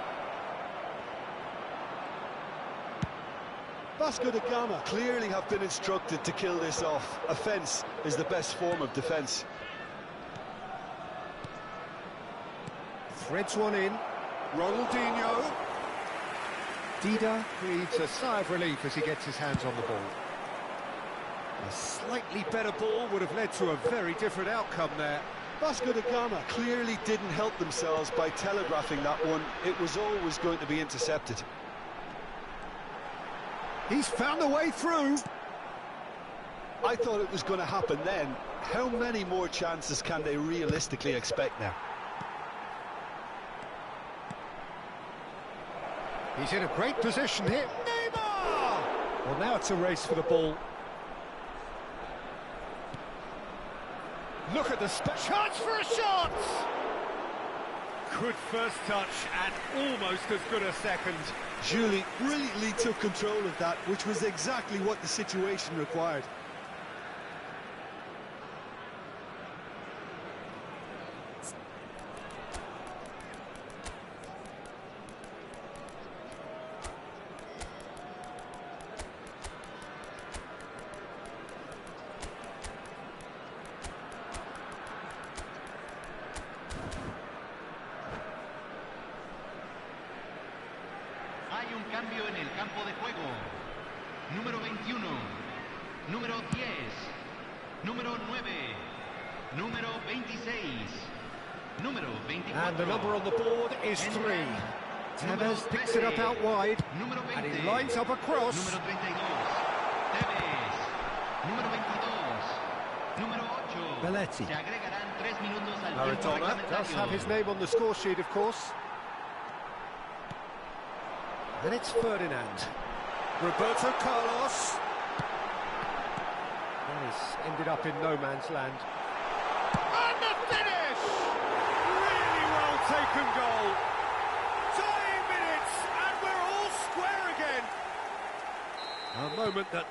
Vasco da Gama clearly have been instructed to kill this off. Offence is the best form of defence. Threads one in. Ronaldinho. Dida breathes a sigh of relief as he gets his hands on the ball. A slightly better ball would have led to a very different outcome there. Vasco da Gama clearly didn't help themselves by telegraphing that one. It was always going to be intercepted. He's found a way through. I thought it was going to happen then. How many more chances can they realistically expect now? He's in a great position here. Neymar! Well, now it's a race for the ball. Look at the chance for a shot! Good first touch and almost as good a second. Julie brilliantly took control of that, which was exactly what the situation required. Hay un cambio en el campo de juego. Número 21, número 10, número 9, número 26, número 24. And the number on the board is 3. Tevez picks it up out wide, número 20, and he lines up a cross. número 32, Tevez, número 22, número 8. Belletti. Se agregarán 3 minutos al tiempo Maradona does have his reglamentario. name on the score sheet, of course. And it's Ferdinand. Roberto Carlos. And he's ended up in no man's land. And the finish! Really well taken goal. Dying minutes, and we're all square again. A moment that...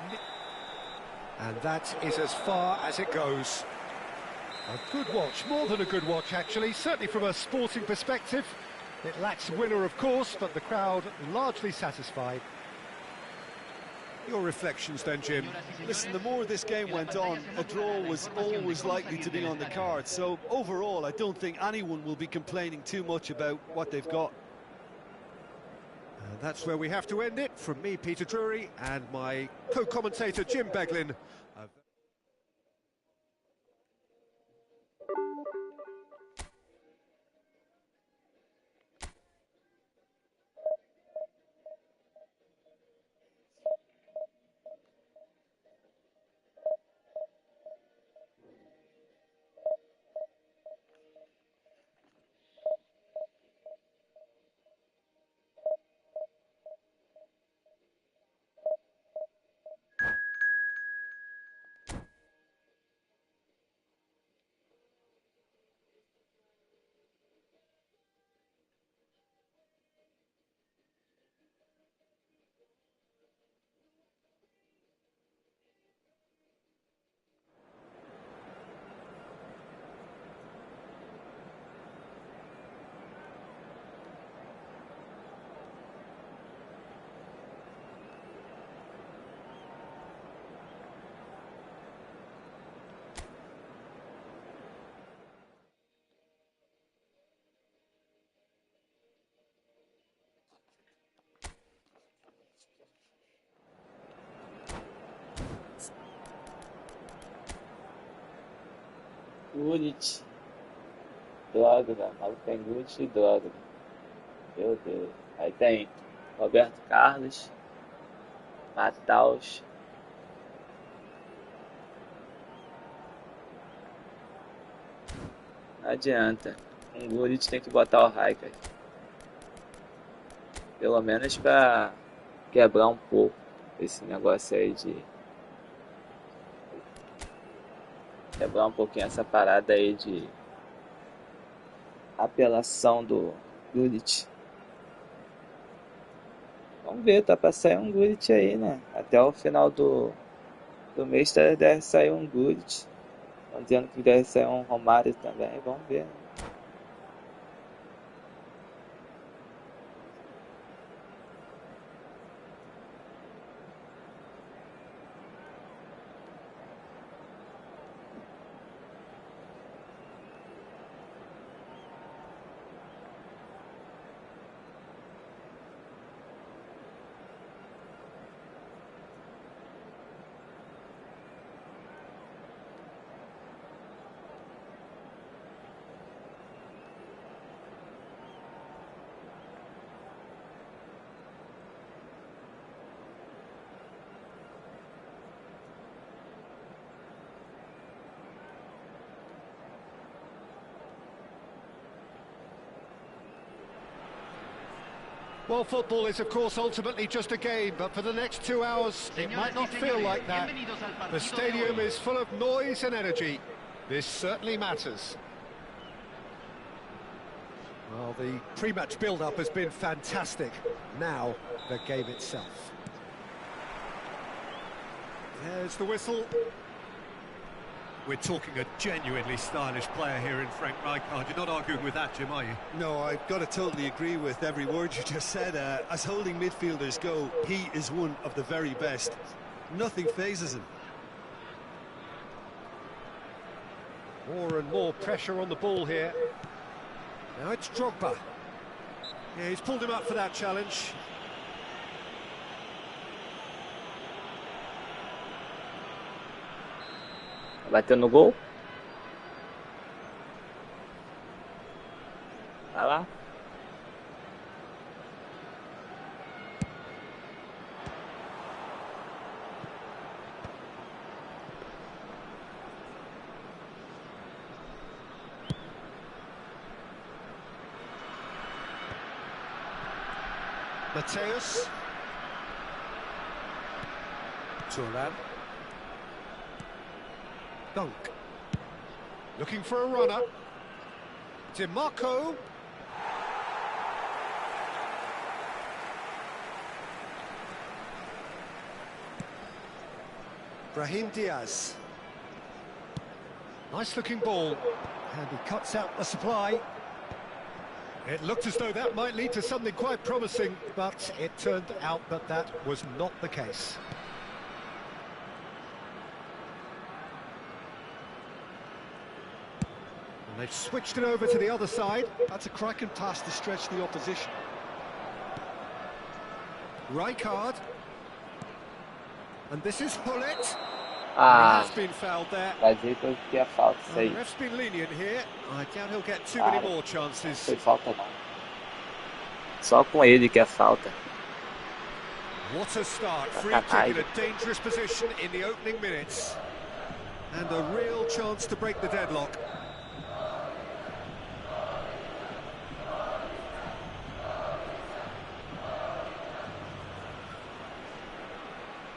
And that is as far as it goes. A good watch, more than a good watch actually, certainly from a sporting perspective. It lacks a winner, of course, but the crowd largely satisfied. Your reflections then, Jim? Listen, the more this game went on, a draw was always likely to be on the card. So overall, I don't think anyone will be complaining too much about what they've got. And that's where we have to end it. From me, Peter Drury, and my co-commentator, Jim Beglin. Gullit. Droga, velho. O maluco tem Gullit e droga. Meu Deus. Aí tem Roberto Carlos, Mataus. Não adianta. Um Gullit tem que botar o Raikkonen. Pelo menos pra quebrar um pouco esse negócio aí de... Quebrar um pouquinho essa parada aí de apelação do Gullit. Vamos ver, tá pra sair um Gullit aí, né? Até o final do mês deve sair um Gullit. Estão dizendo que deve sair um Romário também, vamos ver. Well, football is, of course, ultimately just a game, but for the next 2 hours, it might not feel like that. The stadium is full of noise and energy. This certainly matters. Well, the pre-match build-up has been fantastic. Now, the game itself. There's the whistle. We're talking a genuinely stylish player here in Frank Rijkaard. You're not arguing with that, Jim, are you? No, I've got to totally agree with every word you just said. As holding midfielders go, he is one of the very best. Nothing phases him. More and more pressure on the ball here. Now it's Drogba. Yeah, he's pulled him up for that challenge. Bateu no gol. Vai lá. Mateus. Turan. Dunk. Looking for a runner. DiMarco. Brahim Diaz. Nice looking ball. And he cuts out the supply. It looked as though that might lead to something quite promising, but it turned out that that was not the case. And they've switched it over to the other side. That's a cracking pass to stretch the opposition. Rijkaard. And this is Hullet. Ah, He has been fouled there. vai dizer que eu que é falta isso Well, the aí. ref's been lenient here. I doubt he'll get too many more Não chances. foi falta não. Só com ele que é falta. What a start. Free Sacanagem. kick in a dangerous position in the opening minutes. And a real chance to break the deadlock.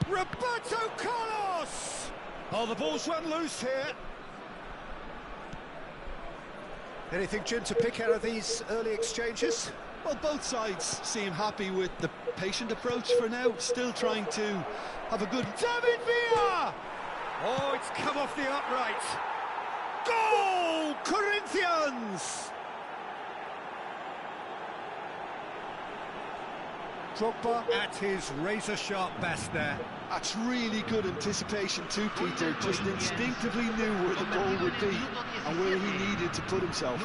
Roberto Carlos! Oh, the ball's run loose here. Anything, Jim, to pick out of these early exchanges? Well, both sides seem happy with the patient approach for now, still trying to have a good... David Villa! Oh, it's come off the upright. Goal! Corinthians! Drogba at his razor-sharp best there. That's really good anticipation too, Peter. Just instinctively knew where the ball would be and where he needed to put himself.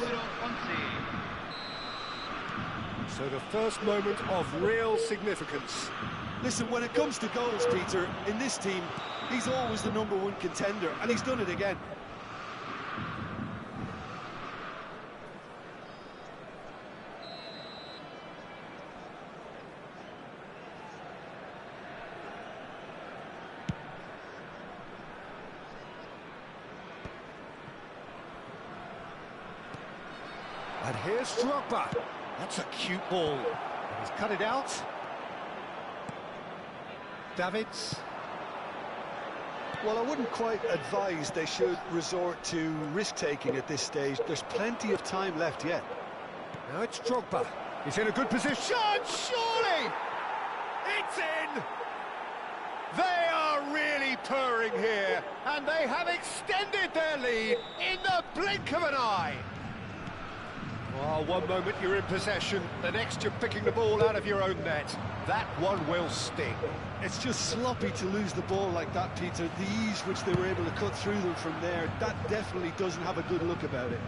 So the first moment of real significance. Listen, when it comes to goals, Peter, in this team, he's always the #1 contender, and he's done it again. And here's Drogba. That's a cute ball. He's cut it out. Davids. Well, I wouldn't quite advise they should resort to risk-taking at this stage. There's plenty of time left yet. Now it's Drogba. He's in a good position. Surely! It's in! They are really purring here, and they have extended their lead in the blink of an eye. Well, one moment you're in possession, the next you're picking the ball out of your own net. That one will sting. It's just sloppy to lose the ball like that, Peter. The ease which they were able to cut through them from there, that definitely doesn't have a good look about it.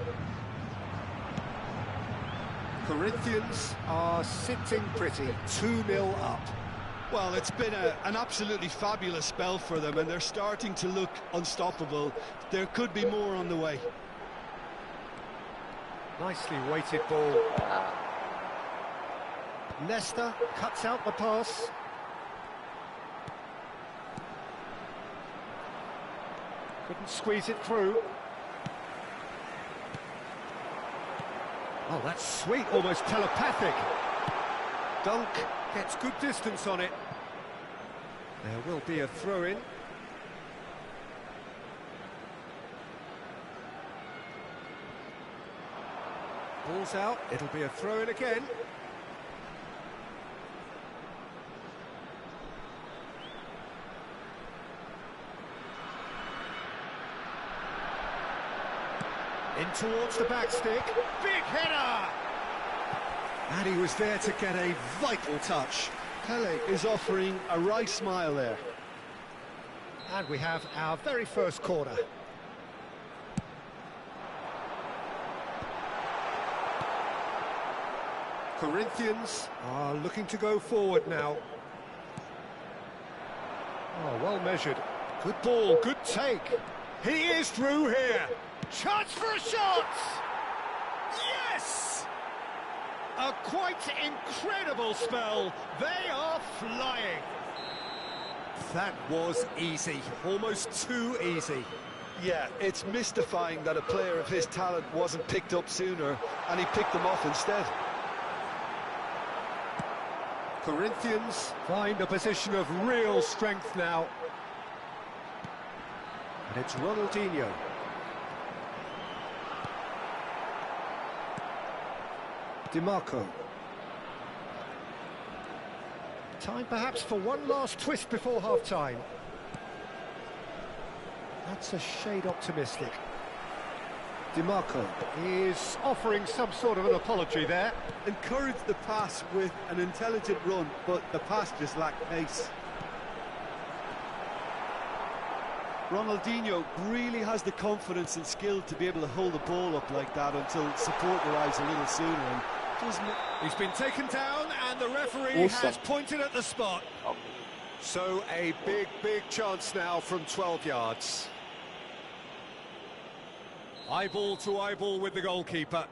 Corinthians are sitting pretty, 2-0 up. Well, it's been an absolutely fabulous spell for them, and they're starting to look unstoppable. There could be more on the way. Nicely weighted ball. Leicester cuts out the pass. Couldn't squeeze it through. Oh, that's sweet, almost telepathic. Dunk gets good distance on it. There will be a throw-in. Ball's out, it'll be a throw-in again. In towards the back stick, big header! And he was there to get a vital touch. Pele is offering a wry smile there. And we have our very first corner. Corinthians are looking to go forward now. Oh, well measured. Good ball, good take. He is through here. Chance for a shot! Yes! A quite incredible spell. They are flying. That was easy, almost too easy. Yeah, it's mystifying that a player of his talent wasn't picked up sooner, and he picked them off instead. Corinthians find a position of real strength now. And it's Ronaldinho. DiMarco. Time perhaps for one last twist before half-time. That's a shade optimistic. DiMarco is offering some sort of an apology there. Encouraged the pass with an intelligent run, but the pass just lacked pace. Ronaldinho really has the confidence and skill to be able to hold the ball up like that until support arrives a little sooner. And he's been taken down and the referee has pointed at the spot. So a big chance now from 12 yards. Eyeball to eyeball with the goalkeeper.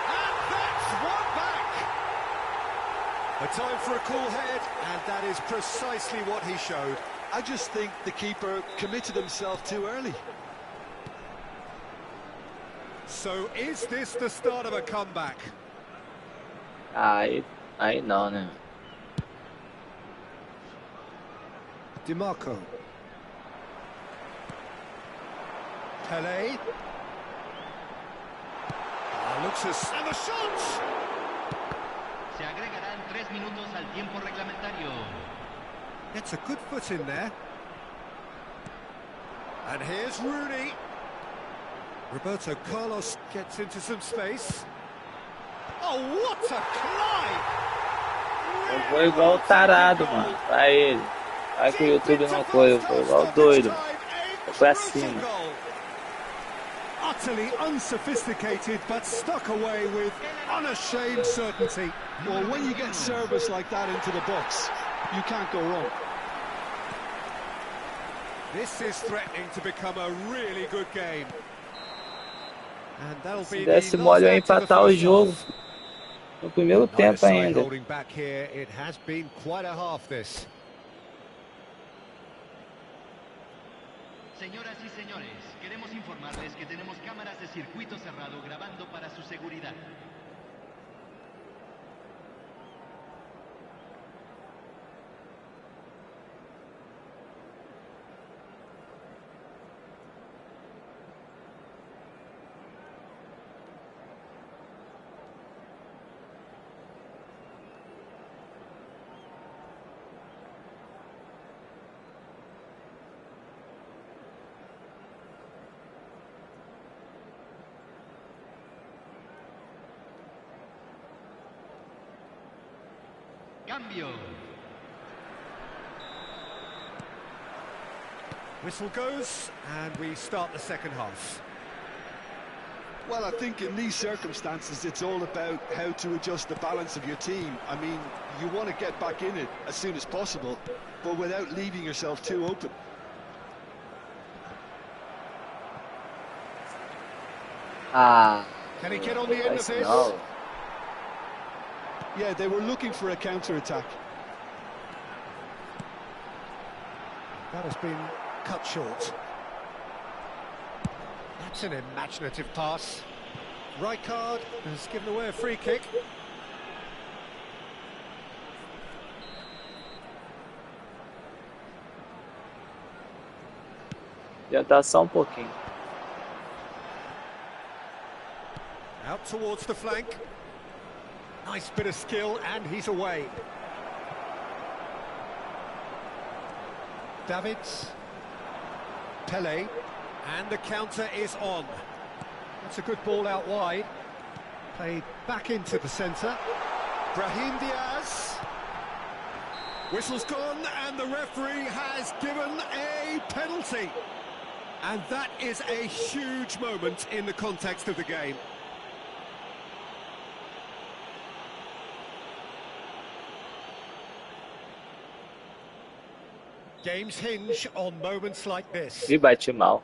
And that's one back! A time for a cool head, and that is precisely what he showed. I just think the keeper committed himself too early. So is this the start of a comeback? Aí não, né? DiMarco. Pele. Looks as... And the shot! Se agregarán 3 minutos al tiempo reglamentario. Gets a good foot in there. And here's Rooney. Roberto Carlos gets into some space. Oh, what a climb! Eu vou igual tarado, mano. Vai ele. Vai que o YouTube não foi, eu vou igual doido. Eu fui acima. Utterly unsophisticated, but stuck away with unashamed certainty. Well, when you get service like that into the box, you can't go wrong. This is threatening to become a really good game. And that'll be Se desse mole eu ia empatar o jogo no primeiro tempo ainda. Holding back here, it has been quite a half this. Señoras y señores, queremos informarles que tenemos cámaras de circuito cerrado grabando para su seguridad. Cambio. Whistle goes, and we start the second half. Well, I think in these circumstances, it's all about how to adjust the balance of your team. I mean, you want to get back in it as soon as possible, but without leaving yourself too open. Can he get on the end of this? No. Yeah, they were looking for a counter-attack. That has been cut short. That's an imaginative pass. Right card has given away a free kick. Adiantar só um pouquinho. Out towards the flank. Nice bit of skill, and he's away. Davids. Pele. And the counter is on. That's a good ball out wide. Played back into the centre. Brahim Diaz. Whistle's gone, and the referee has given a penalty. And that is a huge moment in the context of the game. Games hinge on moments like this. E bati mal.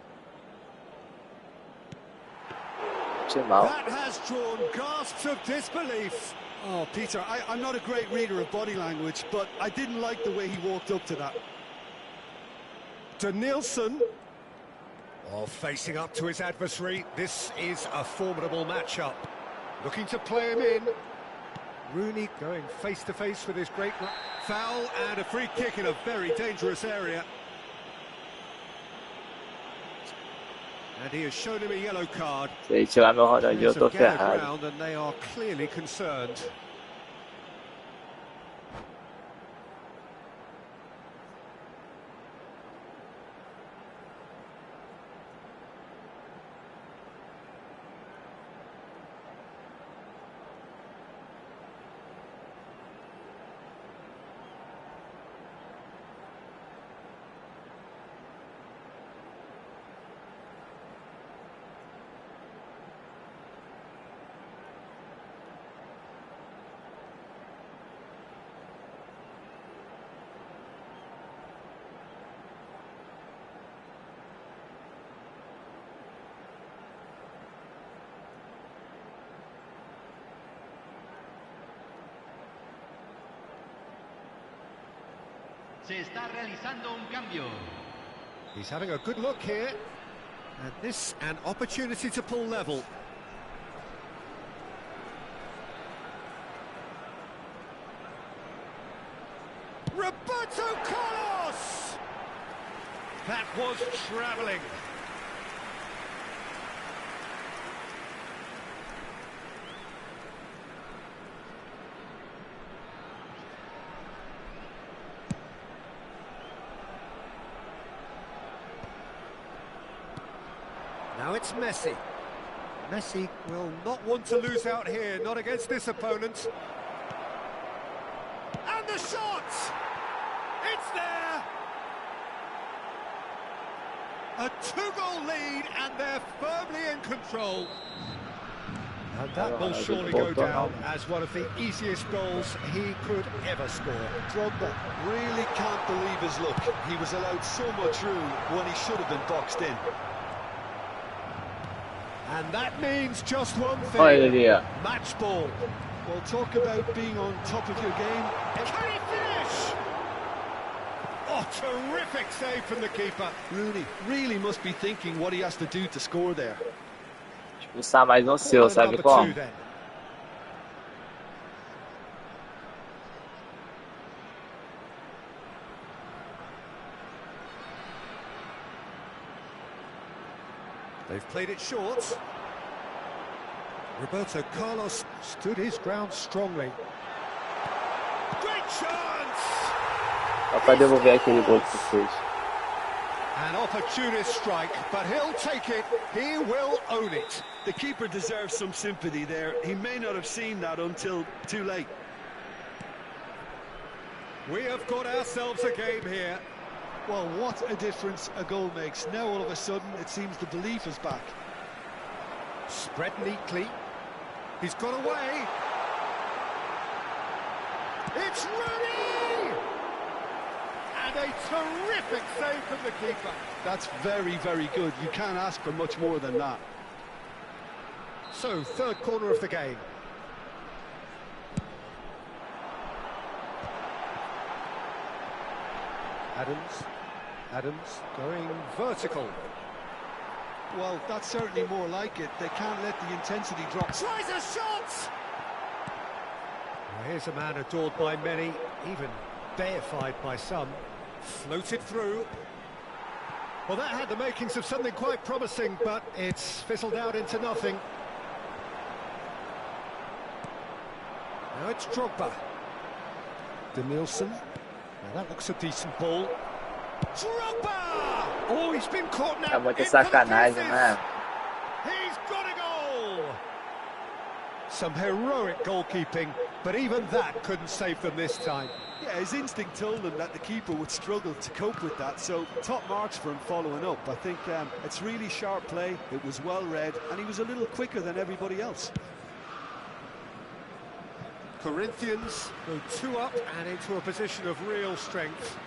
Bati mal. That has drawn gasps of disbelief. Oh, Peter, I'm not a great reader of body language, but I didn't like the way he walked up to that. De Nielsen. Oh, facing up to his adversary. This is a formidable matchup. Looking to play him in. Rooney going face-to-face with his great foul, and a free kick in a very dangerous area. And he has shown him a yellow card. Se ele tirar meu Ronaldinho, eu There's tô a gag ferrado. round, and they are clearly concerned. Se está realizando un cambio. He's having a good look here. And this an opportunity to pull level. Roberto Carlos! That was travelling. Now it's Messi. Messi will not want to lose out here, not against this opponent. And the shot! It's there! A two-goal lead, and they're firmly in control. And that will surely go down as one of the easiest goals he could ever score. Drogba really can't believe his luck. He was allowed so much room when he should have been boxed in. And that means just one thing. Olha ali, ó. Match ball. Well, talk about being on top of your game. Can he finish? Oh, terrific save from the keeper. Rooney really must be thinking what he has to do to score there. Expulsar mais no seu, And sabe number como? two then. They've played it short. Roberto Carlos stood his ground strongly. Great chance! Só pra devolver aquele gol que tu fez. An opportunist strike, but he'll take it. He will own it. The keeper deserves some sympathy there. He may not have seen that until too late. We have got ourselves a game here. Well, what a difference a goal makes. Now all of a sudden it seems the belief is back. Spread neatly. He's got away. It's Rooney! And a terrific save from the keeper. That's very, very good. You can't ask for much more than that. So, third corner of the game. Adams going vertical. Well, that's certainly more like it. They can't let the intensity drop. Tries a shot! Well, here's a man adored by many, even deified by some. Floated through. Well, that had the makings of something quite promising, but it's fizzled out into nothing. Now it's Drogba. Denilson. Now that looks a decent ball. Drogba! Oh, he's been caught now. É muita sacanagem, né? He's got a goal! Some heroic goalkeeping, but even that couldn't save them this time. Yeah, his instinct told him that the keeper would struggle to cope with that, so top marks for him following up. I think it's really sharp play, it was well read, and he was a little quicker than everybody else. Corinthians go 2 up and into a position of real strength.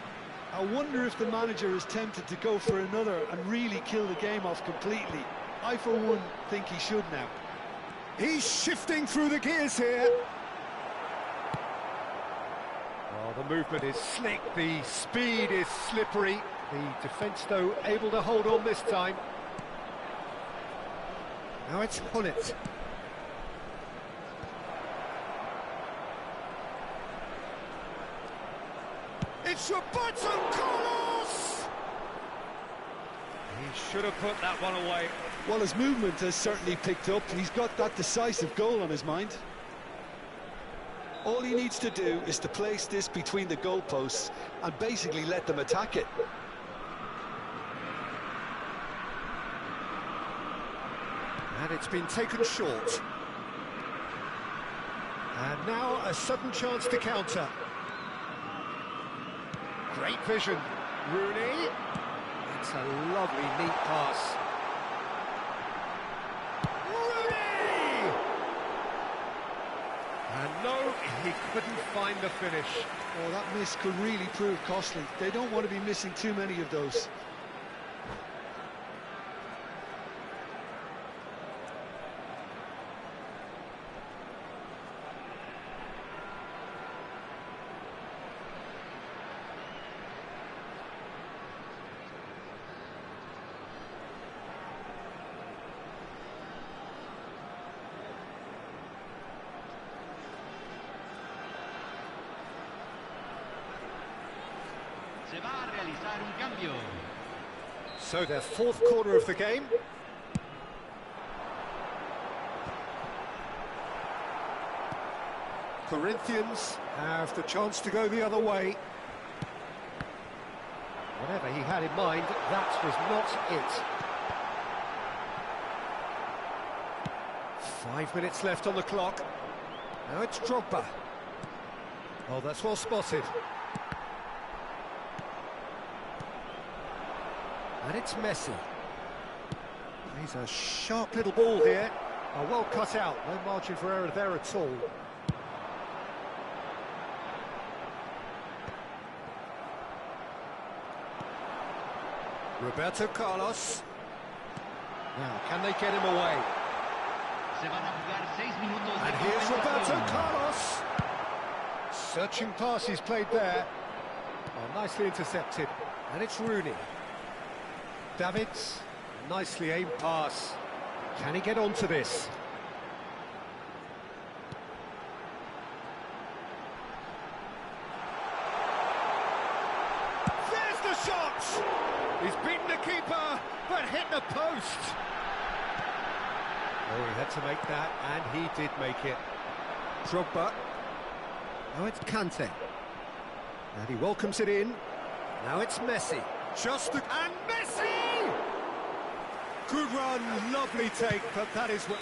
I wonder if the manager is tempted to go for another and really kill the game off completely. I, for one, think he should now. He's shifting through the gears here. Oh, the movement is slick, the speed is slippery. The defence, though, able to hold on this time. Now it's Hunnit. It's Roberto Carlos! He should have put that one away. Well, his movement has certainly picked up. He's got that decisive goal on his mind. All he needs to do is to place this between the goalposts and basically let them attack it. And it's been taken short. And now a sudden chance to counter. Great vision. Rooney. It's a lovely, neat pass. Rooney! And no, he couldn't find the finish. Oh, that miss could really prove costly. They don't want to be missing too many of those. Se va a realizar un cambio. So their 4th corner of the game. Corinthians have the chance to go the other way. Whatever he had in mind, that was not it. 5 minutes left on the clock. Now it's Drogba. Oh, that's well spotted. And it's Messi. He's a sharp little ball here. Oh, well cut out. No margin for error there at all. Roberto Carlos. Now, can they get him away? Se van a jugar 6 minutos de And here's Roberto compensación. Carlos. Searching pass he's played there. Oh, nicely intercepted. And it's Rooney. Davids, nicely aimed pass. Can he get onto this? There's the shot! He's beaten the keeper, but hit the post. Oh, he had to make that, and he did make it. Drogba. Now it's Kante. And he welcomes it in. Now it's Messi. And Messi! Good run, lovely take, but that is what...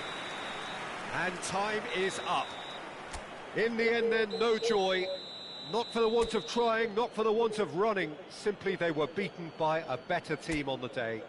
And time is up. In the end then, no joy. Not for the want of trying, not for the want of running. Simply they were beaten by a better team on the day.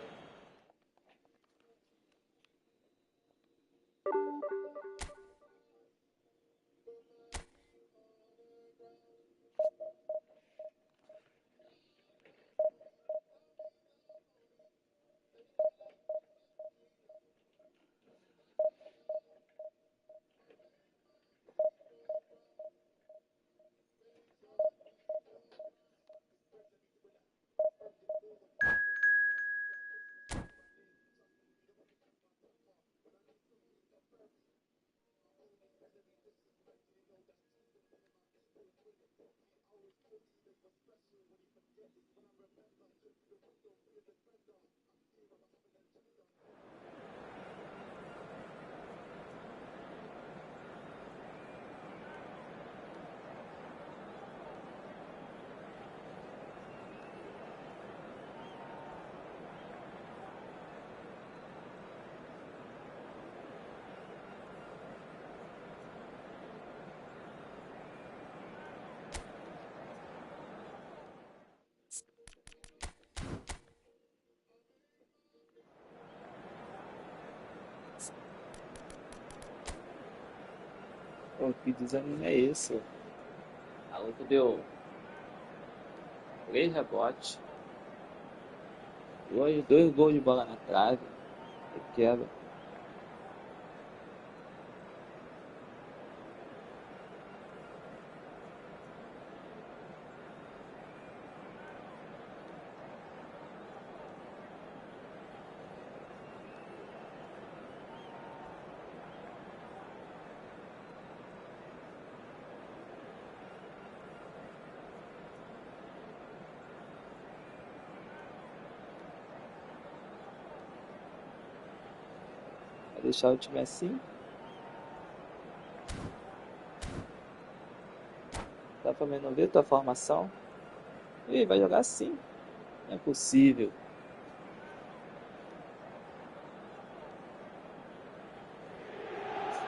Pô, que desânimo é esse? A luta deu 3 rebotes. Dois gols de bola na trave. Que quebra. Vai deixar o time assim? Dá pra não ver tua formação? Ih, vai jogar assim? Não é possível.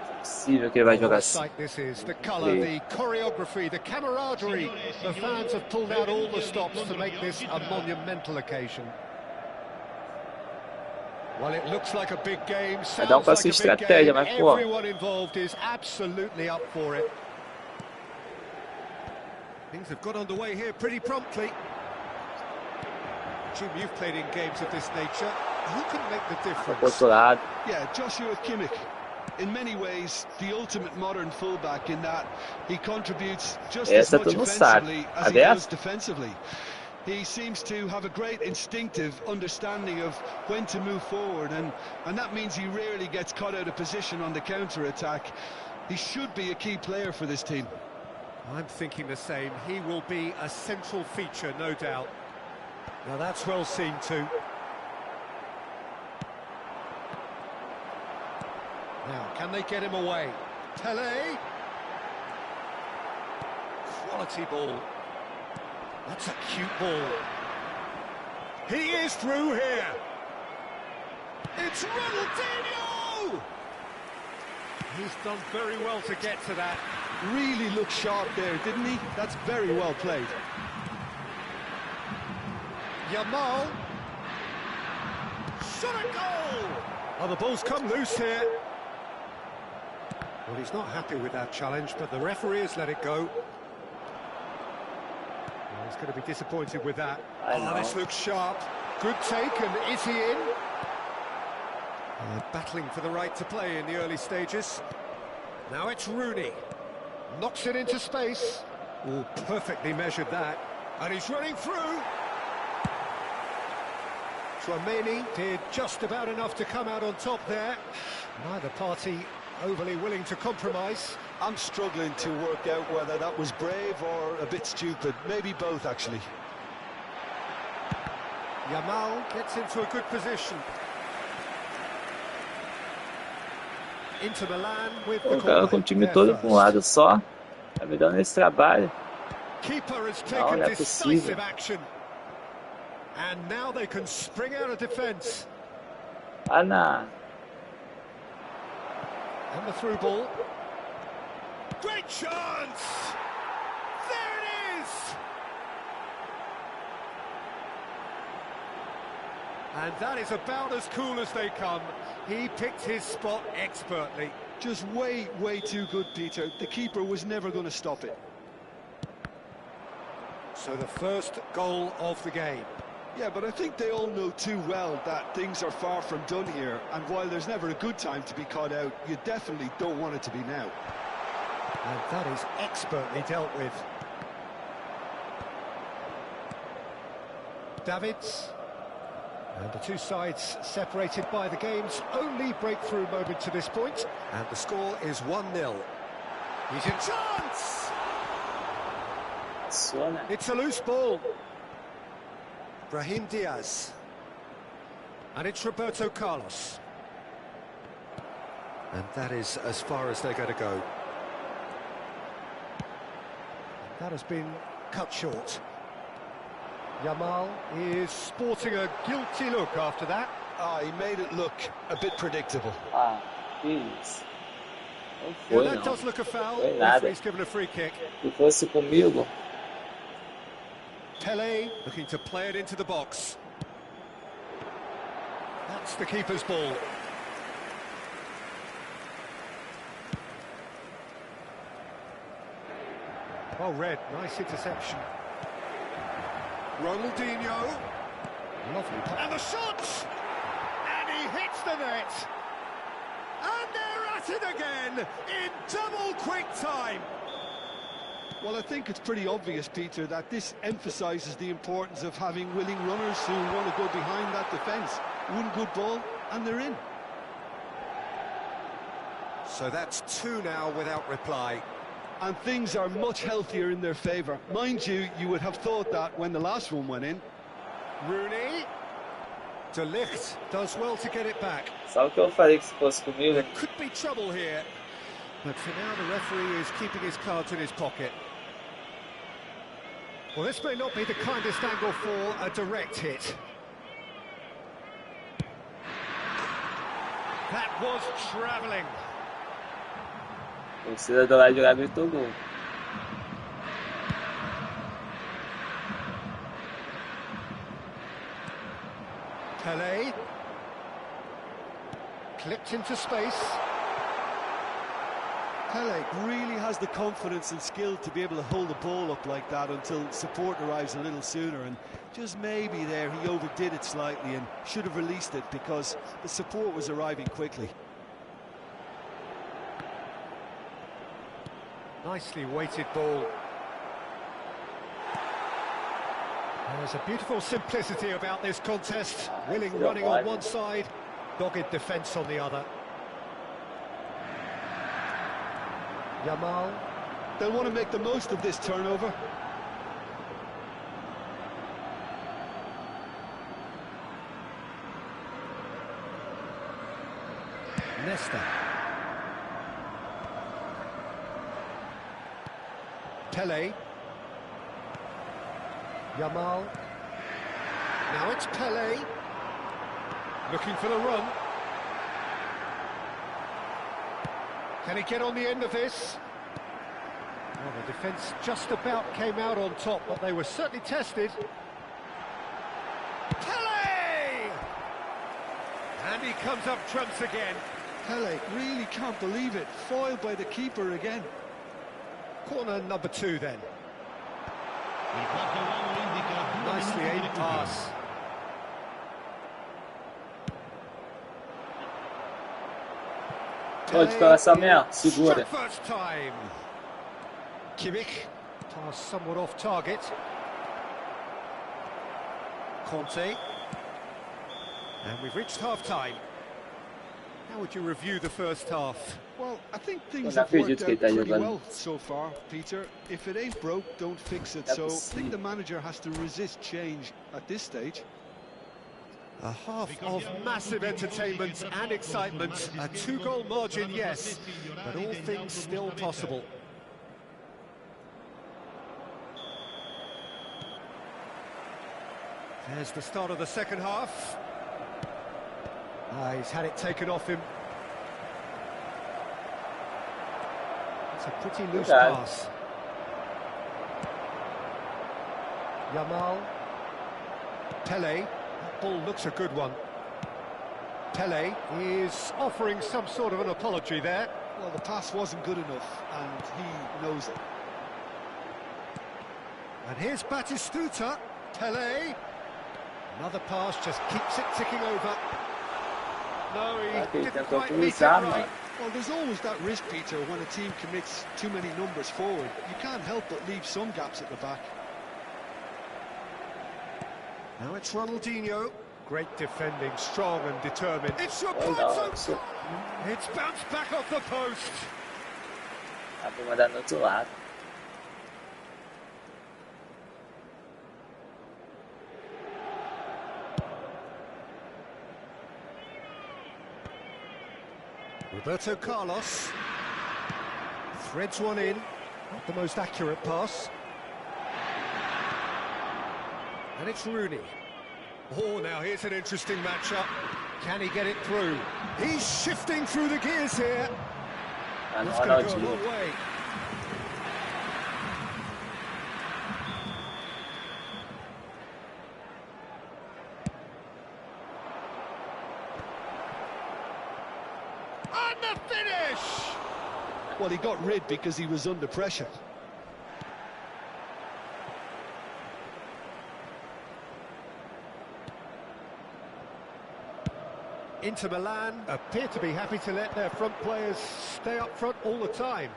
Não é possível que ele vai jogar assim. This is the colour, the choreography, the camaraderie. The fans have pulled out all the stops to make this a monumental occasion. Well, it looks like a big game. Vai dar um passo de estratégia, mas pô. Everyone involved is absolutely up for it. Things have got underway here pretty promptly. Jim, you've played in games of this nature. Who can make the difference? Outro lado. Yeah, Joshua Kimmich. In many ways, the ultimate modern fullback in that he contributes just as much offensively as he does defensively. He seems to have a great instinctive understanding of when to move forward, and that means he rarely gets caught out of position on the counter-attack. He should be a key player for this team. I'm thinking the same. He will be a central feature, no doubt. Now that's well seen too. Now, can they get him away? Pele! Quality ball. That's a cute ball. He is through here. It's Ronaldinho! He's done very well to get to that. Really looked sharp there, didn't he? That's very well played. Yamal. Shot a goal! Oh, the ball's come loose here. Well, he's not happy with that challenge, but the referee has let it go. Well, he's going to be disappointed with that. Oh, this looks sharp. Good take, and is he in? Battling for the right to play in the early stages. Now it's Rooney. Knocks it into space. Oh, perfectly measured that. And he's running through. Tchouaméni did just about enough to come out on top there. Neither party overly willing to compromise. I'm struggling to work out whether that was brave or a bit stupid. Maybe both, actually. Yamal gets into a good position. Into Milan with the corner. Com o time todo para um lado só. Tá me dando esse trabalho. Keeper has taken decisive action. And now they can spring out of defence. Ana. And the through ball. Great chance! There it is! And that is about as cool as they come. He picked his spot expertly. Just way too good, Peter. The keeper was never going to stop it. So the first goal of the game. Yeah, but I think they all know too well that things are far from done here, and while there's never a good time to be caught out, you definitely don't want it to be now. And that is expertly dealt with. Davids. And the two sides separated by the game's only breakthrough moment to this point. And the score is 1-0. He's in chance! Passou, né? It's a loose ball. Brahim Diaz. And it's Roberto Carlos. And that is as far as they're going to go. That has been cut short. Yamal is sporting a guilty look after that. He made it look a bit predictable. Ah, isso. Não Yeah, foi, that não. does look a foul. Foi nada. Referee's given a free kick. Se fosse comigo, Pele looking to play it into the box. That's the keeper's ball. Well read, nice interception. Ronaldinho. Lovely pass. And the shot! And he hits the net! And they're at it again in double quick time. Well, I think it's pretty obvious, Peter, that this emphasises the importance of having willing runners who want to go behind that defence. One good ball, and they're in. So that's two now without reply. And things are much healthier in their favour. Mind you, you would have thought that when the last one went in. Rooney. De Ligt does well to get it back. sabe o que eu faria que se fosse comigo? There could be trouble here. But for now, the referee is keeping his cards in his pocket. Well, this may not be the kindest angle for a direct hit. That was travelling. A torcida do lado de lá gritou gol. Pele. Clipped into space. Pele really has the confidence and skill to be able to hold the ball up like that until support arrives a little sooner, and just maybe there he overdid it slightly and should have released it because the support was arriving quickly. Nicely weighted ball. There's a beautiful simplicity about this contest. Willing running on one side, dogged defence on the other. Yamal. They'll want to make the most of this turnover. Nesta. Pele. Yamal. Now it's Pele. Looking for the run. Can he get on the end of this? Well, the defence just about came out on top, but they were certainly tested. Pele! And he comes up trumps again. Pele really can't believe it. Foiled by the keeper again. Corner number 2 then. Nicely aimed pass. Ó, de coração mesmo, segura. Struck first time. Kimmich, pass somewhat off target. Conte. And we've reached half-time. How would you review the first half? Well, I think things não have worked acredito que ele out tá pretty jogando. well so far, Peter. If it ain't broke, don't fix it. É So I possível. think the manager has to resist change at this stage. A half of massive entertainment and excitement. A 2-goal margin, yes, but all things still possible. There's the start of the second half. He's had it taken off him. It's a pretty loose Okay. pass. Yamal. Pele. That ball looks a good one. Pele is offering some sort of an apology there. Well, the pass wasn't good enough, and he knows it. And here's Batistuta. Pele. Another pass just keeps it ticking over. No, he Ele didn't tentou quite meet it cruzar, right. mano. Well, there's always that risk, Peter, when a team commits too many numbers forward. You can't help but leave some gaps at the back. Now it's Ronaldinho. Great defending, strong and determined. It's Roberto. Nossa, It's bounced back off the post. dá pra mandar no outro lado. Roberto Carlos threads one in, not the most accurate pass. And it's Rooney. Oh, now here's an interesting matchup. Can he get it through? He's shifting through the gears here. That's going to go a long way. And the finish! Well, he got rid because he was under pressure. Inter Milan appear to be happy to let their front players stay up front all the time.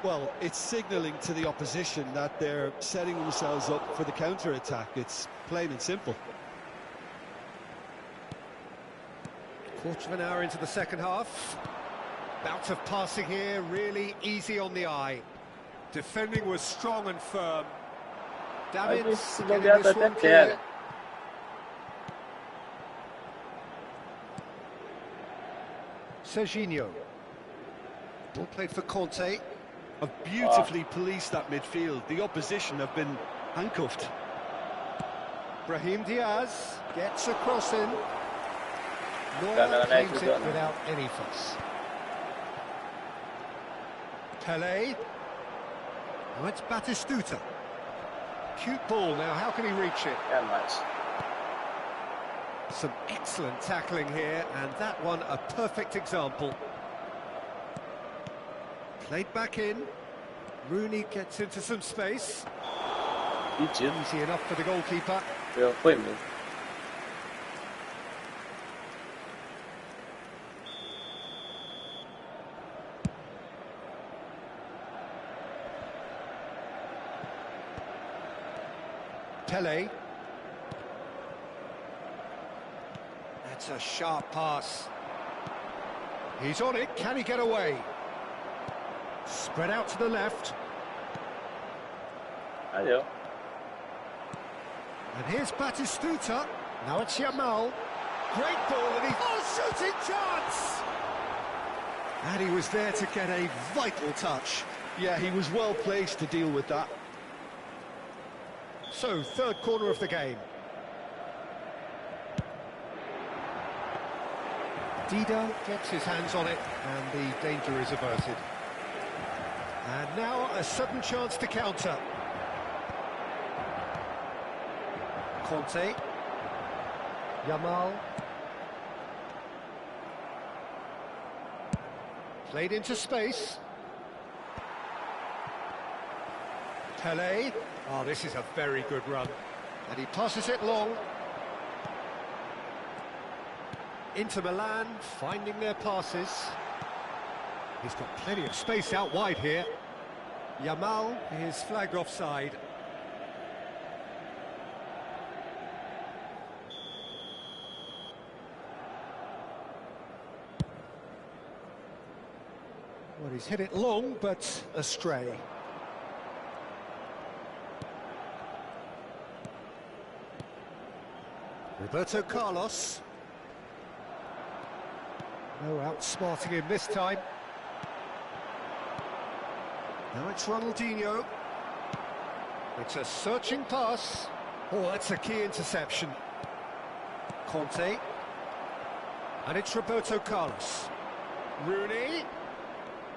Well, it's signalling to the opposition that they're setting themselves up for the counter-attack. It's plain and simple. Quarter of an hour into the second half. Bout of passing here, really easy on the eye. Defending was strong and firm. David's getting this one clear. Serginho. Ball played for Conte. Have beautifully policed that midfield. The opposition have been handcuffed. Brahim Diaz gets a cross in. Neuer claims it without any fuss. Pelé. Now it's Batistuta. Cute ball now, how can he reach it? That much. Some excellent tackling here, and that one a perfect example. Played back in. Rooney gets into some space. Easy enough for the goalkeeper. Foi mesmo. Pelé. That's a sharp pass. He's on it, can he get away? Spread out to the left. Valeu. And here's Batistuta. Now it's Yamal. Great ball, and he... Oh, shooting chance! And he was there to get a vital touch. Yeah, he was well placed to deal with that. So, third corner of the game. Dida gets his hands on it, and the danger is averted. And now a sudden chance to counter. Conte. Yamal. Played into space. Pelé. Oh, this is a very good run. And he passes it long. Inter Milan finding their passes. He's got plenty of space out wide here. Yamal is flagged offside. Well, he's hit it long, but astray. Roberto Carlos. No outsmarting him this time. Now it's Ronaldinho. It's a searching pass. Oh, that's a key interception. Conte. And it's Roberto Carlos. Rooney.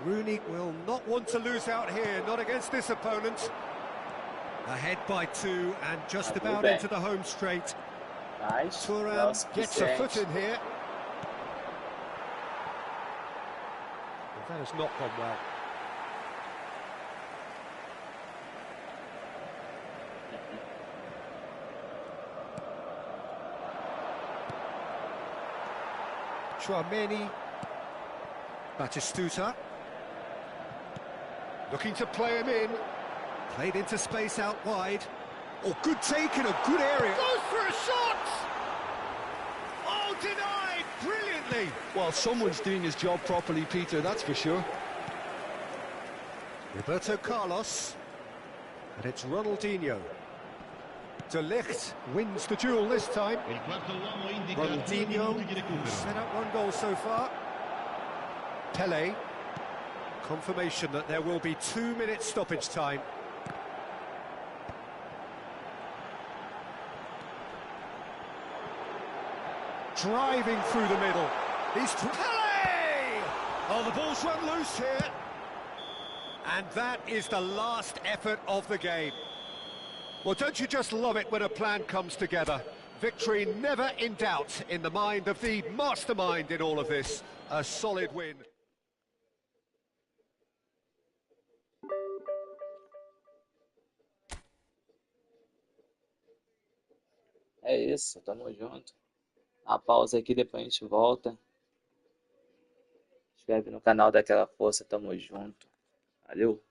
Rooney will not want to lose out here, not against this opponent. Ahead by 2 and just about into the home straight. Nice. Thuram gets a foot in here. That has not gone well. Chouameni. Batistuta. Looking to play him in. Played into space out wide. Oh, good take in a good area. Goes for a shot! Oh, denied brilliantly. Well, someone's doing his job properly, Peter, that's for sure. Roberto Carlos. And it's Ronaldinho. De Ligt wins the duel this time. Ronaldinho set up 1 goal so far. Pele. Confirmation that there will be 2 minutes stoppage time. Driving through the middle. He's Pele! Oh, the ball's run loose here. And that is the last effort of the game. Well, don't you just love it when a plan comes together? Victory never in doubt in the mind of the mastermind in all of this. A solid win. É isso, tamo junto. Uma pausa aqui, depois a gente volta. Inscreve no canal, daquela força, tamo junto. Valeu!